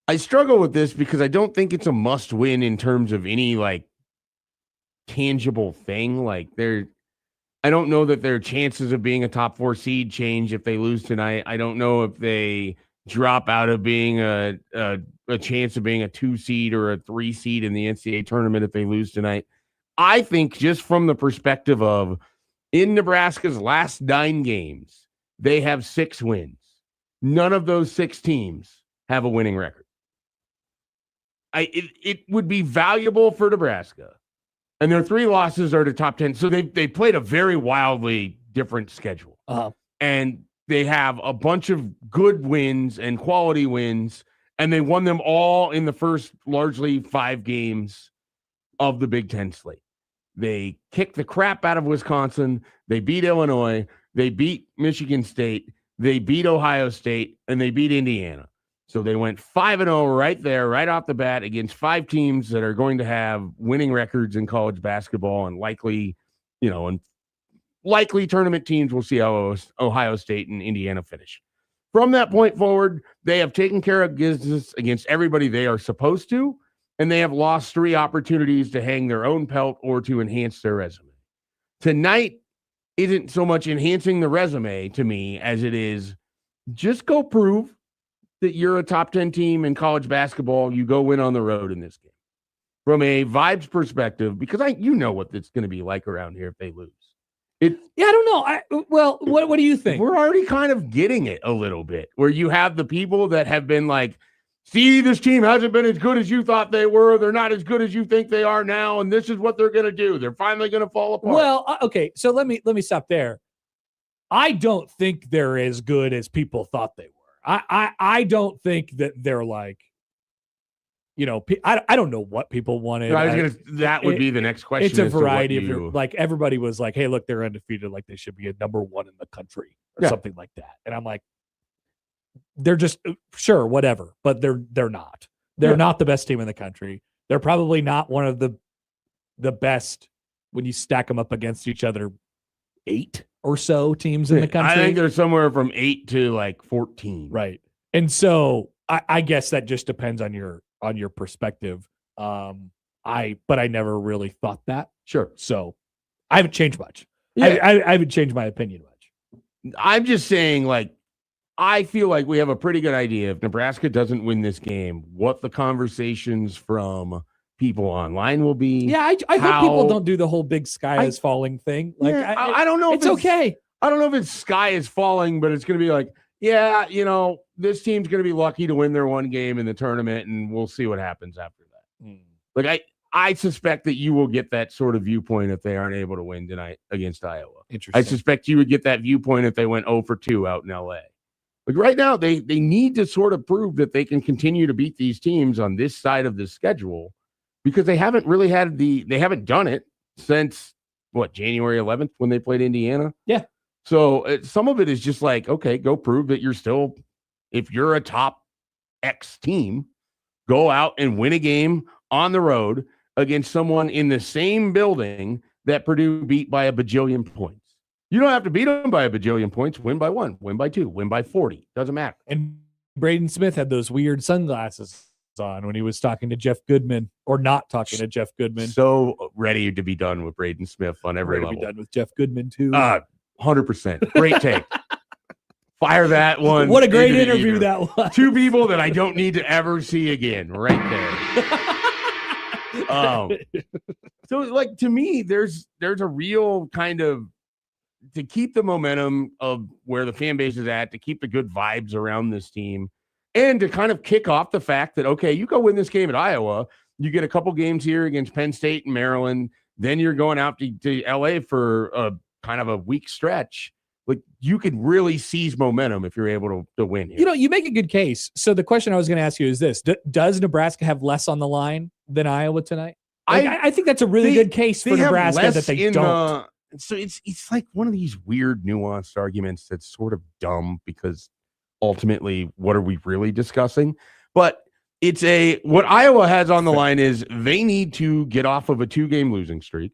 I struggle with this because I don't think it's a must win in terms of any tangible thing. I don't know that their chances of being a top 4 seed change if they lose tonight. I don't know if they drop out of being a chance of being a 2 seed or a 3 seed in the NCAA tournament if they lose tonight. I think just from the perspective of in Nebraska's last 9 games, they have 6 wins. None of those 6 teams have a winning record. It would be valuable for Nebraska. And their 3 losses are to top 10. So they played a very wildly different schedule. And they have a bunch of good wins and quality wins. And they won them all in the first largely 5 games of the Big Ten slate. They kicked the crap out of Wisconsin. They beat Illinois. They beat Michigan State. They beat Ohio State. And they beat Indiana. So they went 5-0 right there, right off the bat against 5 teams that are going to have winning records in college basketball and likely tournament teams. We'll see how Ohio State and Indiana finish. From that point forward, they have taken care of business against everybody they are supposed to, and they have lost 3 opportunities to hang their own pelt or to enhance their resume. Tonight isn't so much enhancing the resume to me as it is just go prove that you're a top 10 team in college basketball. You go win on the road in this game. From a vibes perspective, because you know what it's going to be like around here if they lose. I don't know. What do you think? We're already kind of getting it a little bit, where you have the people that have been see, this team hasn't been as good as you thought they were. They're not as good as you think they are now, and this is what they're going to do. They're finally going to fall apart. Well, okay, so let me stop there. I don't think they're as good as people thought they were. I don't think that they're I don't know what people wanted. That would be the next question. It's a variety of everybody was like, hey, look, they're undefeated. They should be a number 1 in the country or something like that. And I'm like, they're just sure, whatever, but they're not. They're not the best team in the country. They're probably not one of the best when you stack them up against each other. 8 or so teams in the country. I think they're somewhere from 8 to 14. Right. And so I guess that just depends on your perspective. But I never really thought that. Sure. So I haven't changed much. Yeah. I haven't changed my opinion much. I'm just saying, I feel like we have a pretty good idea if Nebraska doesn't win this game, what the conversations from people online will be. Yeah, I hope people don't do the whole big sky is falling thing. I don't know if it's okay. I don't know if it's sky is falling, but it's going to be this team's going to be lucky to win their 1 game in the tournament, and we'll see what happens after that. Like I suspect that you will get that sort of viewpoint if they aren't able to win tonight against Iowa. Interesting. I suspect you would get that viewpoint if they went 0 for 2 out in LA. Like right now, they need to sort of prove that they can continue to beat these teams on this side of the schedule, because they haven't really they haven't done it since January 11th when they played Indiana. Yeah. So some of it is just like, okay, go prove that you're still, if you're a top X team, go out and win a game on the road against someone in the same building that Purdue beat by a bajillion points. You don't have to beat them by a bajillion points. Win by 1, win by 2, win by 40. Doesn't matter. And Braden Smith had those weird sunglasses on when he was talking to Jeff Goodman, or not talking to Jeff Goodman. So ready to be done with Braden Smith on every level. Ready to be done with Jeff Goodman too. 100%. Great take. Fire that one. What a great interview that was. 2 people that I don't need to ever see again. Right there. So like, to me, there's a real kind of, to keep the momentum of where the fan base is at, to keep the good vibes around this team, and to kind of kick off the fact that, okay, you go win this game at Iowa, you get a couple games here against Penn State and Maryland, then you're going out to LA for a kind of a weak stretch. Like, you could really seize momentum if you're able to win here. You know, you make a good case. So the question I was going to ask you is this: does Nebraska have less on the line than Iowa tonight? I think that's a really good case for Nebraska that they don't. So it's like one of these weird nuanced arguments that's sort of dumb, because ultimately, what are we really discussing? But what Iowa has on the line is they need to get off of a 2-game losing streak.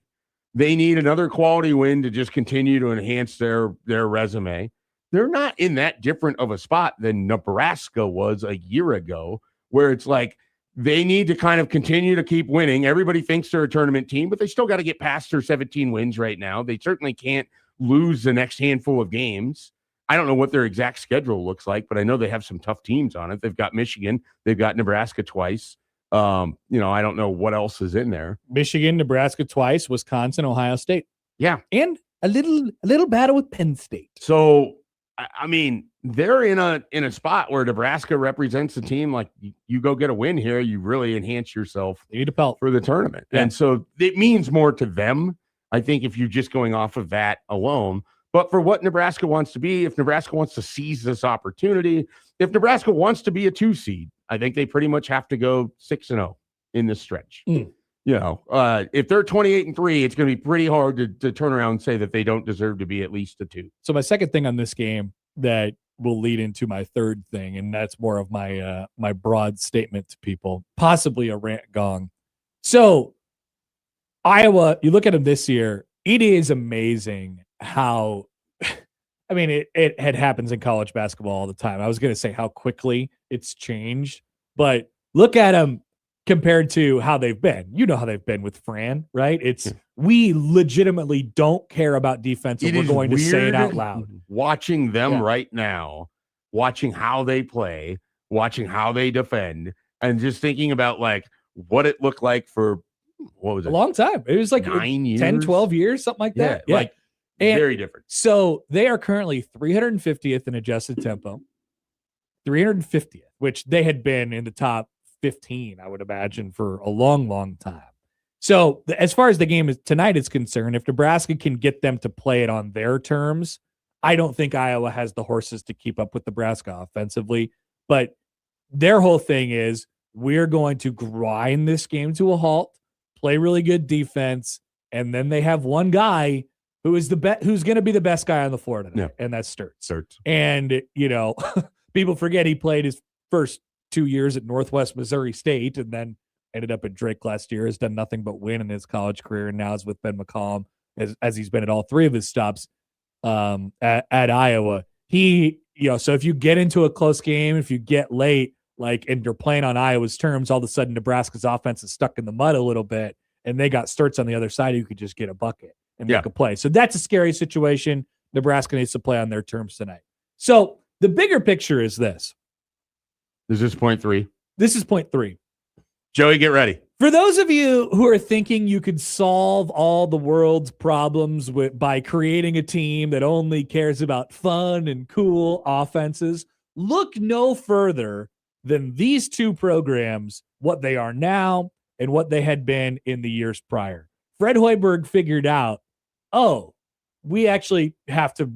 They need another quality win to just continue to enhance their resume. They're not in that different of a spot than Nebraska was a year ago, where it's like they need to kind of continue to keep winning. Everybody thinks they're a tournament team, but they still got to get past their 17 wins right now. They certainly can't lose the next handful of games. I don't know what their exact schedule looks like, but I know they have some tough teams on it. They've got Michigan. They've got Nebraska twice. I don't know what else is in there. Michigan, Nebraska twice, Wisconsin, Ohio State. Yeah. And a little battle with Penn State. So, I mean, they're in a spot where Nebraska represents the team. Like, you go get a win here, you really enhance yourself. You need a pelt for the tournament. Yeah. And so it means more to them, I think, if you're just going off of that alone. But for what Nebraska wants to be, if Nebraska wants to seize this opportunity, if Nebraska wants to be a 2 seed, I think they pretty much have to go 6-0 in this stretch. You know, if they're 28-3, it's going to be pretty hard to turn around and say that they don't deserve to be at least a 2. So my second thing on this game that will lead into my third thing, and that's more of my my broad statement to people, possibly a rant gong. So Iowa, you look at them this year, it is amazing how, I mean, it happens in college basketball all the time. I was going to say how quickly it's changed, but look at them compared to how they've been. You know how they've been with Fran, right? We legitimately don't care about defense, and we're going to say it out loud. Watching them right now, watching how they play, watching how they defend, and just thinking about like what it looked like for, what was it? A long time. It was like 9 years? 10, 12 years, something like that. Yeah. Like, very different. So they are currently 350th in adjusted tempo, 350th, which they had been in the top 15, I would imagine, for a long, long time. So as far as the game tonight is concerned, if Nebraska can get them to play it on their terms, I don't think Iowa has the horses to keep up with Nebraska offensively. But their whole thing is, we're going to grind this game to a halt, play really good defense, and then they have one guy who is who's going to be the best guy on the floor tonight, and that's Sturtz. And, you know, people forget he played his first 2 years at Northwest Missouri State and then ended up at Drake last year, has done nothing but win in his college career, and now is with Ben McCollum, as he's been at all 3 of his stops at Iowa. So if you get into a close game, if you get late, and you're playing on Iowa's terms, all of a sudden Nebraska's offense is stuck in the mud a little bit, and they got Sturtz on the other side who could just get a bucket and make a play. So that's a scary situation. Nebraska needs to play on their terms tonight. So the bigger picture is this. Is this point 3? This is point 3. Joey, get ready. For those of you who are thinking you could solve all the world's problems by creating a team that only cares about fun and cool offenses, look no further than these 2 programs, what they are now and what they had been in the years prior. Fred Hoiberg figured out, we actually have to,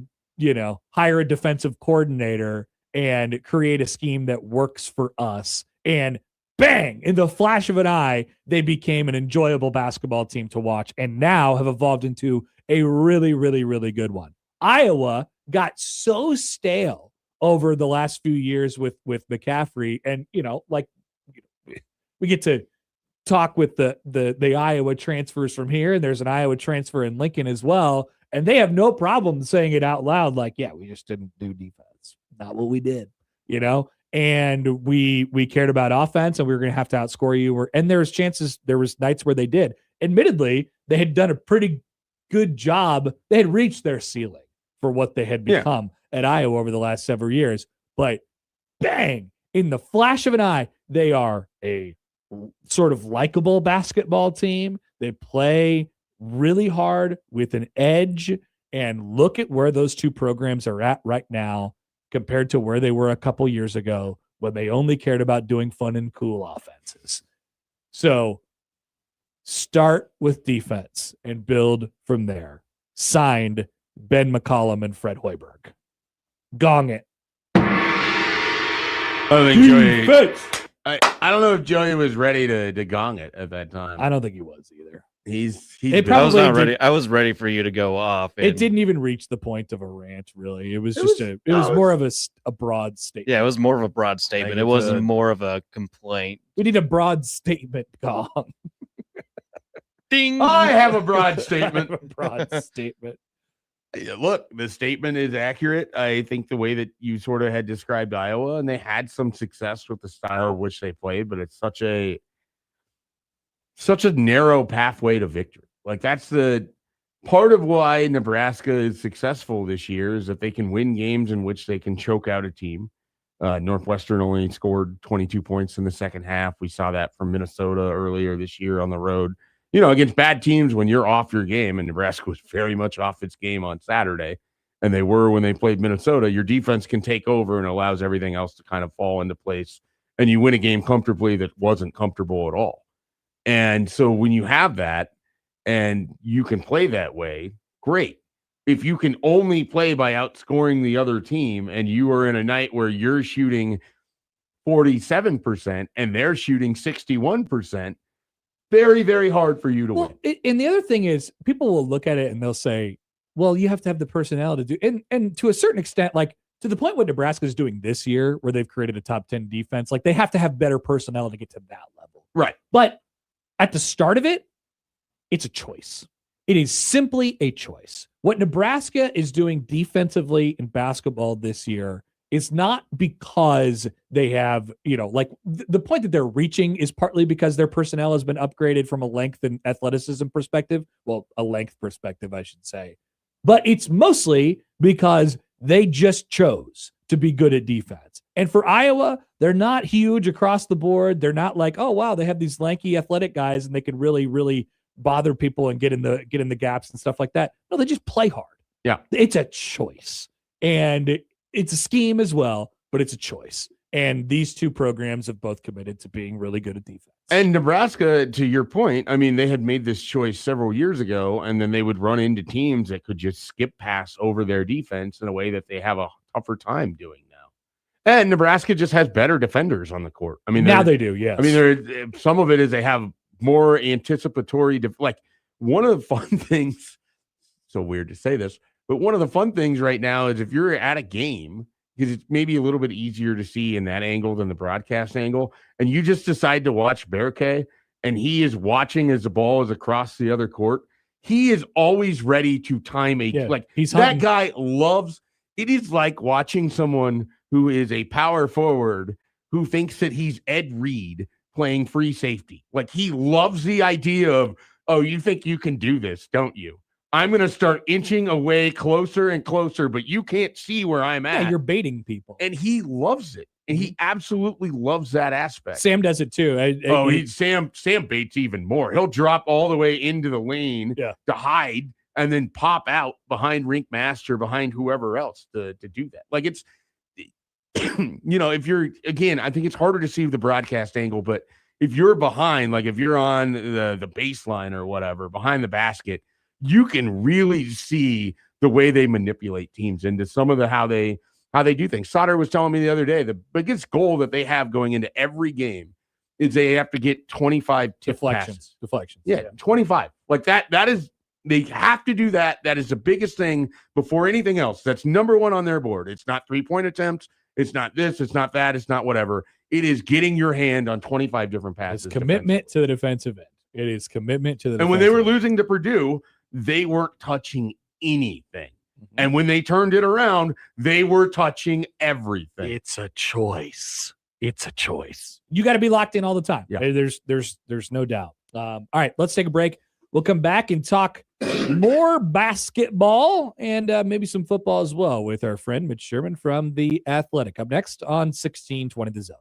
hire a defensive coordinator and create a scheme that works for us. And bang, in the flash of an eye, they became an enjoyable basketball team to watch and now have evolved into a really, really, really good one. Iowa got so stale over the last few years with McCaffrey. And, we get to talk with the Iowa transfers from here, and there's an Iowa transfer in Lincoln as well. And they have no problem saying it out loud. Like, yeah, we just didn't do defense. Not what we did, and we cared about offense and we were going to have to outscore you. And there was nights where they did. Admittedly, they had done a pretty good job. They had reached their ceiling for what they had become at Iowa over the last several years. But bang, in the flash of an eye, they are a sort of likable basketball team. They play really hard with an edge, and look at where those two programs are at right now compared to where they were a couple years ago when they only cared about doing fun and cool offenses. So start with defense and build from there. Signed, Ben McCollum and Fred Hoiberg. Gong it. I think Joey, I don't know if Joey was ready to gong it at that time. I don't think he was either. I was not ready. I was ready for you to go off. It didn't even reach the point of a rant, really. It was more of a broad statement. Yeah, it was more of a broad statement. It wasn't more of a complaint. We need a broad statement gong. Ding! I have a broad statement. Look, the statement is accurate. I think the way that you sort of had described Iowa, and they had some success with the style of which they played, but it's such a narrow pathway to victory. Like, that's the part of why Nebraska is successful this year, is that they can win games in which they can choke out a team. Northwestern only scored 22 points in the second half. We saw that from Minnesota earlier this year on the road. Against bad teams, when you're off your game, and Nebraska was very much off its game on Saturday, and they were when they played Minnesota, your defense can take over and allows everything else to kind of fall into place, and you win a game comfortably that wasn't comfortable at all. And so when you have that and you can play that way, great. If you can only play by outscoring the other team, and you are in a night where you're shooting 47% and they're shooting 61%, very, very hard for you to win. And the other thing is, people will look at it and they'll say, well, you have to have the personnel to do, and to a certain extent, like to the point what Nebraska is doing this year, where they've created a top 10 defense, like they have to have better personnel to get to that level. Right. But at the start of it, it's a choice. It is simply a choice. What Nebraska is doing defensively in basketball this year is not because they have, the point that they're reaching is partly because their personnel has been upgraded from a length and athleticism perspective. Well, a length perspective, I should say. But it's mostly because they just chose to be good at defense. And for Iowa, they're not huge across the board. They're not like, oh, wow, they have these lanky athletic guys and they can really, really bother people and get in the gaps and stuff like that. No, they just play hard. Yeah. It's a choice. And it's a scheme as well, but it's a choice. And these two programs have both committed to being really good at defense. And Nebraska, to your point, I mean, they had made this choice several years ago, and then they would run into teams that could just skip pass over their defense in a way that they have a tougher time doing now. And Nebraska just has better defenders on the court. I mean, now they do, yes. I mean, some of it is they have more anticipatory, like one of the fun things, so weird to say this, but one of the fun things right now is if you're at a game, because it's maybe a little bit easier to see in that angle than the broadcast angle, and you just decide to watch Berke, and he is watching as the ball is across the other court, he is always ready to time he's that hunting. Guy loves, it is like watching someone who is a power forward who thinks that he's Ed Reed playing free safety. Like, he loves the idea of, oh, you think you can do this, don't you? I'm going to start inching away closer and closer, but you can't see where I'm at. Yeah, you're baiting people. And he loves it. And he absolutely loves that aspect. Sam does it too. Sam baits even more. He'll drop all the way into the lane to hide and then pop out behind Rink Master, behind whoever else to do that. Like, it's, if you're, again, I think it's harder to see the broadcast angle, but if you're behind, like if you're on the baseline or whatever, behind the basket, you can really see the way they manipulate teams into some of the how they do things. Sauter was telling me the other day the biggest goal that they have going into every game is they have to get 25 deflections. Yeah, 25. Like that is they have to do that. That is the biggest thing before anything else. That's number one on their board. It's not 3-point attempts. It's not this. It's not that. It's not whatever. It is getting your hand on 25 different passes. It's commitment to the defensive end. It is commitment to the And when they were losing to Purdue, they weren't touching anything. And when they turned it around, they were touching everything. It's a choice. It's a choice. You got to be locked in all the time. Yeah. There's no doubt. All right, let's take a break. We'll come back and talk more basketball and maybe some football as well with our friend Mitch Sherman from The Athletic. Up next on 1620 The Zone.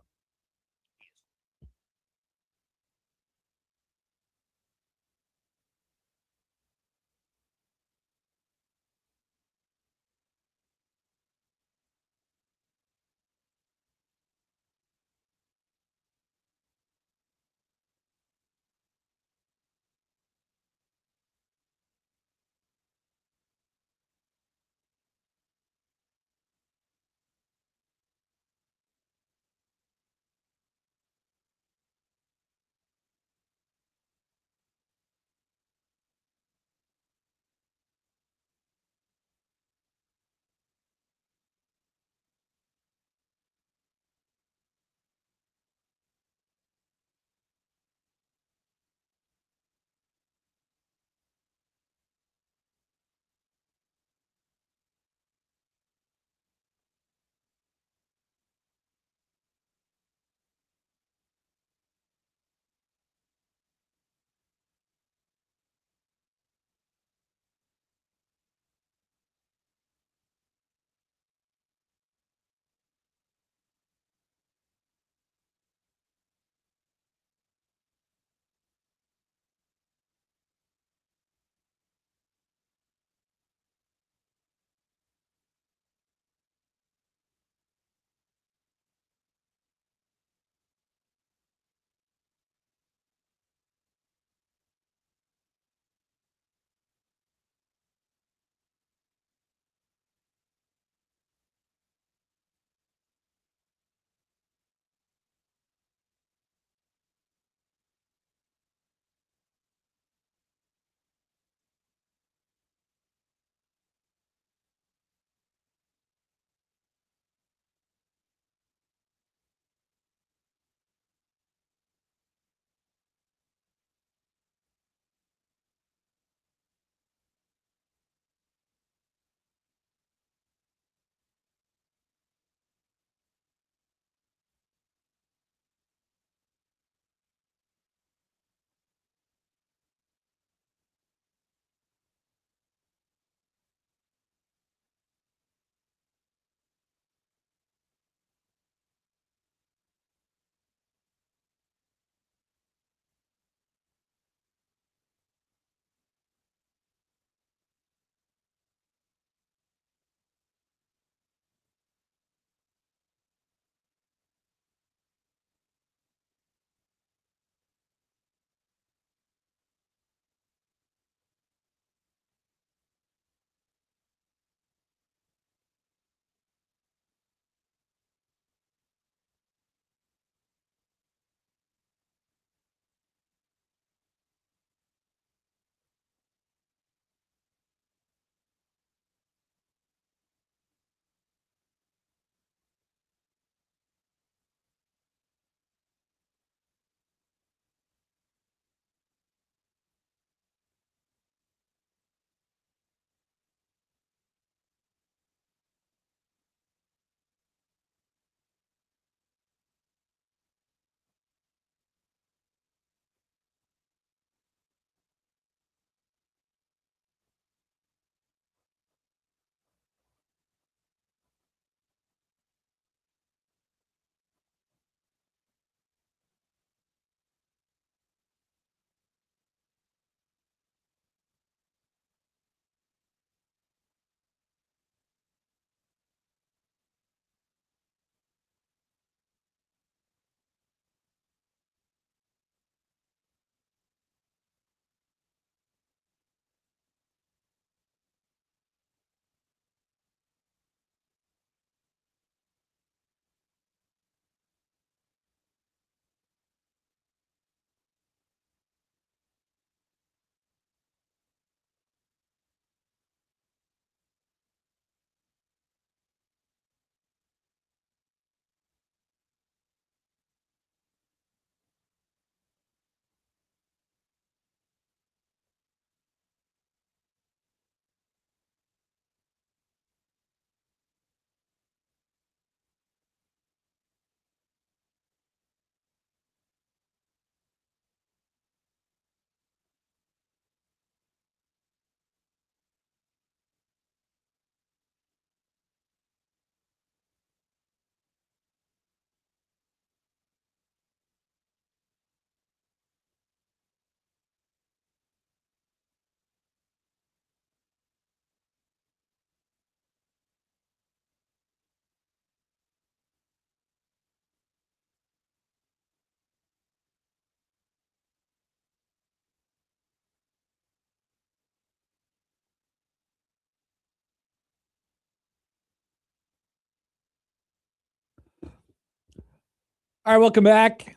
All right, welcome back.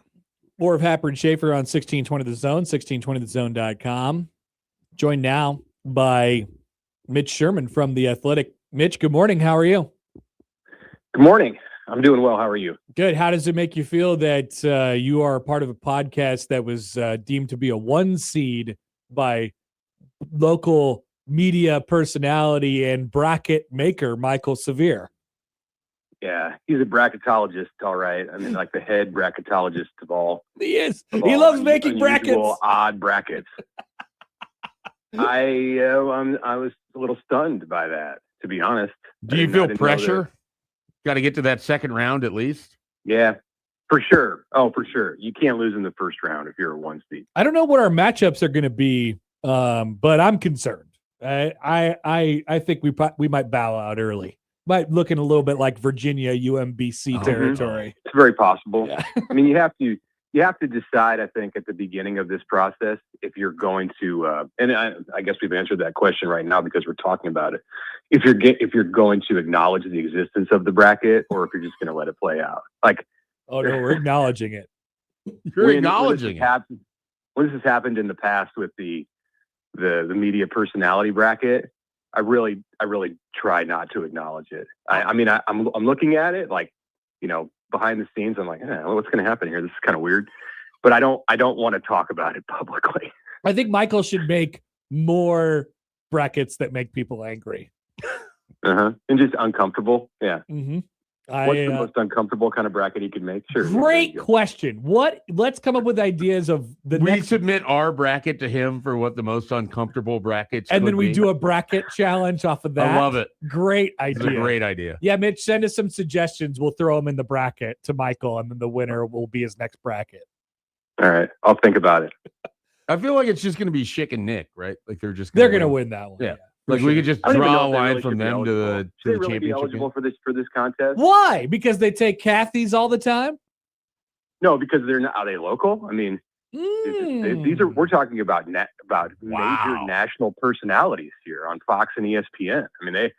More of Happer and Schaefer on 1620 The Zone, 1620thezone.com. Joined now by Mitch Sherman from The Athletic. Mitch, good morning. How are you? Good morning. I'm doing well. How are you? Good. How does it make you feel that you are part of a podcast that was deemed to be a 1 seed by local media personality and bracket maker Michael Severe? Yeah, he's a bracketologist, all right. I mean, like the head bracketologist of all. He is. He loves making unusual, brackets. odd brackets. I was a little stunned by that, to be honest. Do you feel pressure? Got to get to that second round at least? Yeah, for sure. Oh, for sure. You can't lose in the first round if you're a 1 seed. I don't know what our matchups are going to be, but I'm concerned. I think we might bow out early. Might looking a little bit like Virginia UMBC territory. It's very possible. Yeah. I mean, you have to decide, I think, at the beginning of this process if you're going to, and I guess we've answered that question right now because we're talking about it. If you're going to acknowledge the existence of the bracket, or if you're just going to let it play out. Like, oh no, we're acknowledging it. You're acknowledging it. When this has happened in the past with the media personality bracket, I really try not to acknowledge it. I'm looking at it like, behind the scenes. I'm like, what's going to happen here? This is kind of weird, but I don't want to talk about it publicly. I think Michael should make more brackets that make people angry. And just uncomfortable. Yeah. Mm-hmm. What's the most uncomfortable kind of bracket he could make? Sure. Great question. Let's come up with ideas of we submit our bracket to him for what the most uncomfortable brackets and then we be. do a bracket challenge off of that. I love it. Great idea. It's a great idea. Yeah, Mitch, send us some suggestions. We'll throw them in the bracket to Michael, and then the winner will be his next bracket. All right. I'll think about it. I feel like it's just going to be Schick and Nick, right? Like they're going to win that one. Yeah. Like we could just draw a line from them to the championship. Be eligible for this contest? Why? Because they take Kathy's all the time? No, because they're not. Are they local? I mean, these are. We're talking about major national personalities here on Fox and ESPN. I mean,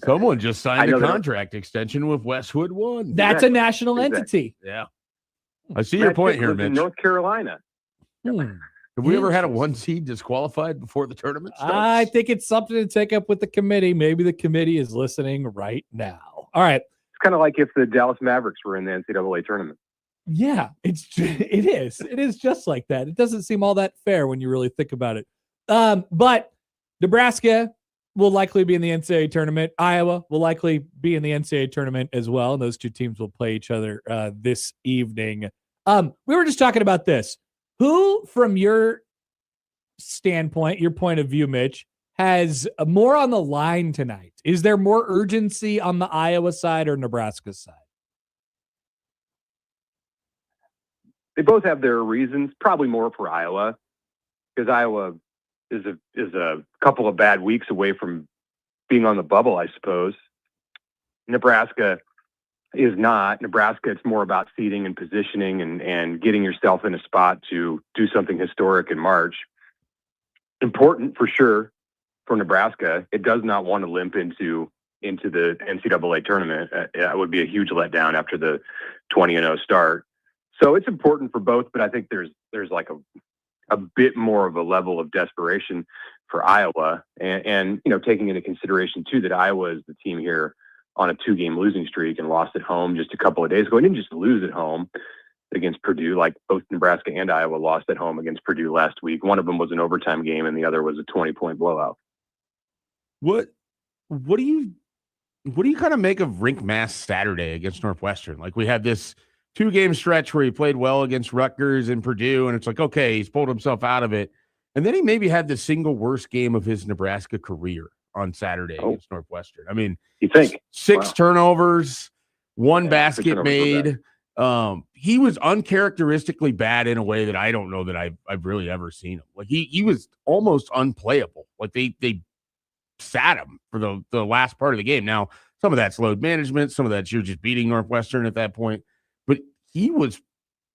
someone just signed a contract extension with Westwood One. That's a national entity. Yeah, I see your point here, Mitch. In North Carolina. Have we ever had a 1 seed disqualified before the tournament starts? I think it's something to take up with the committee. Maybe the committee is listening right now. All right. It's kind of like if the Dallas Mavericks were in the NCAA tournament. Yeah, it is. It is just like that. It doesn't seem all that fair when you really think about it. But Nebraska will likely be in the NCAA tournament. Iowa will likely be in the NCAA tournament as well. And those two teams will play each other this evening. We were just talking about this. Who, from your standpoint, your point of view, Mitch, has more on the line tonight? Is there more urgency on the Iowa side or Nebraska side? They both have their reasons, probably more for Iowa, because Iowa is a couple of bad weeks away from being on the bubble, I suppose. Nebraska is not. Nebraska, it's more about seeding and positioning and getting yourself in a spot to do something historic in March. Important for sure for Nebraska. It does not want to limp into the NCAA tournament. That would be a huge letdown after the 20-0 start. So it's important for both, but I think there's like a bit more of a level of desperation for Iowa, and taking into consideration too that Iowa is the team here on a 2-game losing streak and lost at home just a couple of days ago. It didn't just lose at home against Purdue, like both Nebraska and Iowa lost at home against Purdue last week. One of them was an overtime game and the other was a 20-point blowout. What do you kind of make of Rink Mass Saturday against Northwestern? Like we had this 2-game stretch where he played well against Rutgers and Purdue, and it's like, okay, he's pulled himself out of it. And then he maybe had the single worst game of his Nebraska career on Saturday against Northwestern. I mean, you think 6 turnovers, 1 basket made. He was uncharacteristically bad in a way that I don't know that I've really ever seen him. Like he was almost unplayable. Like they sat him for the last part of the game. Now, some of that's load management, some of that's you're just beating Northwestern at that point. But he was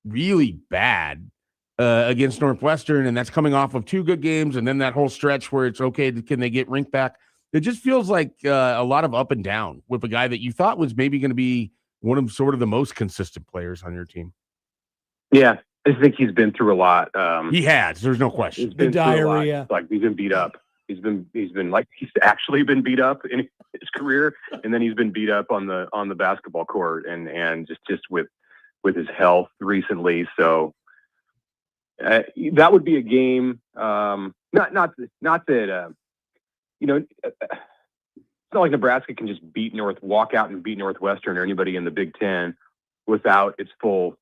really bad against Northwestern, and that's coming off of 2 good games, and then that whole stretch where it's okay, can they get Rink back? It just feels like a lot of up and down with a guy that you thought was maybe going to be one of sort of the most consistent players on your team. Yeah, I think he's been through a lot. He has. There's no question. He's been through a lot. Like he's been beat up. He's actually been beat up in his career, and then he's been beat up on the basketball court, and just with his health recently. So that would be a game. Not that it's not like Nebraska can just walk out and beat Northwestern or anybody in the Big Ten without its full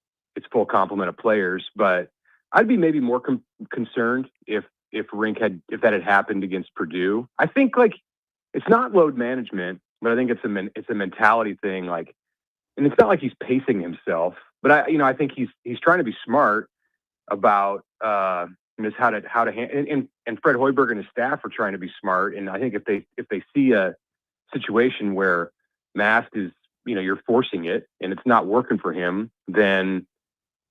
complement of players. But I'd be maybe more concerned if that had happened against Purdue. I think like it's not load management, but I think it's a mentality thing. Like, and it's not like he's pacing himself, but I think he's trying to be smart about just how to handle. And Fred Hoiberg and his staff are trying to be smart. And I think if they see a situation where Mast is, you're forcing it and it's not working for him, then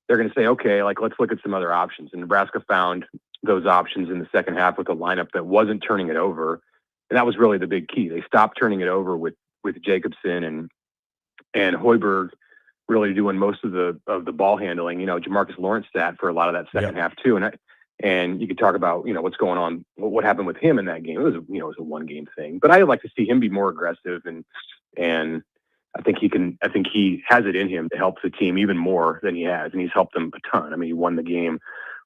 they're going to say, okay, like let's look at some other options. And Nebraska found those options in the second half with a lineup that wasn't turning it over. And that was really the big key. They stopped turning it over with Jacobson and Hoiberg really doing most of the ball handling. Jamarcus Lawrence sat for a lot of that second half too. And you could talk about, what's going on, what happened with him in that game. It was a one game thing, but I'd like to see him be more aggressive and I think he has it in him to help the team even more than he has. And he's helped them a ton. I mean, he won the game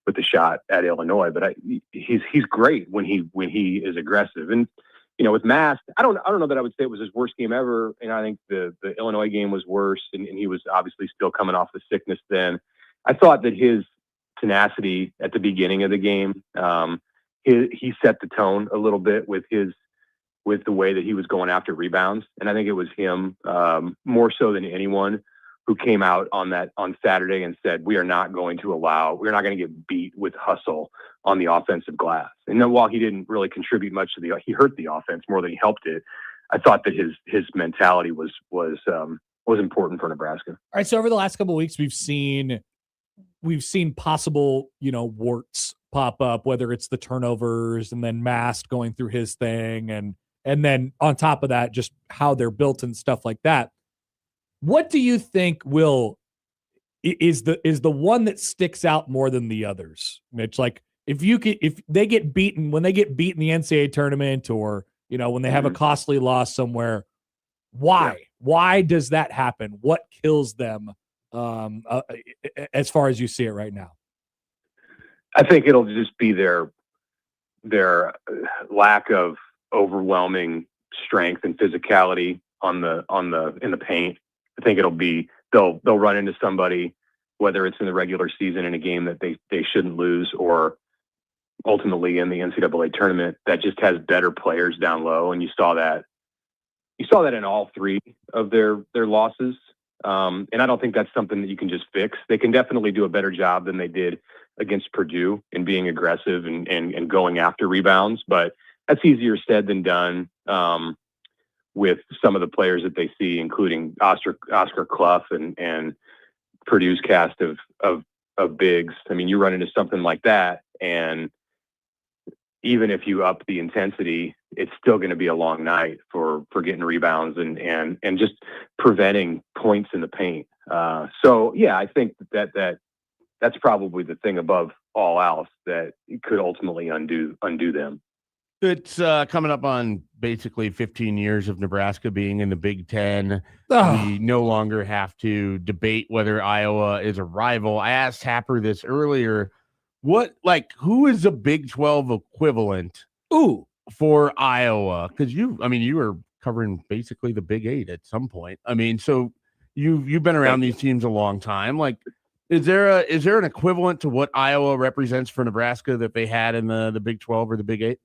with the shot at Illinois, but he's great when he is aggressive. And, with Mast, I don't know that I would say it was his worst game ever. And I think the Illinois game was worse. And he was obviously still coming off the sickness then. I thought that his tenacity at the beginning of the game, he set the tone a little bit with the way that he was going after rebounds. And I think it was him more so than anyone who came out on Saturday and said, we're not going to get beat with hustle on the offensive glass. And then while he didn't really contribute much he hurt the offense more than he helped it. I thought that his mentality was important for Nebraska. All right. So over the last couple of weeks, we've seen possible, warts pop up, whether it's the turnovers and then Mast going through his thing. And then on top of that, just how they're built and stuff like that. What do you think is the one that sticks out more than the others, Mitch? Like if they get beaten, when they get beat in the NCAA tournament or, when they have a costly loss somewhere, why does that happen? What kills them as far as you see it right now? I think it'll just be their lack of overwhelming strength and physicality in the paint. I think it'll be they'll run into somebody, whether it's in the regular season in a game that they shouldn't lose, or ultimately in the NCAA tournament that just has better players down low. And you saw that in all three of their losses. And I don't think that's something that you can just fix. They can definitely do a better job than they did against Purdue in being aggressive and going after rebounds, but that's easier said than done with some of the players that they see, including Oscar Clough and Purdue's cast of bigs. I mean, you run into something like that, and even if you up the intensity, it's still going to be a long night for getting rebounds and just preventing points in the paint. So yeah, I think that's probably the thing above all else that could ultimately undo them. It's coming up on basically 15 years of Nebraska being in the Big Ten. We no longer have to debate whether Iowa is a rival. I asked Happer this earlier. Who is a Big 12 equivalent for Iowa? Because you were covering basically the Big 8 at some point. I mean, so you've been around these teams a long time. Like, is there an equivalent to what Iowa represents for Nebraska that they had in the Big 12 or the Big 8?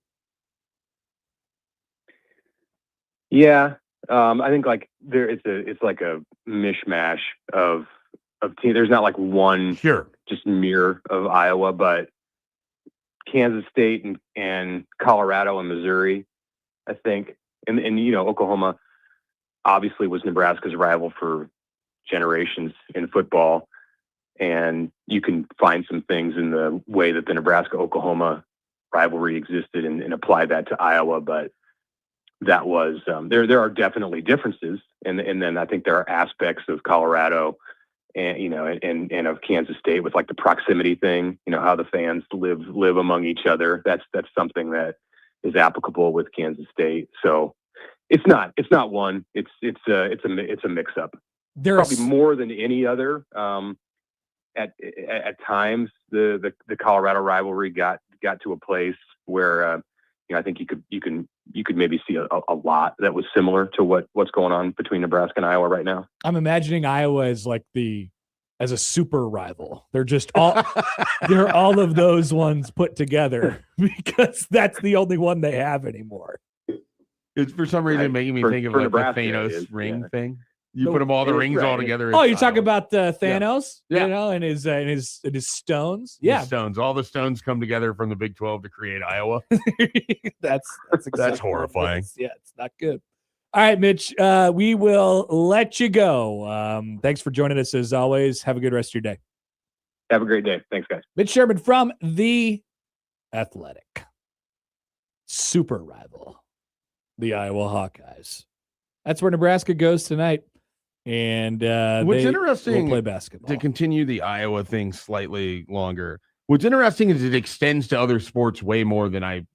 Yeah, I think it's like a mishmash of teams. There's not like one just mirror of Iowa, but Kansas State and Colorado and Missouri, I think, and Oklahoma obviously was Nebraska's rival for generations in football, and you can find some things in the way that the Nebraska-Oklahoma rivalry existed and apply that to Iowa, but that was there are definitely differences, and then I think there are aspects of Colorado and of Kansas State with like the proximity thing, how the fans live among each other. That's something that is applicable with Kansas State. So it's not one. It's a mix up. There's probably more than any other. At times, the Colorado rivalry got to a place where I think you could maybe see a lot that was similar to what's going on between Nebraska and Iowa right now. I'm imagining Iowa as as a super rival. They're just all they're all of those ones put together because that's the only one they have anymore. It's for some reason making me think of like Nebraska, the Thanos ring thing. You No, put them all the rings all together. Oh, you're talking about Thanos, Yeah. and his stones. The Yeah, stones. All the stones come together from the Big 12 to create Iowa. that's exactly horrifying. Yeah, it's not good. All right, Mitch, we will let you go. Thanks for joining us as always. Have a good rest of your day. Have a great day. Thanks, guys. Mitch Sherman from The Athletic. Super rival, the Iowa Hawkeyes. That's where Nebraska goes tonight. And what's interesting will play basketball. to continue the Iowa thing slightly longer. What's interesting is it extends to other sports way more than I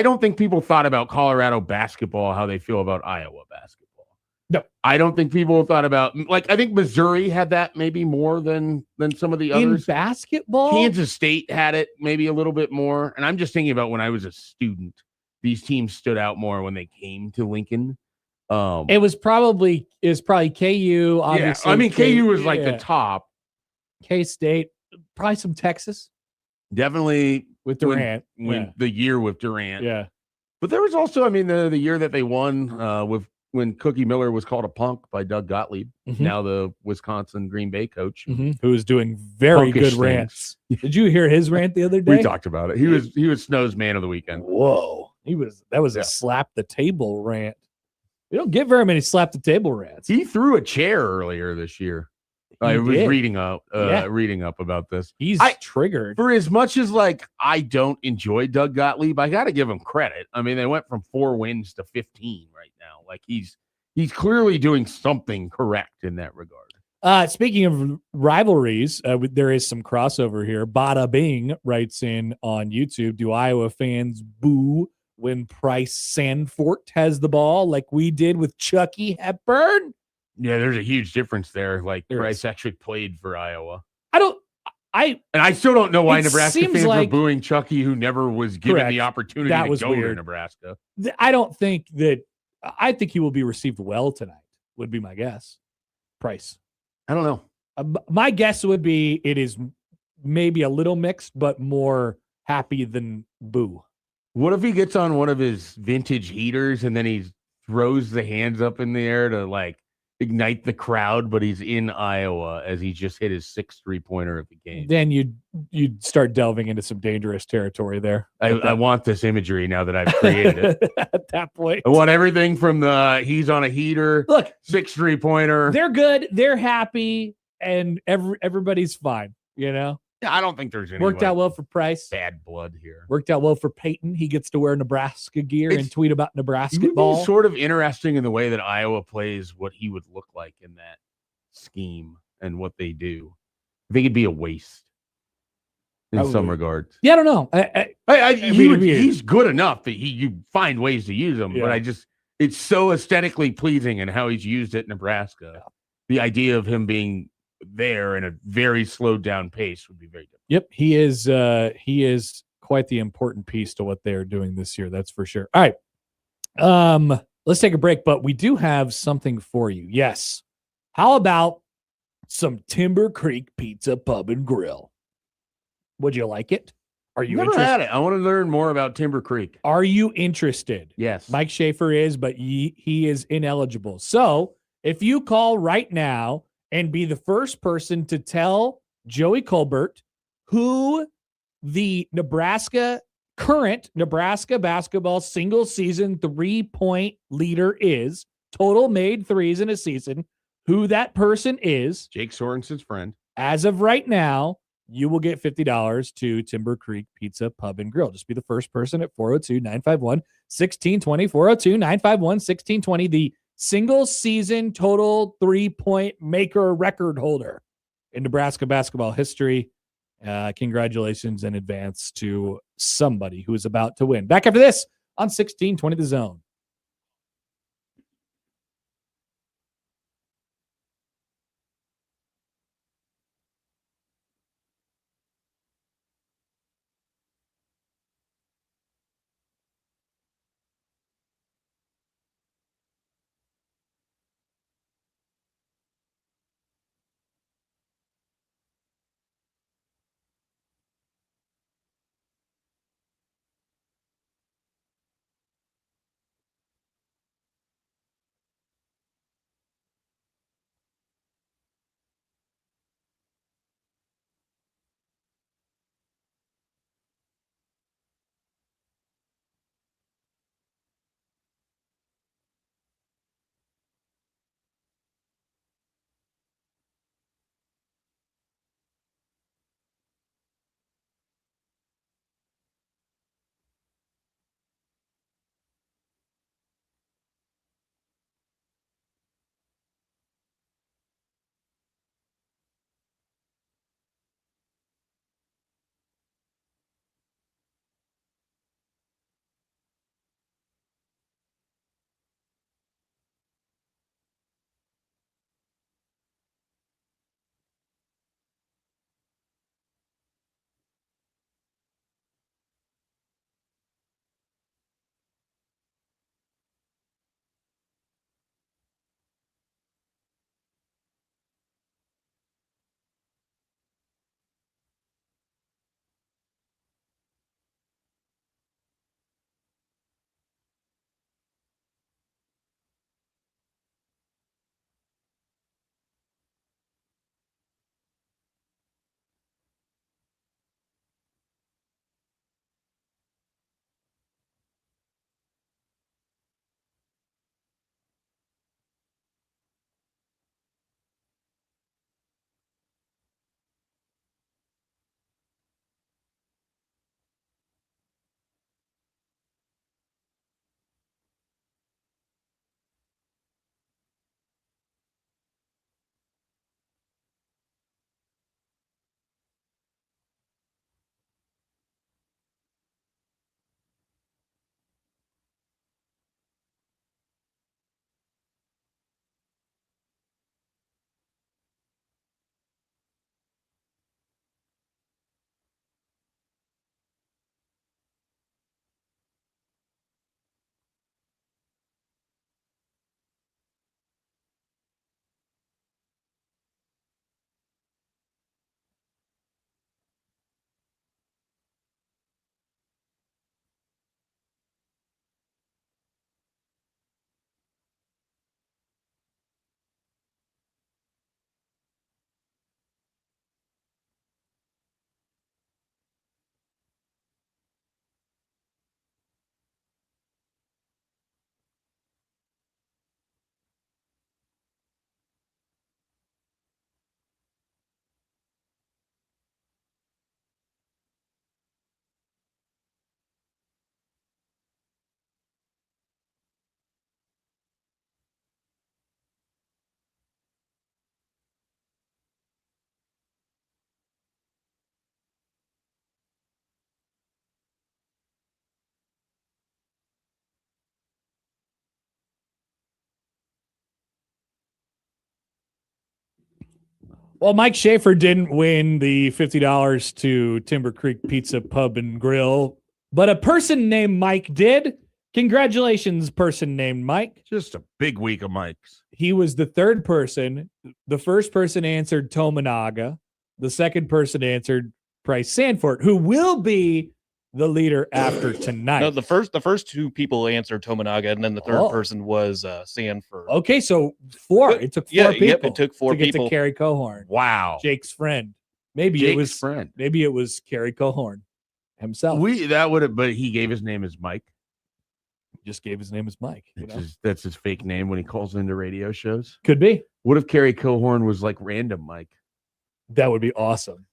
don't think people thought about Colorado basketball how they feel about Iowa basketball. No, I don't think people thought about I think Missouri had that maybe more than some of the others. In basketball, Kansas State had it maybe a little bit more. And I'm just thinking about when I was a student, these teams stood out more when they came to Lincoln. It was probably KU. Obviously, I mean KU was like the top. K-State, probably some Texas, definitely with Durant. When the year with Durant, yeah. But there was also, I mean, the year that they won when Cookie Miller was called a punk by Doug Gottlieb, now the Wisconsin Green Bay coach, who was doing very Punkish good rants. Did you hear his rant the other day? We talked about it. He was Snow's man of the weekend. Whoa, that was a slap the table rant. You don't get very many slap the table rants. He threw a chair earlier this year. I was reading up about this. He's triggered. For as much as I don't enjoy Doug Gottlieb, I got to give him credit. I mean, they went from 4 wins to 15 right now. He's clearly doing something correct in that regard. Speaking of rivalries, there is some crossover here. Bada Bing writes in on YouTube, do Iowa fans boo when Price Sandfort has the ball like we did with Chucky Hepburn? Yeah, there's a huge difference there. Price actually played for Iowa. I still don't know why Nebraska fans were like, booing Chucky, who never was given the opportunity to go to Nebraska. I think he will be received well tonight, would be my guess. Price. I don't know. My guess would be it is maybe a little mixed, but more happy than boo. What if he gets on one of his vintage heaters and then he throws the hands up in the air to ignite the crowd, but he's in Iowa as he just hit his 6th 3-pointer of the game? Then you'd start delving into some dangerous territory there. I want this imagery now that I've created it. At that point, I want everything from the he's on a heater, 6 3-pointer. They're good, they're happy, and everybody's fine. Yeah, I don't think there's any worked out well for Price. Bad blood here. Worked out well for Peyton. He gets to wear Nebraska gear and tweet about Nebraska It would ball. be sort of interesting in the way that Iowa plays what he would look like in that scheme and what they do. I think it'd be a waste in some regards. Yeah, I don't know. He's good enough that you find ways to use him, but it's so aesthetically pleasing and how he's used at Nebraska. Yeah. The idea of him being there in a very slowed down pace would be very good. Yep, he is quite the important piece to what they are doing this year, that's for sure. All right. Let's take a break, but we do have something for you. Yes. How about some Timber Creek Pizza Pub and Grill? Would you like it? Are you never had it? I want to learn more about Timber Creek. Are you interested? Yes. Mike Schaefer is, but he is ineligible. So if you call right now and be the first person to tell Joey Colbert who the current Nebraska basketball single season 3-point leader is, total made threes in a season, who that person is. Jake Sorensen's friend. As of right now, you will get $50 to Timber Creek Pizza Pub and Grill. Just be the first person at 402-951-1620, 402-951-1620, the single season total 3-point maker record holder in Nebraska basketball history. Congratulations in advance to somebody who is about to win. Back after this on 1620 The Zone. Well, Mike Schaefer didn't win the $50 to Timber Creek Pizza Pub and Grill, but a person named Mike did. Congratulations, person named Mike. Just a big week of Mikes. He was the third person. The first person answered Tominaga. The second person answered Price Sanford, who will be the leader after tonight. No, the first two people answered Tominaga, and then the third person was Sanford. Okay, so four. It took four people. Yep, it took four to get people to Kerry Cohorn. Wow, Jake's friend. Maybe it was Kerry Cohorn himself. But he gave his name as Mike. Just gave his name as Mike. That's his fake name when he calls into radio shows. Could be. What if Kerry Cohorn was like random Mike? That would be awesome.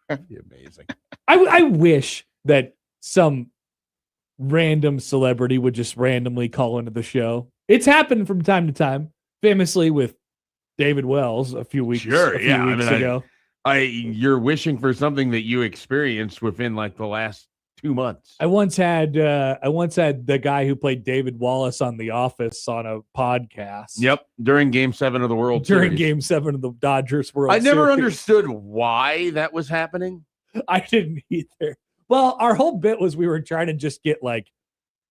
That'd be amazing. I wish that some random celebrity would just randomly call into the show. It's happened from time to time, famously with David Wells a few weeks ago. You're wishing for something that you experienced within like the last 2 months. I once had the guy who played David Wallace on The Office on a podcast. Yep, during Game 7 of the World Series. Series. Game 7 of the Dodgers World I never Series. understood why that was happening. I didn't either. Well, our whole bit was we were trying to just get like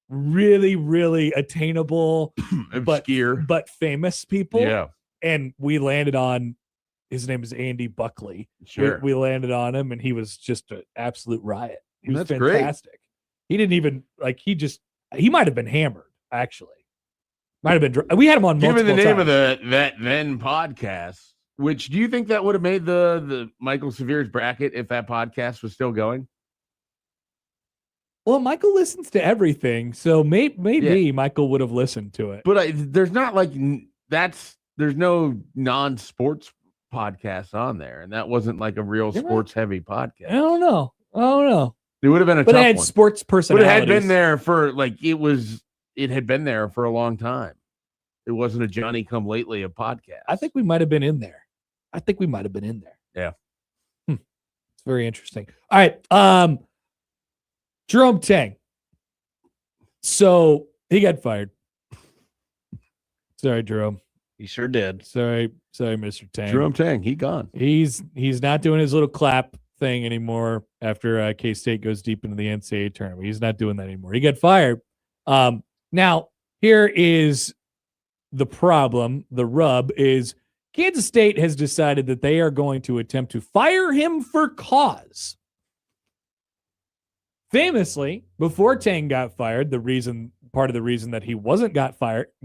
really, really attainable, obscure, but famous people. Yeah. And we landed on, his name is Andy Buckley. Sure. We landed on him, and he was just an absolute riot. He was That's fantastic. great. He didn't even, like, he might have been hammered, actually. Might have been, we had him on multiple Given the name times. of that then podcast, which do you think that would have made the Michael Severe's bracket if that podcast was still going? Well, Michael listens to everything, so maybe Michael would have listened to it. But there's not like there's no non-sports podcasts on there, and that wasn't like a real sports-heavy podcast. I don't know. It would have been a but tough it had one. sports personalities. But it had been there for like it had been there for a long time. It wasn't a Johnny come lately of podcast. I think we might have been in there. Yeah. It's very interesting. All right. Jerome Tang. So he got fired. Sorry, Jerome. He sure did. Sorry, Mr. Tang. Jerome Tang, he gone. He's not doing his little clap thing anymore after K-State goes deep into the NCAA tournament. He's not doing that anymore. He got fired. Now, here is the problem. The rub is Kansas State has decided that they are going to attempt to fire him for cause. Famously, before Tang got fired, part of the reason that he wasn't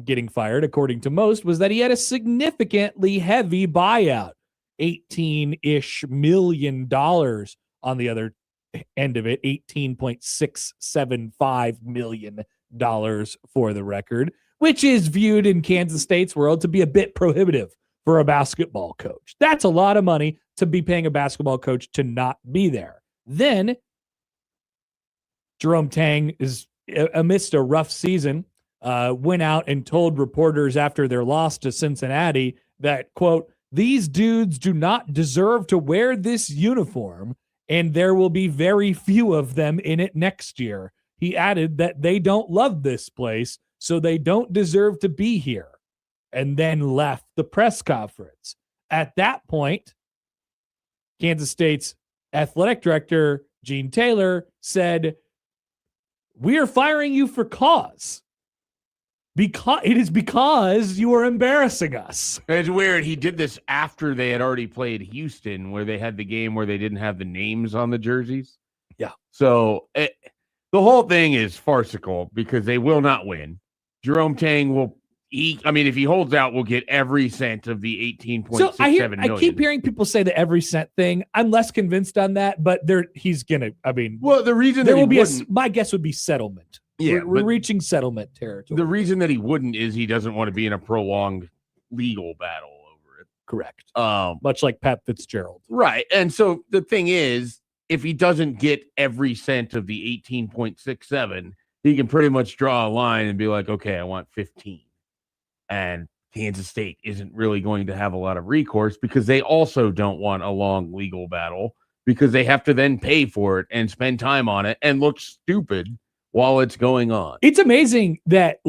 getting fired, according to most, was that he had a significantly heavy buyout, $18-ish million on the other end of it, $18.675 million for the record, which is viewed in Kansas State's world to be a bit prohibitive for a basketball coach. That's a lot of money to be paying a basketball coach to not be there. Then Jerome Tang is amidst a rough season, went out and told reporters after their loss to Cincinnati that, quote, these dudes do not deserve to wear this uniform, and there will be very few of them in it next year. He added that they don't love this place, so they don't deserve to be here, and then left the press conference. At that point, Kansas State's athletic director, Gene Taylor, said, we are firing you for cause. Because you are embarrassing us. It's weird. He did this after they had already played Houston, where they had the game where they didn't have the names on the jerseys. Yeah. So the whole thing is farcical because they will not win. Jerome Tang will if he holds out, we'll get every cent of the $18.67 million. I keep hearing people say the every cent thing. I'm less convinced on that, but he's gonna. Well, the reason there that will be my guess would be settlement. Yeah, we're reaching settlement territory. The reason that he wouldn't is he doesn't want to be in a prolonged legal battle over it. Correct. Much like Pat Fitzgerald. Right. And so the thing is, if he doesn't get every cent of the 18.67, he can pretty much draw a line and be like, okay, I want 15. And Kansas State isn't really going to have a lot of recourse because they also don't want a long legal battle because they have to then pay for it and spend time on it and look stupid while it's going on. It's amazing that,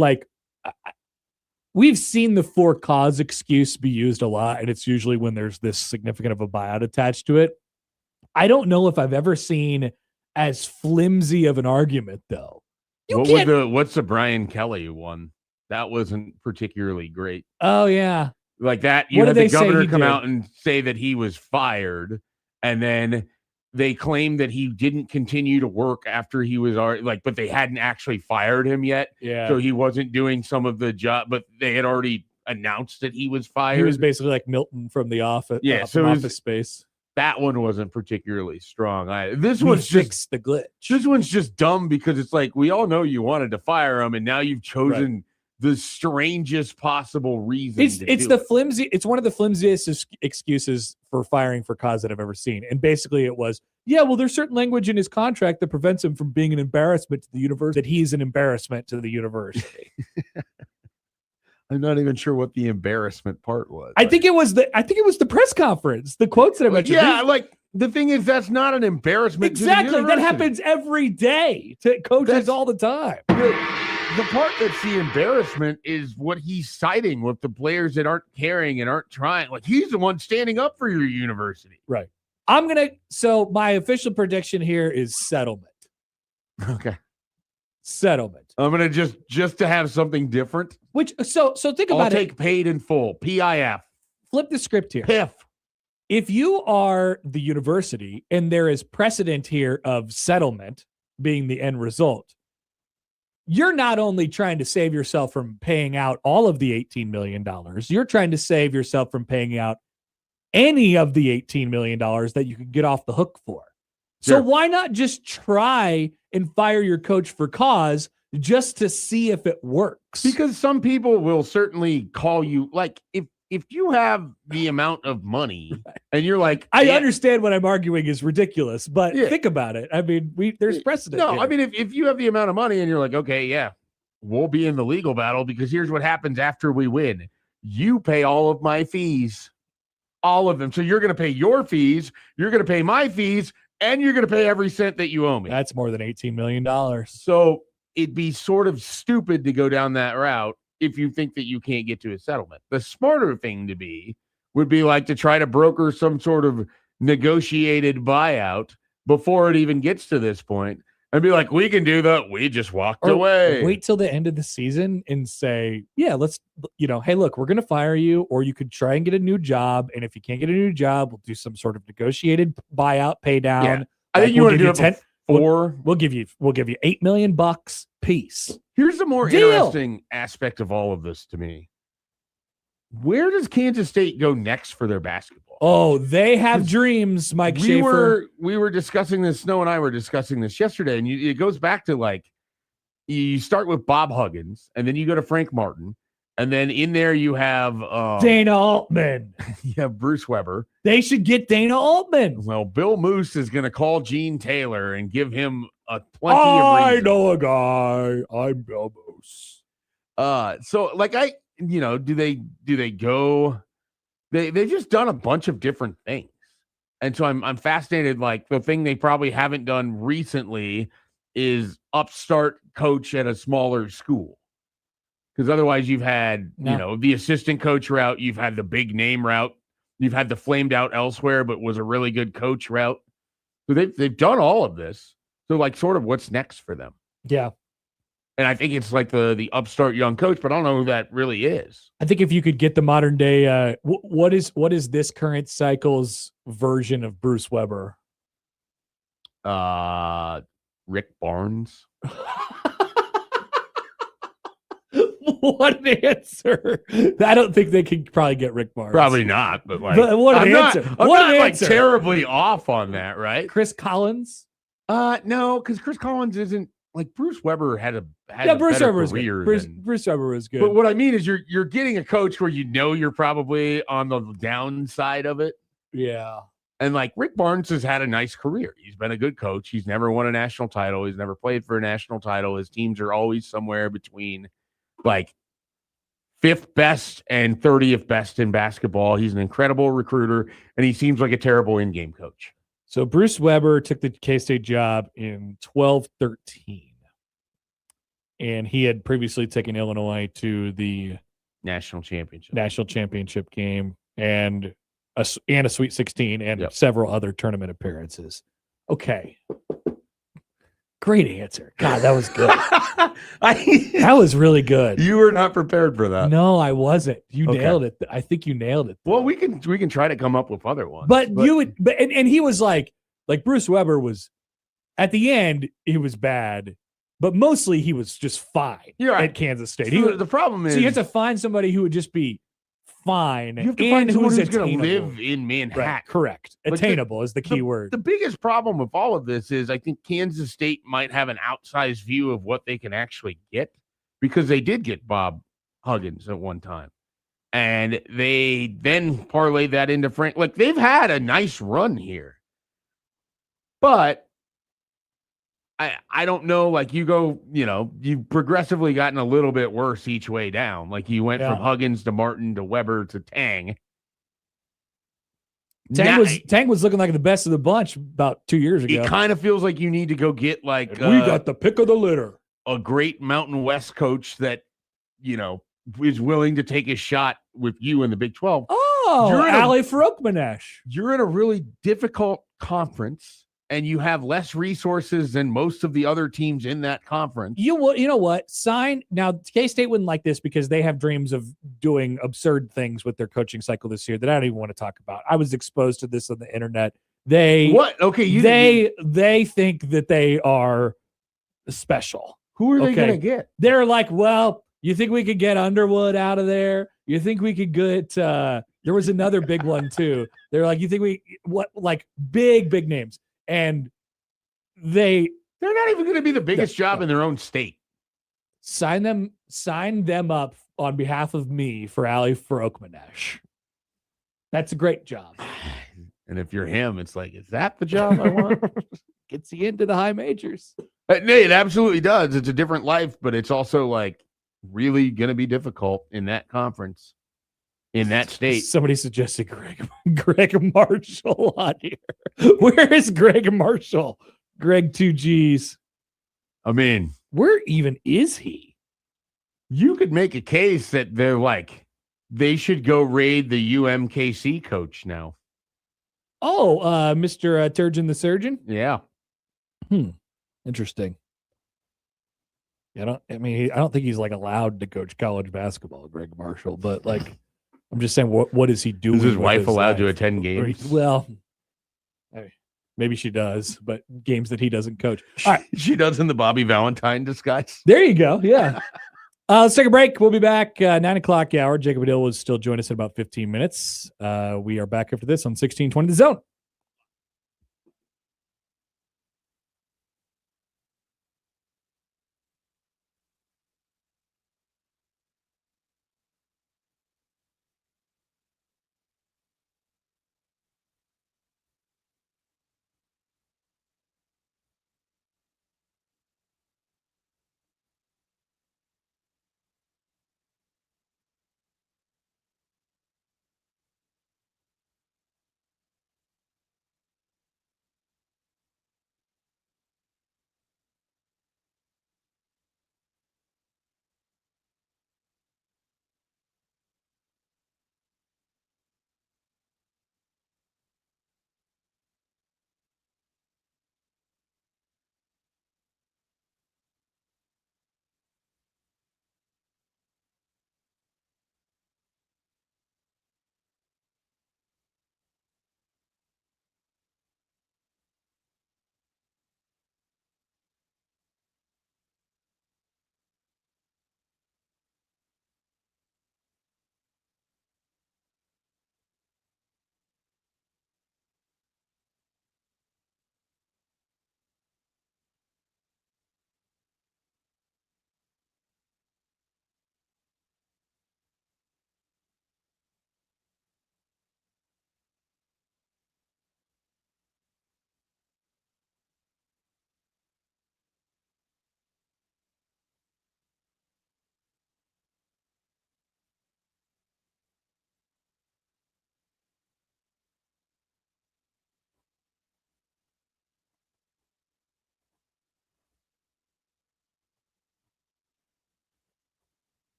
we've seen the for cause excuse be used a lot, and it's usually when there's this significant of a buyout attached to it. I don't know if I've ever seen as flimsy of an argument, though. What's the Brian Kelly one? That wasn't particularly great. Oh, yeah. Like that. You had the governor come out and say that he was fired, and then they claimed that he didn't continue to work after he was already but they hadn't actually fired him yet. Yeah. So he wasn't doing some of the job, but they had already announced that he was fired. He was basically like Milton from The Office. Yeah. So Office Space. That one wasn't particularly strong. This one's just the glitch. This one's just dumb because it's like, we all know you wanted to fire him, and now you've chosen the strangest possible reason. It's one of the flimsiest excuses for firing for cause that I've ever seen. And basically it was, yeah, well, there's certain language in his contract that prevents him from being an embarrassment to the university, that he's an embarrassment to the university. I'm not even sure what the embarrassment part was. I think it was the press conference, the quotes that I mentioned. Yeah, like the thing is, that's not an embarrassment. Exactly. To the that university. happens every day to coaches all the time. The part that's the embarrassment is what he's citing with the players that aren't caring and aren't trying. Like, he's the one standing up for your university. Right. So my official prediction here is settlement. Okay. Settlement. I'm gonna just to have something different. So think about I'll take paid in full. PIF. Flip the script here. PIF. If you are the university and there is precedent here of settlement being the end result, you're not only trying to save yourself from paying out all of the $18 million, you're trying to save yourself from paying out any of the $18 million that you could get off the hook for. Sure. So why not just try and fire your coach for cause just to see if it works? Because some people will certainly call you, like, if you have the amount of money and you're like, I understand what I'm arguing is ridiculous, but think about it. I mean, there's precedent. No, here. I mean, if you have the amount of money and you're like, okay, yeah, we'll be in the legal battle because here's what happens after we win. You pay all of my fees, all of them. So you're going to pay your fees, you're going to pay my fees, and you're going to pay every cent that you owe me. That's more than $18 million. So it'd be sort of stupid to go down that route if you think that you can't get to a settlement. The smarter thing to be would be like to try to broker some sort of negotiated buyout before it even gets to this point and be like, we can do that. We just walked away. Wait till the end of the season and say, yeah, let's, hey, look, we're going to fire you, or you could try and get a new job. And if you can't get a new job, we'll do some sort of negotiated buyout, pay down. Yeah. I think you want to do it before. We'll give you $8 million piece. Here's the more interesting aspect of all of this to me. Where does Kansas State go next for their basketball? Oh, they have dreams, Mike Schaefer. We were discussing this. Snow and I were discussing this yesterday, and it goes back to, like, you start with Bob Huggins, and then you go to Frank Martin, and then in there you have Dana Altman. You have Bruce Weber. They should get Dana Altman. Well, Bill Moose is going to call Gene Taylor and give him plenty of I reasons. know a guy. I'm Bill Moose. So, like, do they go? They've just done a bunch of different things, and so I'm fascinated. Like, the thing they probably haven't done recently is upstart coach at a smaller school, because otherwise you've had the assistant coach route, you've had the big name route, you've had the flamed out elsewhere but was a really good coach route. So they've done all of this. So, like, sort of what's next for them? Yeah. And I think it's like the upstart young coach, but I don't know who that really is. I think if you could get the modern day, what is this current cycle's version of Bruce Weber? Rick Barnes. What an answer! I don't think they could probably get Rick Barnes. Probably not, but what an answer! I'm what not an like answer! terribly off on that, right? Chris Collins. No, because Chris Collins isn't like Bruce Weber had a Bruce better Weber was career good. than- Bruce Weber was good. But what I mean is you're getting a coach where you're probably on the downside of it. Yeah. And like Rick Barnes has had a nice career. He's been a good coach. He's never won a national title. He's never played for a national title. His teams are always somewhere between like 5th best and 30th best in basketball. He's an incredible recruiter, and he seems like a terrible in-game coach. So Bruce Weber took the K-State job in 12-13. And he had previously taken Illinois to the national championship game and a Sweet 16 and several other tournament appearances. Okay. Great answer. God, that was good. That was really good. You were not prepared for that. No, I wasn't. You Okay. nailed it. I think you nailed it. Well, we can try to come up with other ones. But you would, and he was like Bruce Weber was at the end, he was bad, but mostly he was just fine at Kansas State. The problem is, so you have to find somebody who would just be fine. You have to and find someone who's who's going to attainable. live in Manhattan. Right, correct. Like Attainable is the key word. The biggest problem with all of this is I think Kansas State might have an outsized view of what they can actually get, because they did get Bob Huggins at one time. And they then parlayed that into Frank. Like, they've had a nice run here. But I don't know, like, you've progressively gotten a little bit worse each way down. Like, you went from Huggins to Martin to Weber to Tang. Tang was looking like the best of the bunch about 2 years ago. It kind of feels like you need to go get, like, we got the pick of the litter. A great Mountain West coach that, is willing to take a shot with you in the Big 12. Oh, Ali Farokmanesh. You're in a really difficult conference, and you have less resources than most of the other teams in that conference. You know what? Now, K-State wouldn't like this because they have dreams of doing absurd things with their coaching cycle this year that I don't even want to talk about. I was exposed to this on the internet. They think that they are special. Who are they going to get? They're like, well, you think we could get Underwood out of there? You think we could get there was another big one too. They're like, you think big names. And they're not even going to be the biggest job in their own state. Sign them up on behalf of me for Ali Farokmanesh. That's a great job. And if you're him, it's like, is that the job I want? Gets you into the high majors. It absolutely does. It's a different life, but it's also like really going to be difficult in that conference, in that state. Somebody suggested Greg Marshall on here. Where is Greg Marshall? Greg 2Gs. I mean, where even is he? You could make a case that they should go raid the UMKC coach now. Oh, Mr. Turgeon the Surgeon? Yeah. Interesting. Yeah, I don't think he's allowed to coach college basketball, Greg Marshall, but I'm just saying, what is he doing? Is his wife allowed to attend games? Well, maybe she does, but games that he doesn't coach. All right. She does in the Bobby Valentine disguise. There you go. Yeah. Let's take a break. We'll be back 9 o'clock hour. Jacob Adil will still join us in about 15 minutes. We are back after this on 1620 The Zone.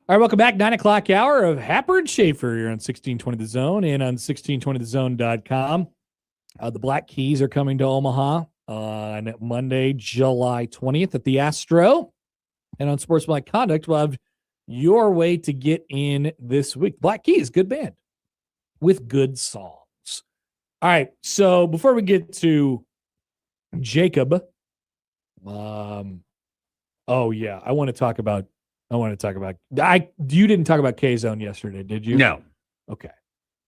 All right, welcome back. 9 o'clock hour of Happer and Schaefer here on 1620 The Zone and on 1620thezone.com. The Black Keys are coming to Omaha on Monday, July 20th at the Astro. And on Sportsmanlike Conduct, we'll have your way to get in this week. Black Keys, good band with good songs. All right, so before we get to Jacob, oh yeah, I want to talk about. You didn't talk about K-Zone yesterday, did you? No. Okay.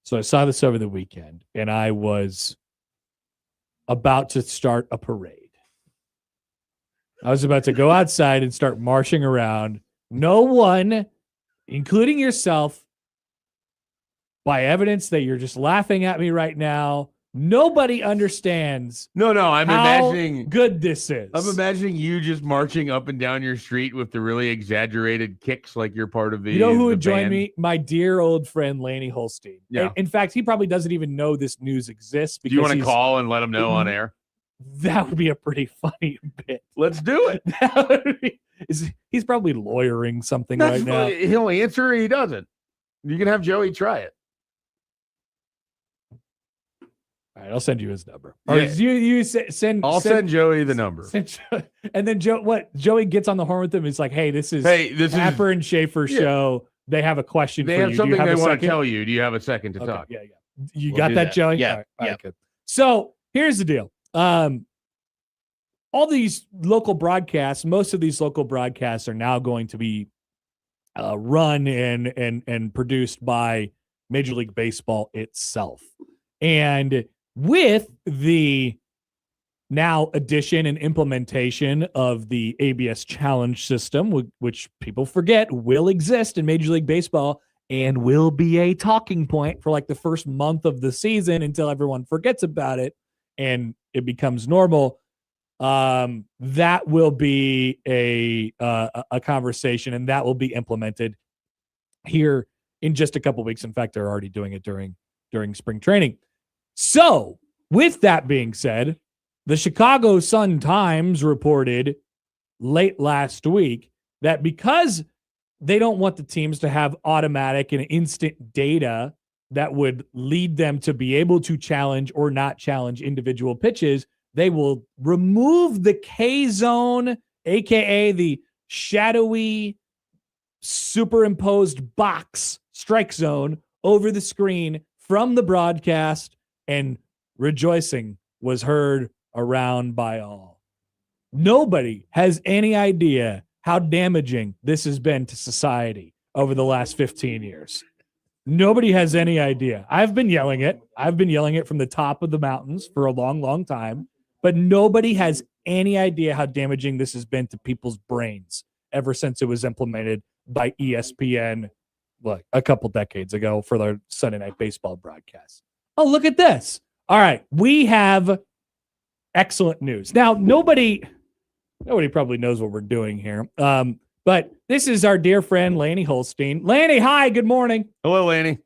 So I saw this over the weekend, and I was about to start a parade. I was about to go outside and start marching around. No one, including yourself, by evidence that you're just laughing at me right now, nobody understands. I'm imagining good this is. I'm imagining you just marching up and down your street with the really exaggerated kicks, like you're part of the. You know who would band. join me? My dear old friend Laney Holstein. Yeah. In fact, he probably doesn't even know this news exists. Do you want to call and let him know on air? That would be a pretty funny bit. Let's do it. He's probably lawyering something right now. He'll answer. He doesn't. You can have Joey try it. All right, I'll send you his number. Yeah. Or you send. I'll send Joey the number. And then Joey gets on the horn with him. He's like, "Hey, this is Happer and Schaefer show. They have a question. They for have you. something Do you have they a want to second? tell you. Do you have a second to talk? Yeah. You We'll got do that, Joey? Yeah. All right, good. So here's the deal. All these local broadcasts, most of these local broadcasts are now going to be run and produced by Major League Baseball itself. And with the now addition and implementation of the ABS challenge system, which people forget will exist in Major League Baseball and will be a talking point for like the first month of the season until everyone forgets about it and it becomes normal. That will be a conversation, and that will be implemented here in just a couple weeks. In fact, they're already doing it during spring training. So, with that being said, the Chicago Sun-Times reported late last week that because they don't want the teams to have automatic and instant data that would lead them to be able to challenge or not challenge individual pitches, they will remove the K-zone, aka the shadowy superimposed box strike zone over the screen from the broadcast, and rejoicing was heard around by all. Nobody has any idea how damaging this has been to society over the last 15 years. Nobody has any idea. I've been yelling it. I've been yelling it from the top of the mountains for a long, long time, but nobody has any idea how damaging this has been to people's brains ever since it was implemented by ESPN, a couple decades ago for their Sunday Night Baseball broadcast. Oh, look at this. All right. We have excellent news. Now, nobody probably knows what we're doing here. But this is our dear friend, Laney Holstein. Laney, hi, good morning. Hello, Laney.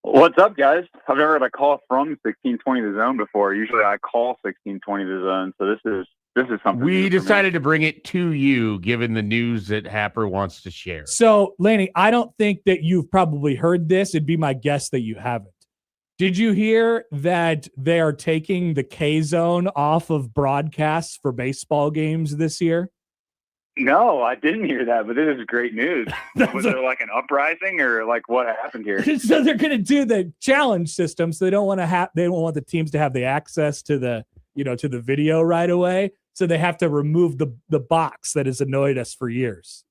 What's up, guys? I've never had a call from 1620 The Zone before. Usually I call 1620 The Zone, so this is something. We decided to bring it to you, given the news that Happer wants to share. So, Laney, I don't think that you've probably heard this. It'd be my guess that you haven't. Did you hear that they are taking the K-Zone off of broadcasts for baseball games this year? No, I didn't hear that, but this is great news. Was there like an uprising or like what happened here? So they're going to do the challenge system. So they don't want the teams to have the access to the video right away. So they have to remove the box that has annoyed us for years.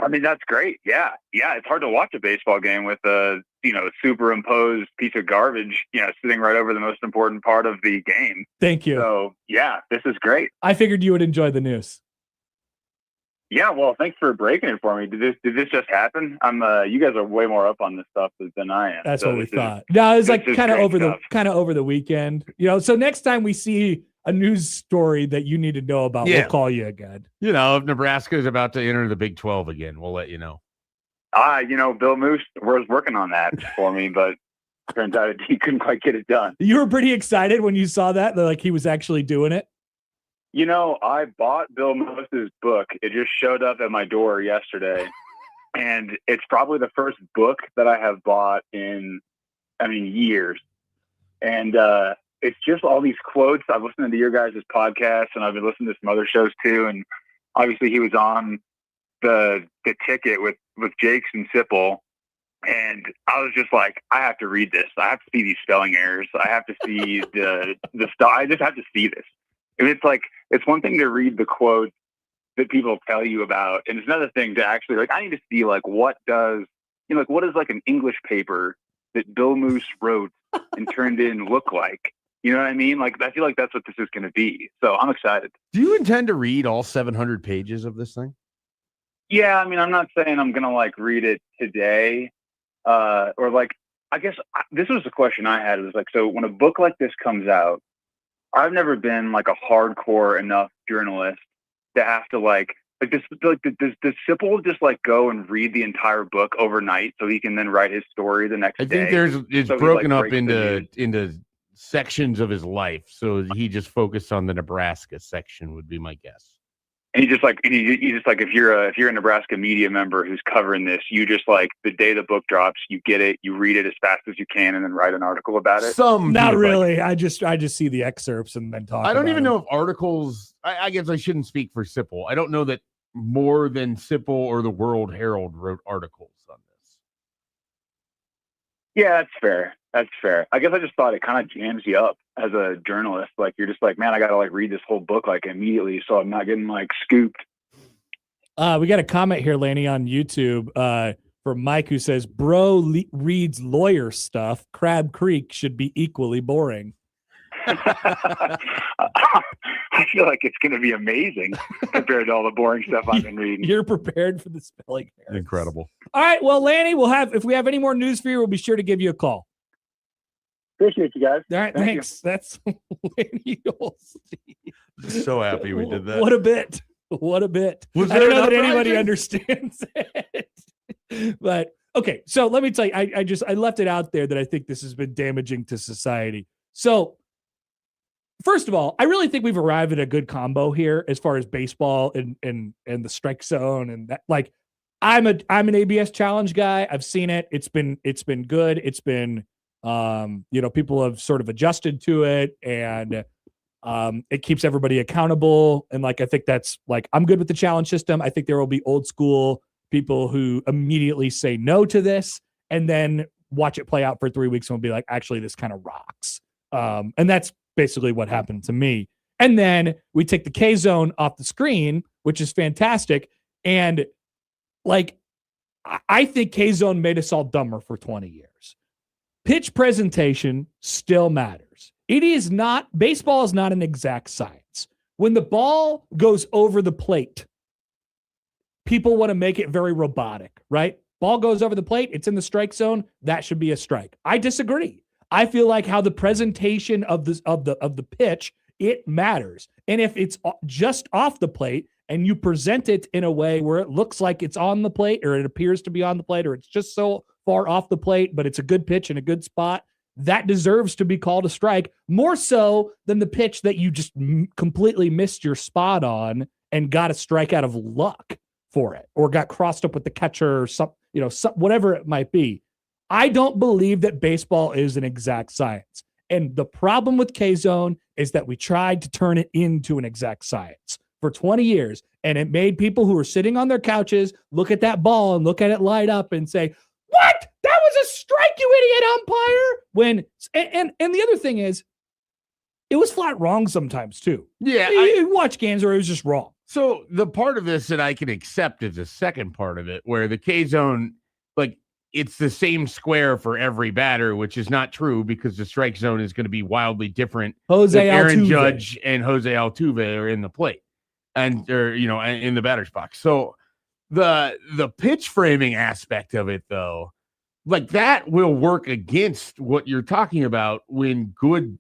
I mean, that's great. Yeah. It's hard to watch a baseball game with a superimposed piece of garbage, sitting right over the most important part of the game. Thank you. So yeah, this is great. I figured you would enjoy the news. Yeah, well, thanks for breaking it for me. Did this just happen? You guys are way more up on this stuff than I am. That's what we thought. No, it was like kind of over the weekend. So next time we see a news story that you need to know about, we'll call you again. If Nebraska is about to enter the Big 12 again, we'll let you know. Bill Moose was working on that for me, but turns out he couldn't quite get it done. You were pretty excited when you saw that, like he was actually doing it. I bought Bill Moose's book. It just showed up at my door yesterday. And it's probably the first book that I have bought in, years. And it's just all these quotes. I've listened to your guys' podcast, and I've been listening to some other shows too. And obviously he was on the ticket with Jakes and Sipple. And I was just like, I have to read this. I have to see these spelling errors. I have to see the stuff. I just have to see this. And it's like, it's one thing to read the quotes that people tell you about, and it's another thing to actually, like, I need to see, like, what is like an English paper that Bill Moose wrote and turned in look like? You know what I mean? Like, I feel like that's what this is going to be. So I'm excited. Do you intend to read all 700 pages of this thing? Yeah, I'm not saying I'm going to, like, read it today. Or, like, I guess this was the question I had. It was like, so when a book like this comes out, I've never been, like, a hardcore enough journalist to have to does Sipple just like go and read the entire book overnight so he can then write his story the next day? I think it's broken up into sections of his life. So he just focused on the Nebraska section would be my guess. And you just like if you're a Nebraska media member who's covering this, you just like the day the book drops, you get it, you read it as fast as you can, and then write an article about it. Not really. I just see the excerpts and then talk. I don't even know if articles. I guess I shouldn't speak for Sipple. I don't know that more than Sipple or the World Herald wrote articles on this. Yeah, that's fair. That's fair. I guess I just thought it kind of jams you up as a journalist. Like, you're just like, man, I got to like read this whole book like immediately so I'm not getting like scooped. We got a comment here, Lanny, on YouTube from Mike who says, bro reads lawyer stuff. Crab Creek should be equally boring. I feel like it's going to be amazing compared to all the boring stuff I've been reading. You're prepared for the spelling errors. Incredible. All right. Well, Lanny, if we have any more news for you, we'll be sure to give you a call. Appreciate you guys. All right, thanks. That's Lanny Olstein. So happy we did that. What a bit. What a bit. I don't know that anybody understands it. But okay, so let me tell you, I left it out there that I think this has been damaging to society. So first of all, I really think we've arrived at a good combo here as far as baseball and the strike zone and that. Like, I'm an ABS challenge guy. I've seen it. It's been good. It's been people have sort of adjusted to it, and it keeps everybody accountable. And like, I think that's like, I'm good with the challenge system. I think there will be old school people who immediately say no to this and then watch it play out for 3 weeks and will be like, actually, this kind of rocks. And that's basically what happened to me. And then we take the K zone off the screen, which is fantastic. And like, I think K zone made us all dumber for 20 years. Pitch presentation still matters. Baseball is not an exact science. When the ball goes over the plate, people want to make it very robotic, right? Ball goes over the plate, it's in the strike zone, that should be a strike. I disagree. I feel like how the presentation of the pitch, it matters. And if it's just off the plate and you present it in a way where it looks like it's on the plate, or it appears to be on the plate, or it's just so far off the plate, but it's a good pitch in a good spot, that deserves to be called a strike, more so than the pitch that you just completely missed your spot on and got a strike out of luck for it, or got crossed up with the catcher, or whatever it might be. I don't believe that baseball is an exact science. And the problem with K-Zone is that we tried to turn it into an exact science for 20 years. And it made people who were sitting on their couches look at that ball and look at it light up and say, what? That was a strike, you idiot umpire. And the other thing is, it was flat wrong sometimes too. Yeah. You watch games where it was just wrong. So the part of this that I can accept is the second part of it, where the K-Zone, like, it's the same square for every batter, which is not true because the strike zone is going to be wildly different. Aaron Judge and Jose Altuve are in the plate and in the batter's box. So the pitch framing aspect of it, though, like, that will work against what you're talking about when good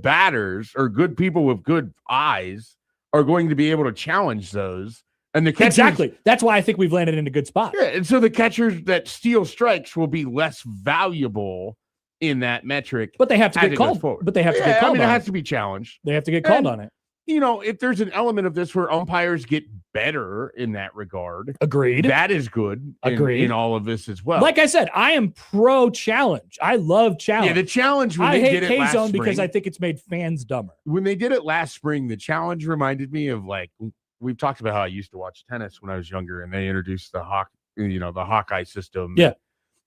batters or good people with good eyes are going to be able to challenge those. And the catchers, exactly. That's why I think we've landed in a good spot. Yeah, and so the catchers that steal strikes will be less valuable in that metric. But they have to get called. But they have to get called. It has to be challenged. They have to get called on it. If there's an element of this where umpires get better in that regard. Agreed. That is good. In all of this as well. Like I said, I am pro challenge. I love challenge. Yeah, the challenge. When I they hate did it last K-Zone because spring, I think it's made fans dumber. When they did it last spring, the challenge reminded me of like we've talked about how I used to watch tennis when I was younger, and they introduced the Hawkeye system. Yeah.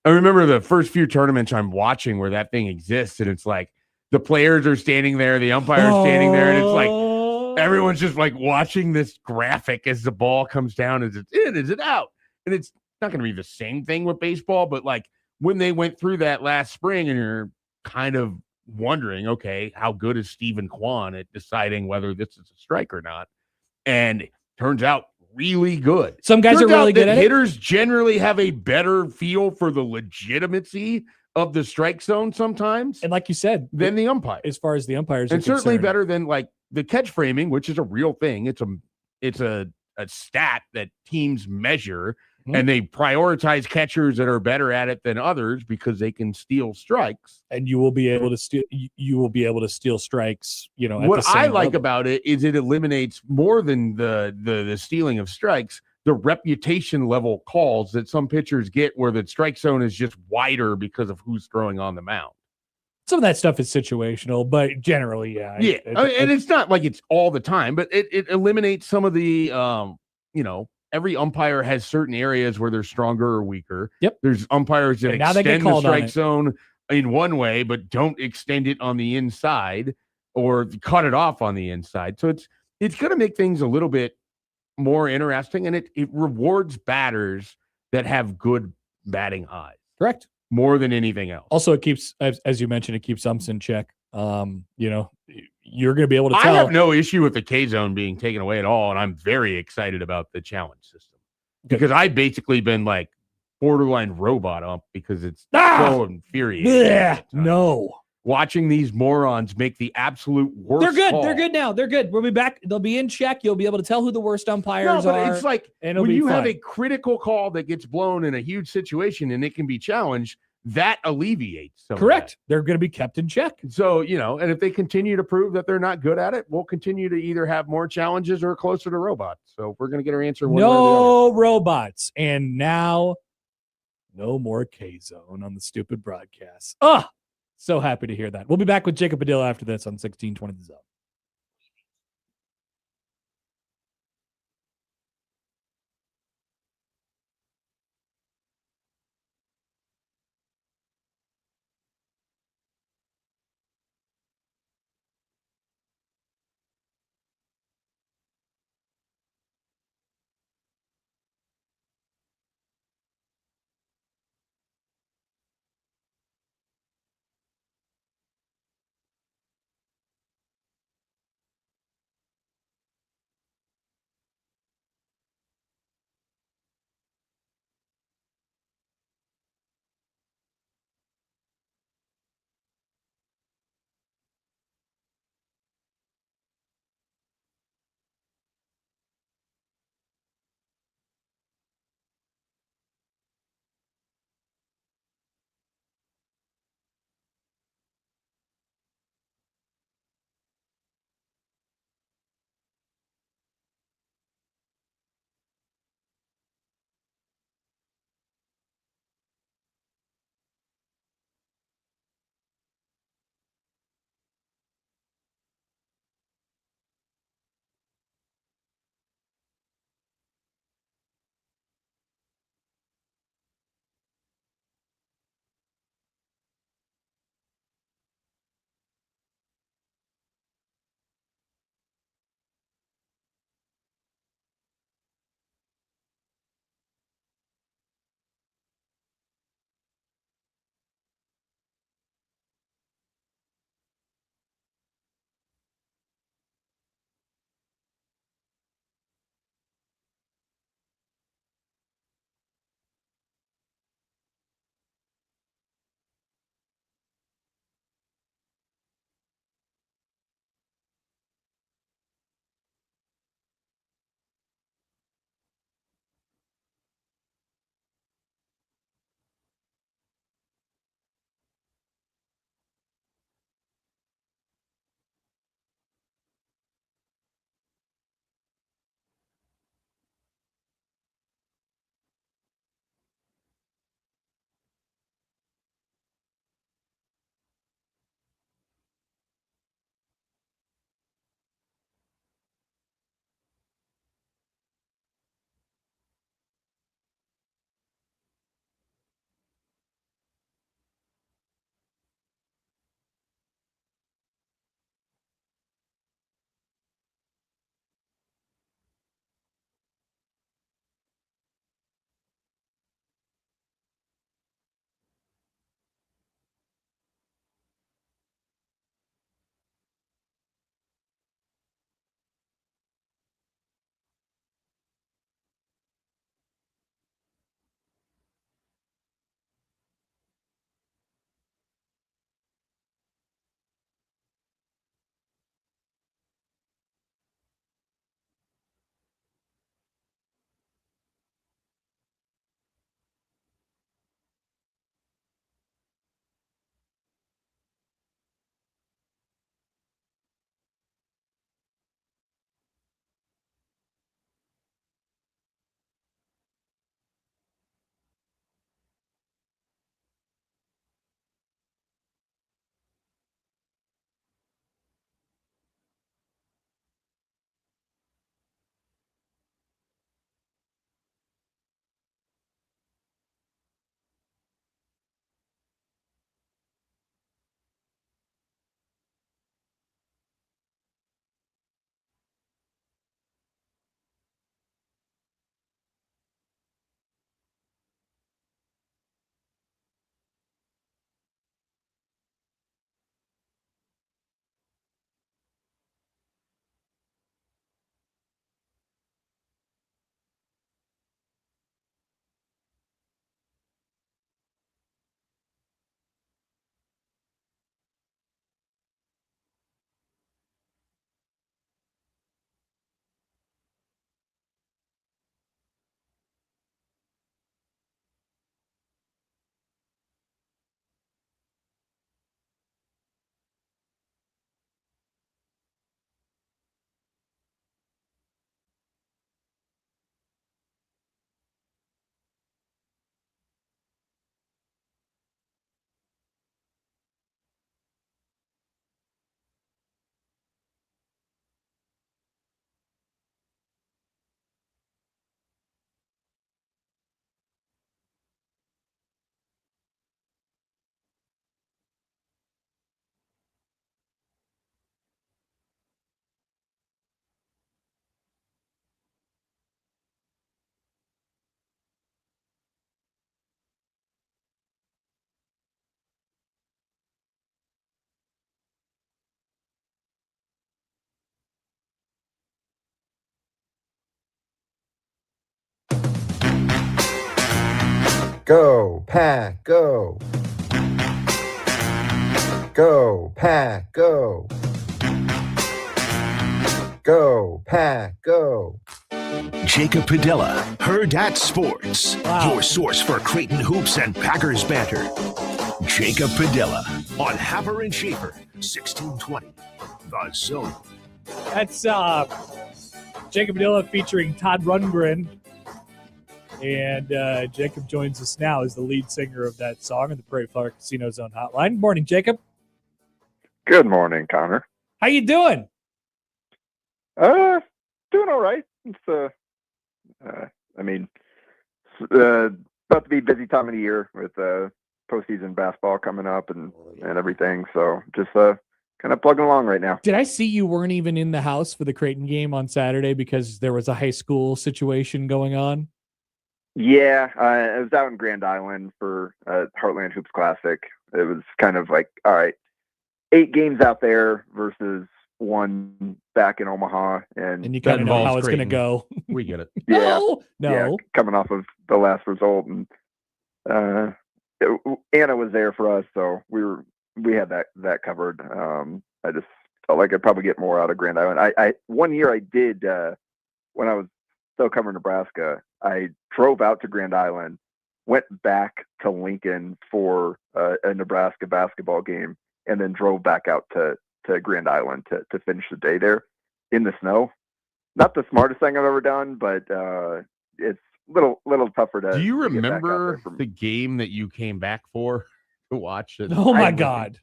I remember the first few tournaments I'm watching where that thing exists, and it's like the players are standing there, the umpire's standing there, and it's like everyone's just like watching this graphic as the ball comes down. Is it in? Is it out? And it's not going to be the same thing with baseball, but like when they went through that last spring, and you're kind of wondering, okay, how good is Stephen Kwan at deciding whether this is a strike or not? And turns out really good. Some guys are really good at it. Hitters generally have a better feel for the legitimacy of the strike zone sometimes. And like you said, than the umpire. As far as the umpires and are certainly concerned. better than like the catch framing, which is a real thing. It's a stat that teams measure, and they prioritize catchers that are better at it than others because they can steal strikes. And you will be able to steal. You will be able to steal strikes. At What the same I like level. about it is it eliminates more than the stealing of strikes, the reputation level calls that some pitchers get where the strike zone is just wider because of who's throwing on the mound. Some of that stuff is situational, but generally, yeah. Yeah. And it's not like it's all the time, but it eliminates some of the, every umpire has certain areas where they're stronger or weaker. Yep. There's umpires that And now they get extend the called on strike it. zone in one way, but don't extend it on the inside or cut it off on the inside. So it's going to make things a little bit more interesting, and it rewards batters that have good batting eyes. Correct. More than anything else. Also, it keeps, as you mentioned, it keeps umps in check. You're going to be able to I tell. have no issue with the K zone being taken away at all, and I'm very excited about the challenge system because I've basically been like borderline robot ump because it's so infuriating. Yeah, no. Watching these morons make the absolute worst. They're good. call. They're good now. They're good. We'll be back. They'll be in check. You'll be able to tell who the worst umpires No, but are. it's like and it'll when be you have fun. a critical call that gets blown in a huge situation and it can be challenged, that alleviates some of Correct. They're going to be kept in check. that. So, and if they continue to prove that they're not good at it, we'll continue to either have more challenges or closer to robots. So we're going to get our answer one way or the other. No robots. And now, no more K-Zone on the stupid broadcast. So happy to hear that. We'll be back with Jacob Padilla after this on 1620 The Zone. Go, Pack, go. Go, Pack, go. Go, Pack, go. Jacob Padilla, Herd at Sports, your source for Creighton hoops and Packers banter. Jacob Padilla on Happer and Schaefer, 1620, The Zone. That's Jacob Padilla featuring Todd Rundgren. And Jacob joins us now as the lead singer of that song on the Prairie Flower Casino Zone hotline. Good morning, Jacob. Good morning, Connor. How you doing? Doing all right. It's about to be a busy time of the year with postseason basketball coming up and everything. So just kind of plugging along right now. Did I see you weren't even in the house for the Creighton game on Saturday because there was a high school situation going on? Yeah, I was out in Grand Island for Heartland Hoops Classic. It was kind of like, all right, 8 games out there versus 1 back in Omaha, and you kind of know how it's going to go. We get it. Yeah, no. Yeah, coming off of the last result, and Anna was there for us, so we had that covered. I just felt like I'd probably get more out of Grand Island. I one year I did when I was still covering Nebraska. I drove out to Grand Island, went back to Lincoln for a Nebraska basketball game, and then drove back out to Grand Island to finish the day there in the snow. Not the smartest thing I've ever done, but it's little tougher to. Do you to get back out remember there the game that you came back for to watch it? Oh my God!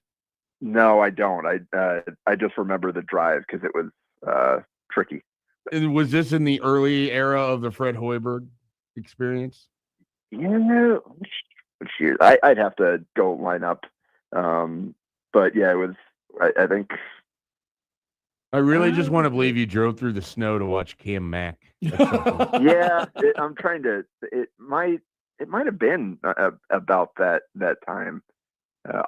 No, I don't. I just remember the drive because it was tricky. Was this in the early era of the Fred Hoiberg experience? Yeah, shoot, I'd have to go line up. But yeah, it was. I think. I really just want to believe you drove through the snow to watch Cam Mack. Yeah, I'm trying to. It might have been about that time.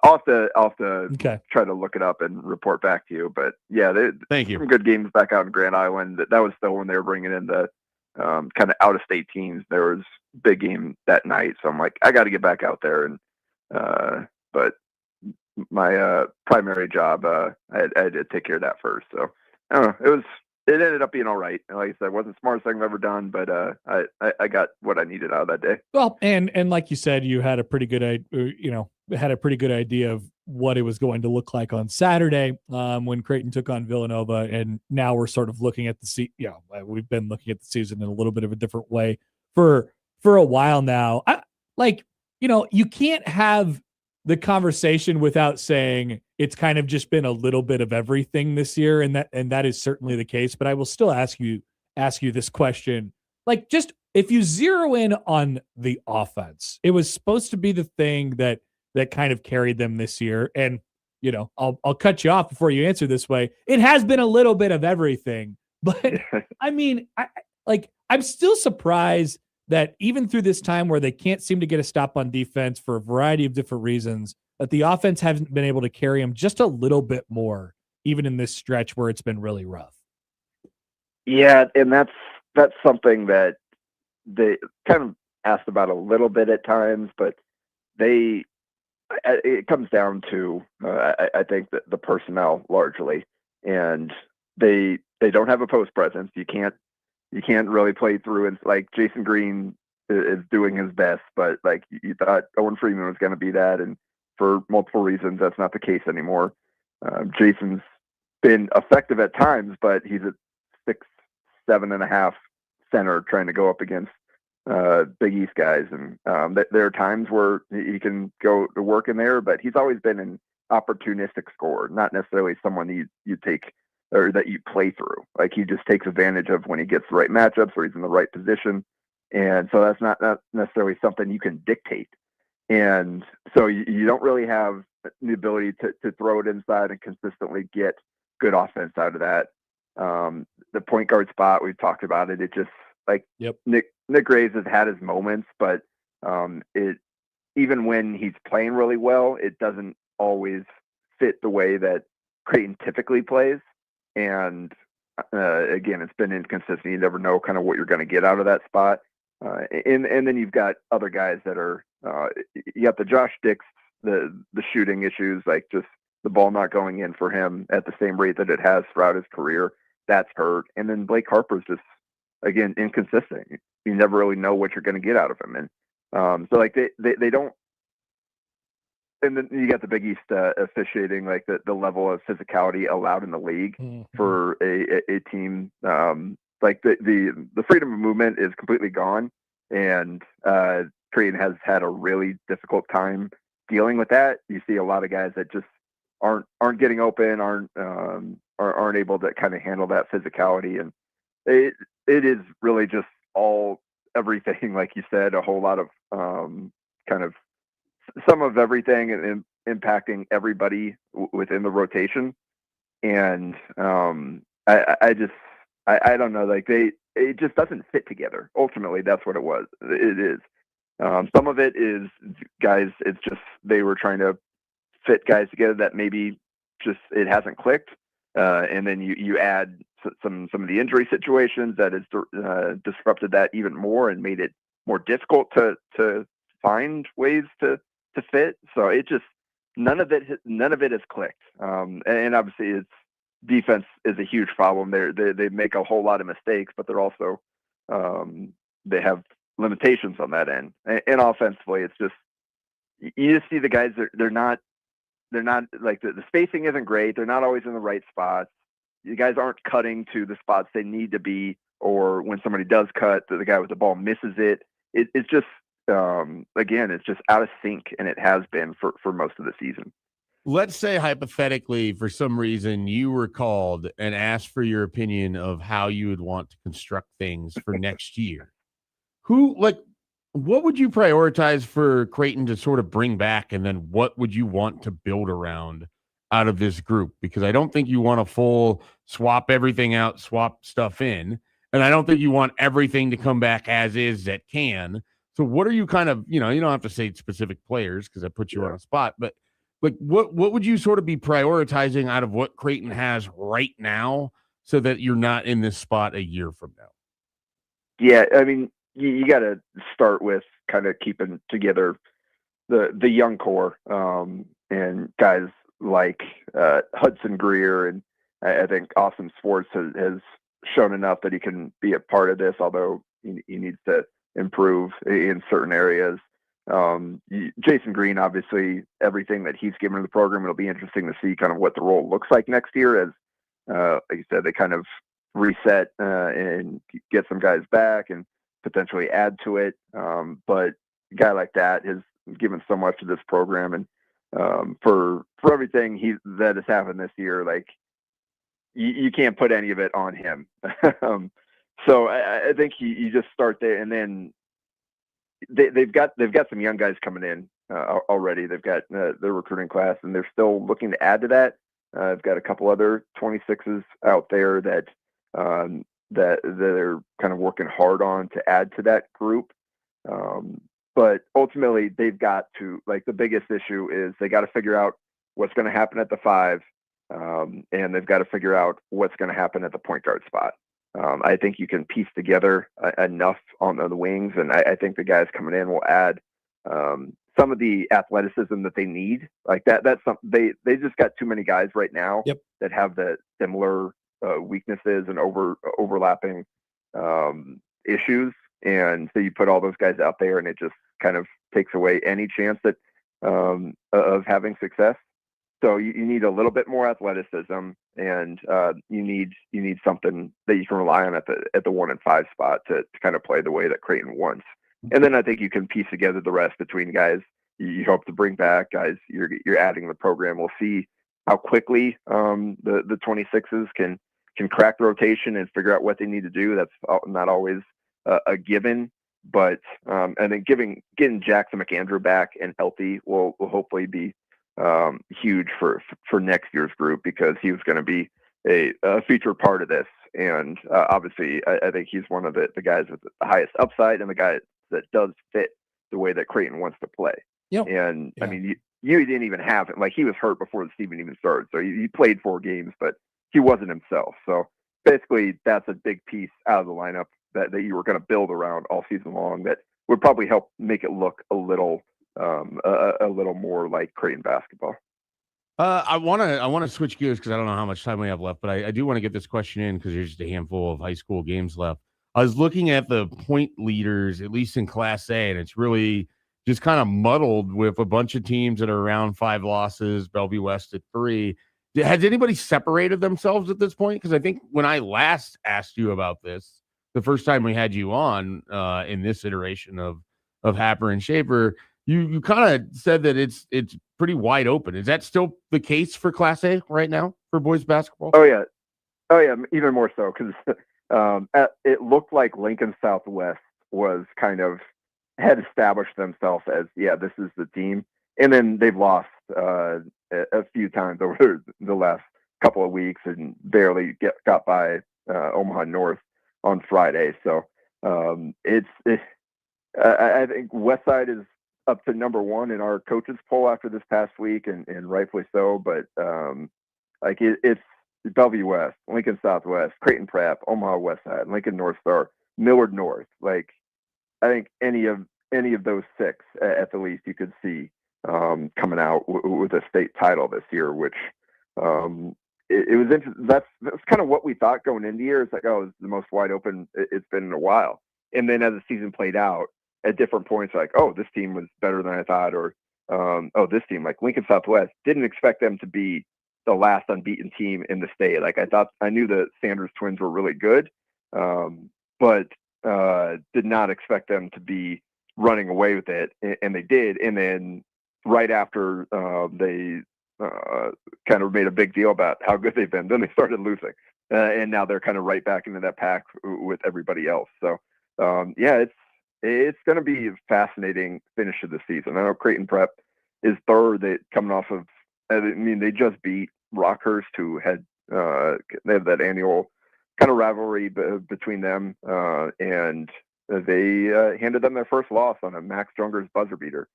I'll have to try to look it up and report back to you. But yeah, thank you. Some good games back out in Grand Island. That was still when they were bringing in the kind of out of state teams. There was a big game that night, so I'm like, I got to get back out there. And but my primary job, I had to take care of that first. So I don't know. It ended up being all right. And like I said, it wasn't the smartest thing I've ever done, but I got what I needed out of that day. Well, and like you said, you had a pretty good idea of what it was going to look like on Saturday when Creighton took on Villanova, and now we're sort of looking at we've been looking at the season in a little bit of a different way for a while now. You can't have the conversation without saying it's kind of just been a little bit of everything this year, and that is certainly the case. But I will still ask you this question. Like, just if you zero in on the offense, it was supposed to be the thing that kind of carried them this year. And, I'll cut you off before you answer this way. It has been a little bit of everything, but I mean, I'm still surprised that even through this time where they can't seem to get a stop on defense for a variety of different reasons, that the offense hasn't been able to carry them just a little bit more, even in this stretch where it's been really rough. Yeah, and that's something that they kind of asked about a little bit at times, but it comes down to I think that the personnel largely, and they don't have a post presence. You can't really play through, and like Jason Green is doing his best, but like you thought Owen Freeman was going to be that, and for multiple reasons that's not the case anymore. Jason's been effective at times, but he's a 6'7.5" center trying to go up against Big East guys, and there are times where he can go to work in there, but he's always been an opportunistic scorer, not necessarily someone you take or that you play through. Like, he just takes advantage of when he gets the right matchups or he's in the right position, and so that's not necessarily something you can dictate. And so you don't really have the ability to throw it inside and consistently get good offense out of that. The point guard spot, we've talked about it. It just Nick Graves has had his moments, but even when he's playing really well, it doesn't always fit the way that Creighton typically plays. And again, it's been inconsistent. You never know kind of what you're going to get out of that spot. And then you've got other guys that are you got the Josh Dix, the shooting issues, like just the ball not going in for him at the same rate that it has throughout his career. That's hurt. And then Blake Harper's just, again, inconsistent. You never really know what you're going to get out of him. And so like they don't. And then you got the Big East officiating, like the level of physicality allowed in the league for a team. Like the freedom of movement is completely gone, and Creighton has had a really difficult time dealing with that. You see a lot of guys that just aren't getting open, aren't able to kind of handle that physicality, and it is really just everything, like you said, a whole lot of kind of some of everything and impacting everybody within the rotation. And I don't know, like it just doesn't fit together. Ultimately, that's what it is. Some of it is guys, it's just they were trying to fit guys together that maybe just it hasn't clicked. And then you add some of the injury situations that has disrupted that even more and made it more difficult to find ways to fit. So it just none of it has clicked. And obviously it's defense is a huge problem. They make a whole lot of mistakes, but they're also they have limitations on that end. And offensively, it's just you just see the guys they're not like the spacing isn't great. They're not always in the right spots. You guys aren't cutting to the spots they need to be, or when somebody does cut, the guy with the ball misses it. It's just again, it's just out of sync, and it has been for most of the season. Let's say hypothetically, for some reason, you were called and asked for your opinion of how you would want to construct things for next year. What would you prioritize for Creighton to sort of bring back, and then what would you want to build around out of this group? Because I don't think you want a full swap everything out, swap stuff in, and I don't think you want everything to come back as is that can. So what are you kind of, you don't have to say specific players because I put you on a spot, but like what would you sort of be prioritizing out of what Creighton has right now so that you're not in this spot a year from now? Yeah, I mean, you got to start with kind of keeping together the young core and guys like Hudson Greer, and I think Austin Swartz has shown enough that he can be a part of this, although he needs to improve in certain areas. Jason Green, obviously, everything that he's given to the program, it'll be interesting to see kind of what the role looks like next year as, like you said, they kind of reset and get some guys back and potentially add to it. But a guy like that has given so much to this program, and for everything that has happened this year, like you can't put any of it on him. So I think you just start there, and then they've got some young guys coming in already. They've got their recruiting class, and they're still looking to add to that. I've got a couple other 26s out there that they're kind of working hard on to add to that group. But ultimately, they've got to, like, the biggest issue is they got to figure out what's going to happen at the 5, and they've got to figure out what's going to happen at the point guard spot. I think you can piece together enough on the wings, and I think the guys coming in will add some of the athleticism that they need. Like that's something they just got too many guys right now that have the similar weaknesses and overlapping issues, and so you put all those guys out there, and it just kind of takes away any chance that of having success. So you need a little bit more athleticism, and you need something that you can rely on at the 1 and 5 spot to kind of play the way that Creighton wants. And then I think you can piece together the rest between guys you hope to bring back, guys you're adding to the program. We'll see how quickly the 26s can crack the rotation and figure out what they need to do. That's not always a given, but I think getting Jackson McAndrew back and healthy will hopefully be huge for next year's group, because he was going to be a featured part of this. And obviously, I think he's one of the guys with the highest upside and the guy that does fit the way that Creighton wants to play. And I mean, you didn't even have it. Like, he was hurt before the season even started. So he played 4 games, but he wasn't himself. So basically, that's a big piece out of the lineup that you were going to build around all season long that would probably help make it look a little a little more like Creighton basketball. I want to switch gears because I don't know how much time we have left, but I do want to get this question in because there's just a handful of high school games left. I was looking at the point leaders, at least in Class A, and it's really just kind of muddled with a bunch of teams that are around 5 losses, Bellevue West at 3. Has anybody separated themselves at this point? Because I think when I last asked you about this, the first time we had you on in this iteration of Happer and Schaefer, you kind of said that it's pretty wide open. Is that still the case for Class A right now for boys basketball? Oh yeah, even more so because it looked like Lincoln Southwest was kind of had established themselves as this is the team, and then they've lost a few times over the last couple of weeks and barely got by Omaha North on Friday. So I think Westside is up to number 1 in our coaches poll after this past week, and rightfully so. But it's Bellevue West, Lincoln Southwest, Creighton Prep, Omaha Westside, Lincoln North Star, Millard North. Like I think any of those 6 at the least you could see coming out with a state title this year, which it was interesting. That's kind of what we thought going into the year. It's like, oh, it's the most wide open it's been in a while. And then as the season played out, at different points, like, oh, this team was better than I thought, or oh, this team, like Lincoln Southwest, didn't expect them to be the last unbeaten team in the state. Like I knew the Sanders twins were really good, but did not expect them to be running away with it, and they did. And then right after they kind of made a big deal about how good they've been, then they started losing, and now they're kind of right back into that pack with everybody else. So it's going to be a fascinating finish of the season. I know Creighton Prep is third. They coming off of, they just beat Rockhurst, who had they have that annual kind of rivalry between them, and they handed them their first loss on a Max Junger's buzzer beater.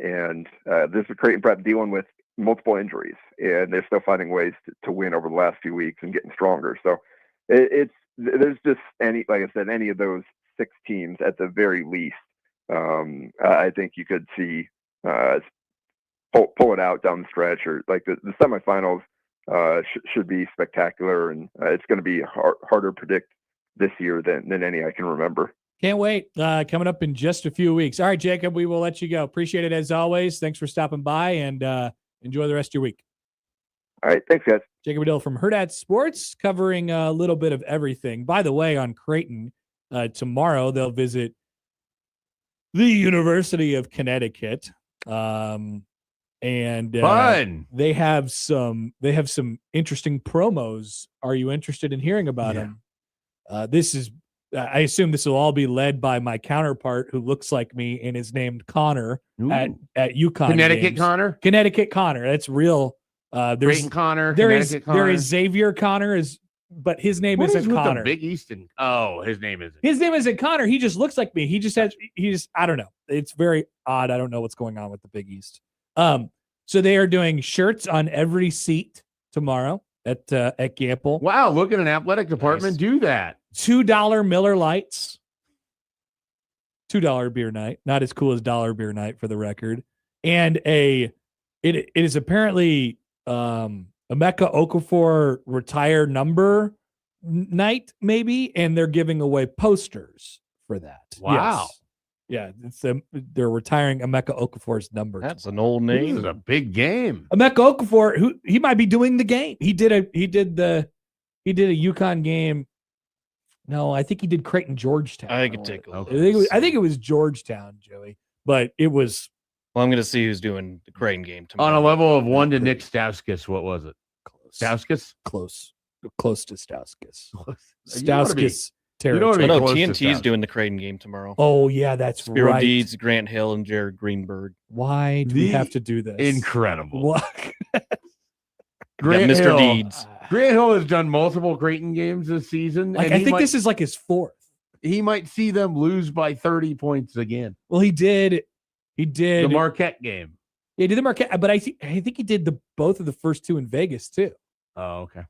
And this is Creighton Prep dealing with multiple injuries, and they're still finding ways to win over the last few weeks and getting stronger. So there's just any of those 6 teams at the very least. I think you could see pull it out down the stretch, or like the semifinals should be spectacular, and it's going to be harder to predict this year than any I can remember. Can't wait. Coming up in just a few weeks. All right, Jacob, we will let you go. Appreciate it as always. Thanks for stopping by, and enjoy the rest of your week. All right. Thanks, guys. Jacob Dill from Hurrdat Sports, covering a little bit of everything. By the way, on Creighton, tomorrow they'll visit the University of Connecticut. And fun. They have some interesting promos. Are you interested in hearing about them? I assume this will all be led by my counterpart, who looks like me and is named Connor at UConn. Connecticut games. Connor. That's real. There's Connor. There is Xavier Connor, but his name isn't Connor. Big Easton. Oh, his name isn't. His name isn't Connor. He just looks like me. I don't know. It's very odd. I don't know what's going on with the Big East. So they are doing shirts on every seat tomorrow at Gamble. Wow, look at an athletic department do that. $2 Miller Lights. $2 beer night. Not as cool as $1 beer night, for the record. And it is apparently Emeka Okafor retire number night, maybe, and they're giving away posters for that. Wow. Yes. Yeah, they're retiring Emeka Okafor's number. That's an old name. This is a big game. Emeka Okafor, he might be doing the game. He did a UConn game. No, I think he did Creighton Georgetown. I could take a look. I think it was Georgetown, Joey, but it was. Well, I'm going to see who's doing the Creighton game tomorrow. On a level of 1 to Nick Stauskas, what was it? Stauskas? Close to Stauskas. Stauskas territory. No, TNT's doing the Creighton game tomorrow. Oh, yeah, that's Spiro right. Deeds, Grant Hill, and Jared Greenberg. Why do we have to do this? Incredible. What? Grant Mr. Hill. Deeds. Grant Hill has done multiple Creighton games this season. I think this is like his 4th. He might see them lose by 30 points again. Well, he did. The Marquette game. Yeah, he did the Marquette, but I think he did both of the first 2 in Vegas too. Oh, okay.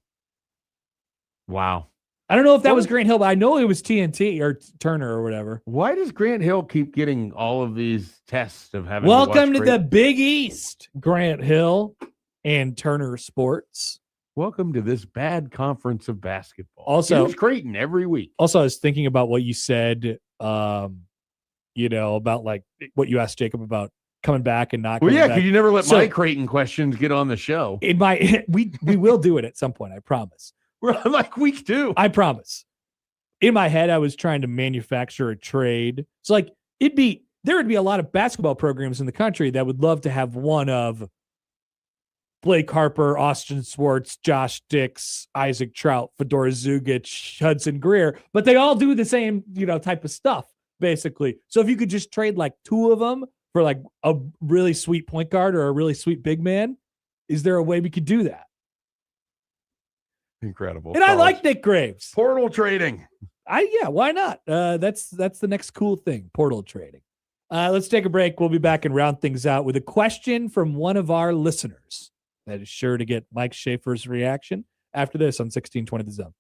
Wow. I don't know if that was Grant Hill, but I know it was TNT or Turner or whatever. Why does Grant Hill keep getting all of these tests of having? Welcome to the Big East, Grant Hill and Turner Sports. Welcome to this bad conference of basketball. Also, here's Creighton every week. Also, I was thinking about what you said, about like what you asked Jacob about coming back and not. Well, yeah, back. because you never let my Creighton questions get on the show. We will do it at some point. I promise. We're on like week 2. I promise. In my head, I was trying to manufacture a trade. So like there would be a lot of basketball programs in the country that would love to have one of Blake Harper, Austin Swartz, Josh Dix, Isaac Trout, Fedor Zugic, Hudson Greer, but they all do the same, type of stuff, basically. So if you could just trade like 2 of them for like a really sweet point guard or a really sweet big man, is there a way we could do that? Incredible. And I like Nick Graves. Portal trading. Why not? That's the next cool thing, portal trading. Let's take a break. We'll be back and round things out with a question from one of our listeners. That is sure to get Mike Schaefer's reaction after this on 1620 The Zone.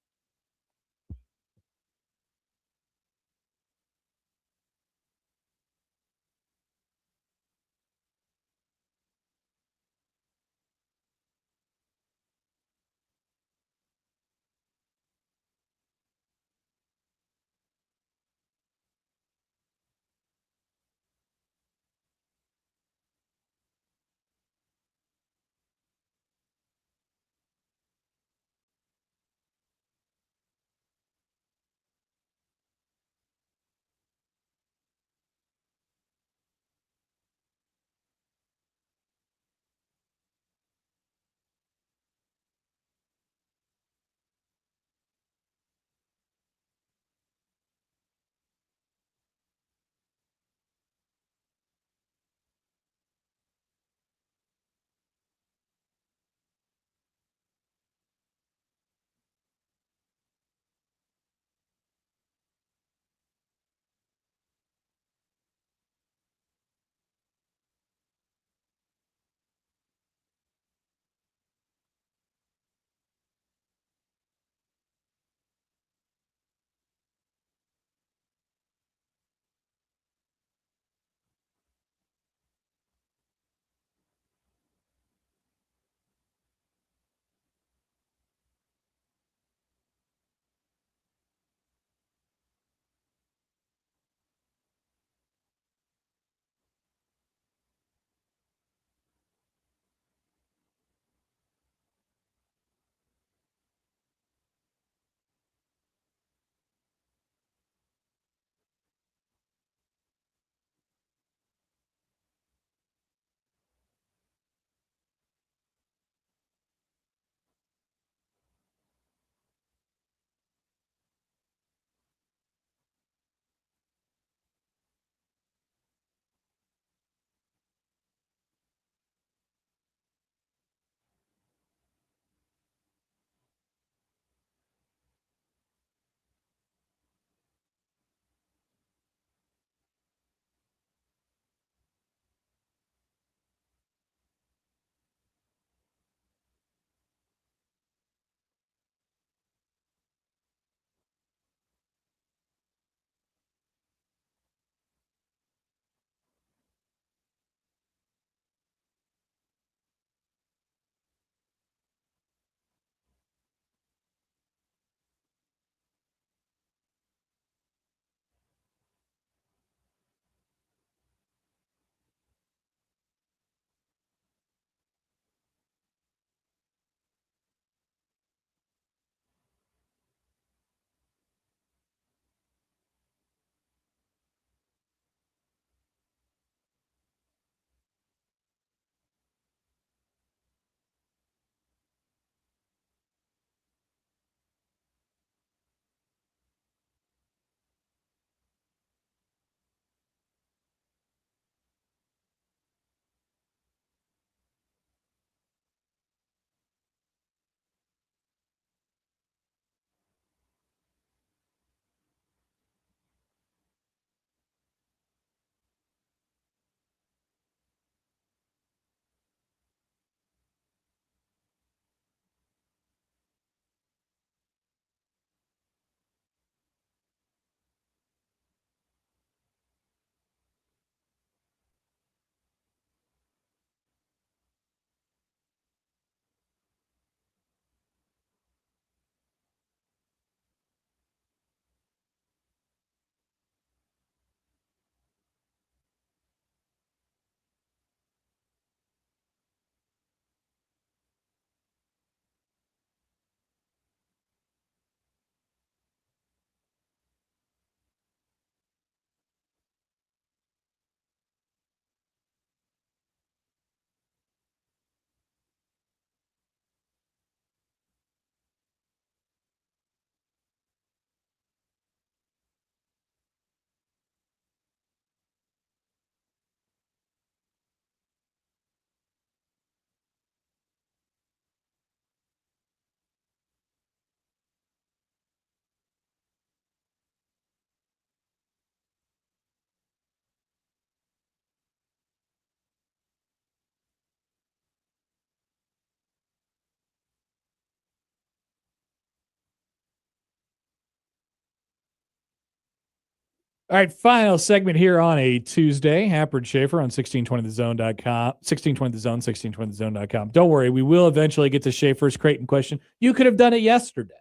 All right, final segment here on a Tuesday. Happer and Schaefer on 1620thezone.com, 1620thezone, 1620thezone.com. Don't worry, we will eventually get to Schaefer's Creighton question. You could have done it yesterday.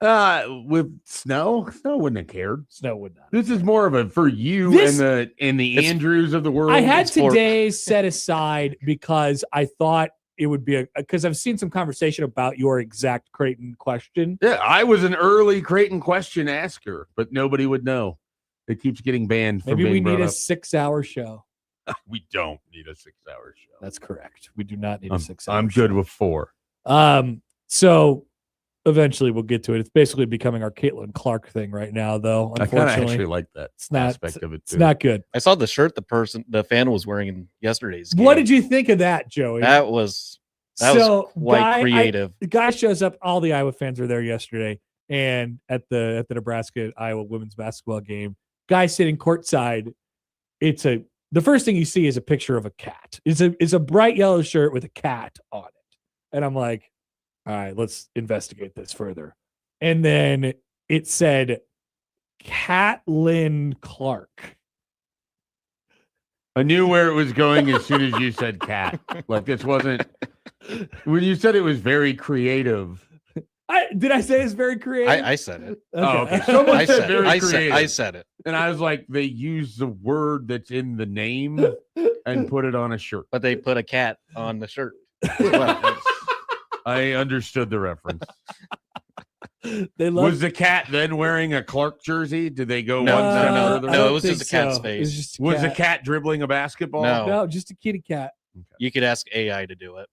With Snow wouldn't have cared. Snow would not. This is more of a for you and the Andrews of the world. I had today set aside because I thought it would be because I've seen some conversation about your exact Creighton question. Yeah, I was an early Creighton question asker, but nobody would know. It keeps getting banned. Maybe we need a 6-hour show. We don't need a 6-hour show. That's correct. We do not need a 6-hour. I'm good with 4. So eventually we'll get to it. It's basically becoming our Caitlin Clark thing right now, though. Unfortunately, I kind of actually like that aspect of it too. It's not good. I saw the shirt the fan was wearing in yesterday's game. What did you think of that, Joey? That was quite creative. The guy shows up. All the Iowa fans were there yesterday, and at the Nebraska Iowa women's basketball game. Guy sitting courtside, the first thing you see is a picture of a cat. It's a bright yellow shirt with a cat on it. And I'm like, all right, let's investigate this further. And then it said Caitlin Clark. I knew where it was going as soon as you said cat. Like this wasn't when you said it was very creative. Did I say it's very creative? I said it. Okay. Oh, okay. Someone said very creative. I said it. And I was like, they used the word that's in the name and put it on a shirt. But they put a cat on the shirt. I understood the reference. Was the cat then wearing a Clark jersey? Did they go one step further? No, it was just a cat's face. Was the cat dribbling a basketball? No, just a kitty cat. Okay. You could ask AI to do it.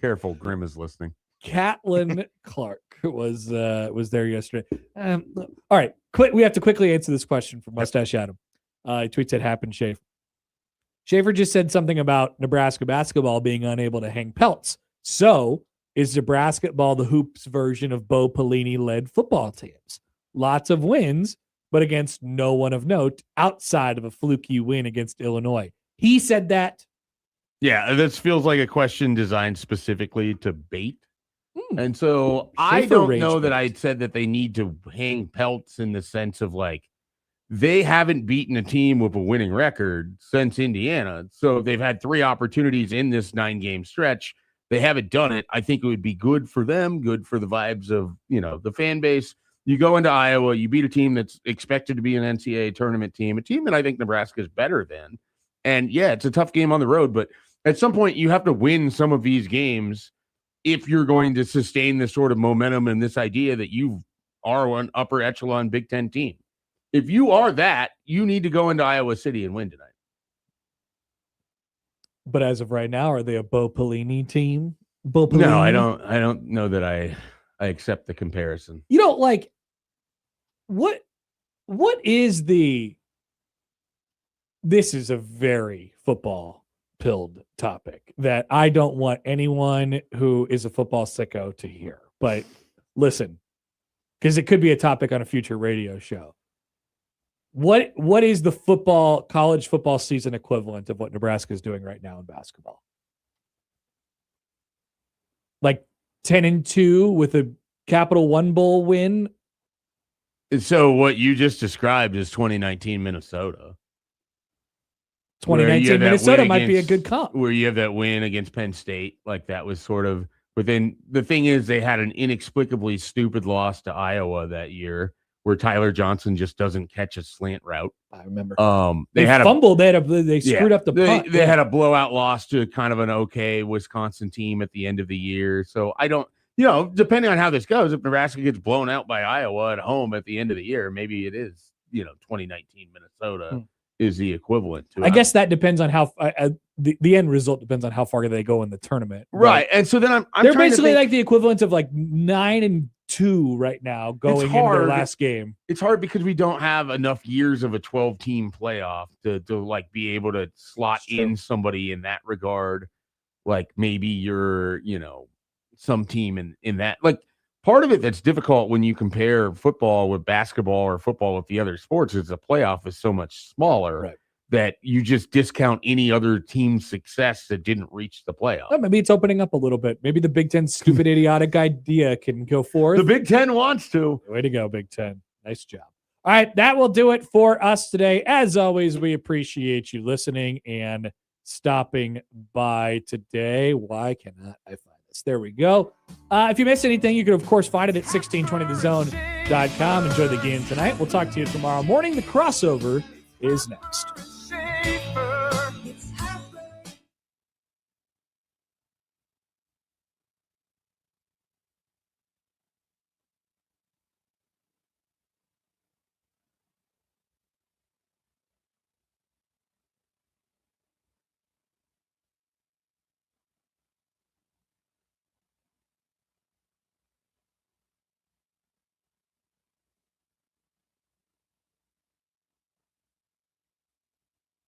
Careful, Grim is listening. Caitlin Clark was there yesterday. All right, we have to quickly answer this question from Mustache Adam. He tweets at Happer and Schaefer. Schaefer just said something about Nebraska basketball being unable to hang pelts. So is Nebraska ball the hoops version of Bo Pelini-led football teams? Lots of wins, but against no one of note outside of a fluky win against Illinois. He said that. Yeah, this feels like a question designed specifically to bait. And so I Schaefer don't know that I said that they need to hang pelts in the sense of like they haven't beaten a team with a winning record since Indiana. So they've had 3 opportunities in this 9-game stretch. They haven't done it. I think it would be good for them, good for the vibes of, the fan base. You go into Iowa, you beat a team that's expected to be an NCAA tournament team, a team that I think Nebraska is better than. And yeah, it's a tough game on the road, but at some point you have to win some of these games if you're going to sustain this sort of momentum and this idea that you are an upper echelon Big Ten team. If you are that, you need to go into Iowa City and win tonight. But as of right now, are they a Bo Pelini team? Bo Pelini? No, I don't know that I accept the comparison. You don't like what is the this is a very football pilled topic that I don't want anyone who is a football sicko to hear. But listen, because it could be a topic on a future radio show. What is the college football season equivalent of what Nebraska is doing right now in basketball? Like 10-2 with a Capital One Bowl win. So what you just described is 2019 Minnesota. 2019 Minnesota might be a good comp. Where you have that win against Penn State. Like that was sort of within. The thing is, they had an inexplicably stupid loss to Iowa that year where Tyler Johnson just doesn't catch a slant route. I remember. They had fumbled. They screwed up the punt. They had a blowout loss to kind of an okay Wisconsin team at the end of the year. So I don't, depending on how this goes, if Nebraska gets blown out by Iowa at home at the end of the year, maybe it is, 2019 Minnesota. Is the equivalent to it. I guess that depends on how the end result depends on how far they go in the tournament. Right. And so then I'm they're basically like the equivalent of like 9-2 right now going into their last game. It's hard because we don't have enough years of a 12-team playoff to like be able to slot in somebody in that regard. Like maybe you're, some team in that. Like part of it that's difficult when you compare football with basketball or football with the other sports is the playoff is so much smaller that you just discount any other team's success that didn't reach the playoff. Well, maybe it's opening up a little bit. Maybe the Big Ten stupid, idiotic idea can go forth. The Big Ten wants to. Way to go, Big Ten. Nice job. All right, that will do it for us today. As always, we appreciate you listening and stopping by today. Why cannot I find this? There we go. If you missed anything, you can, of course, find it at 1620thezone.com. Enjoy the game tonight. We'll talk to you tomorrow morning. The crossover is next.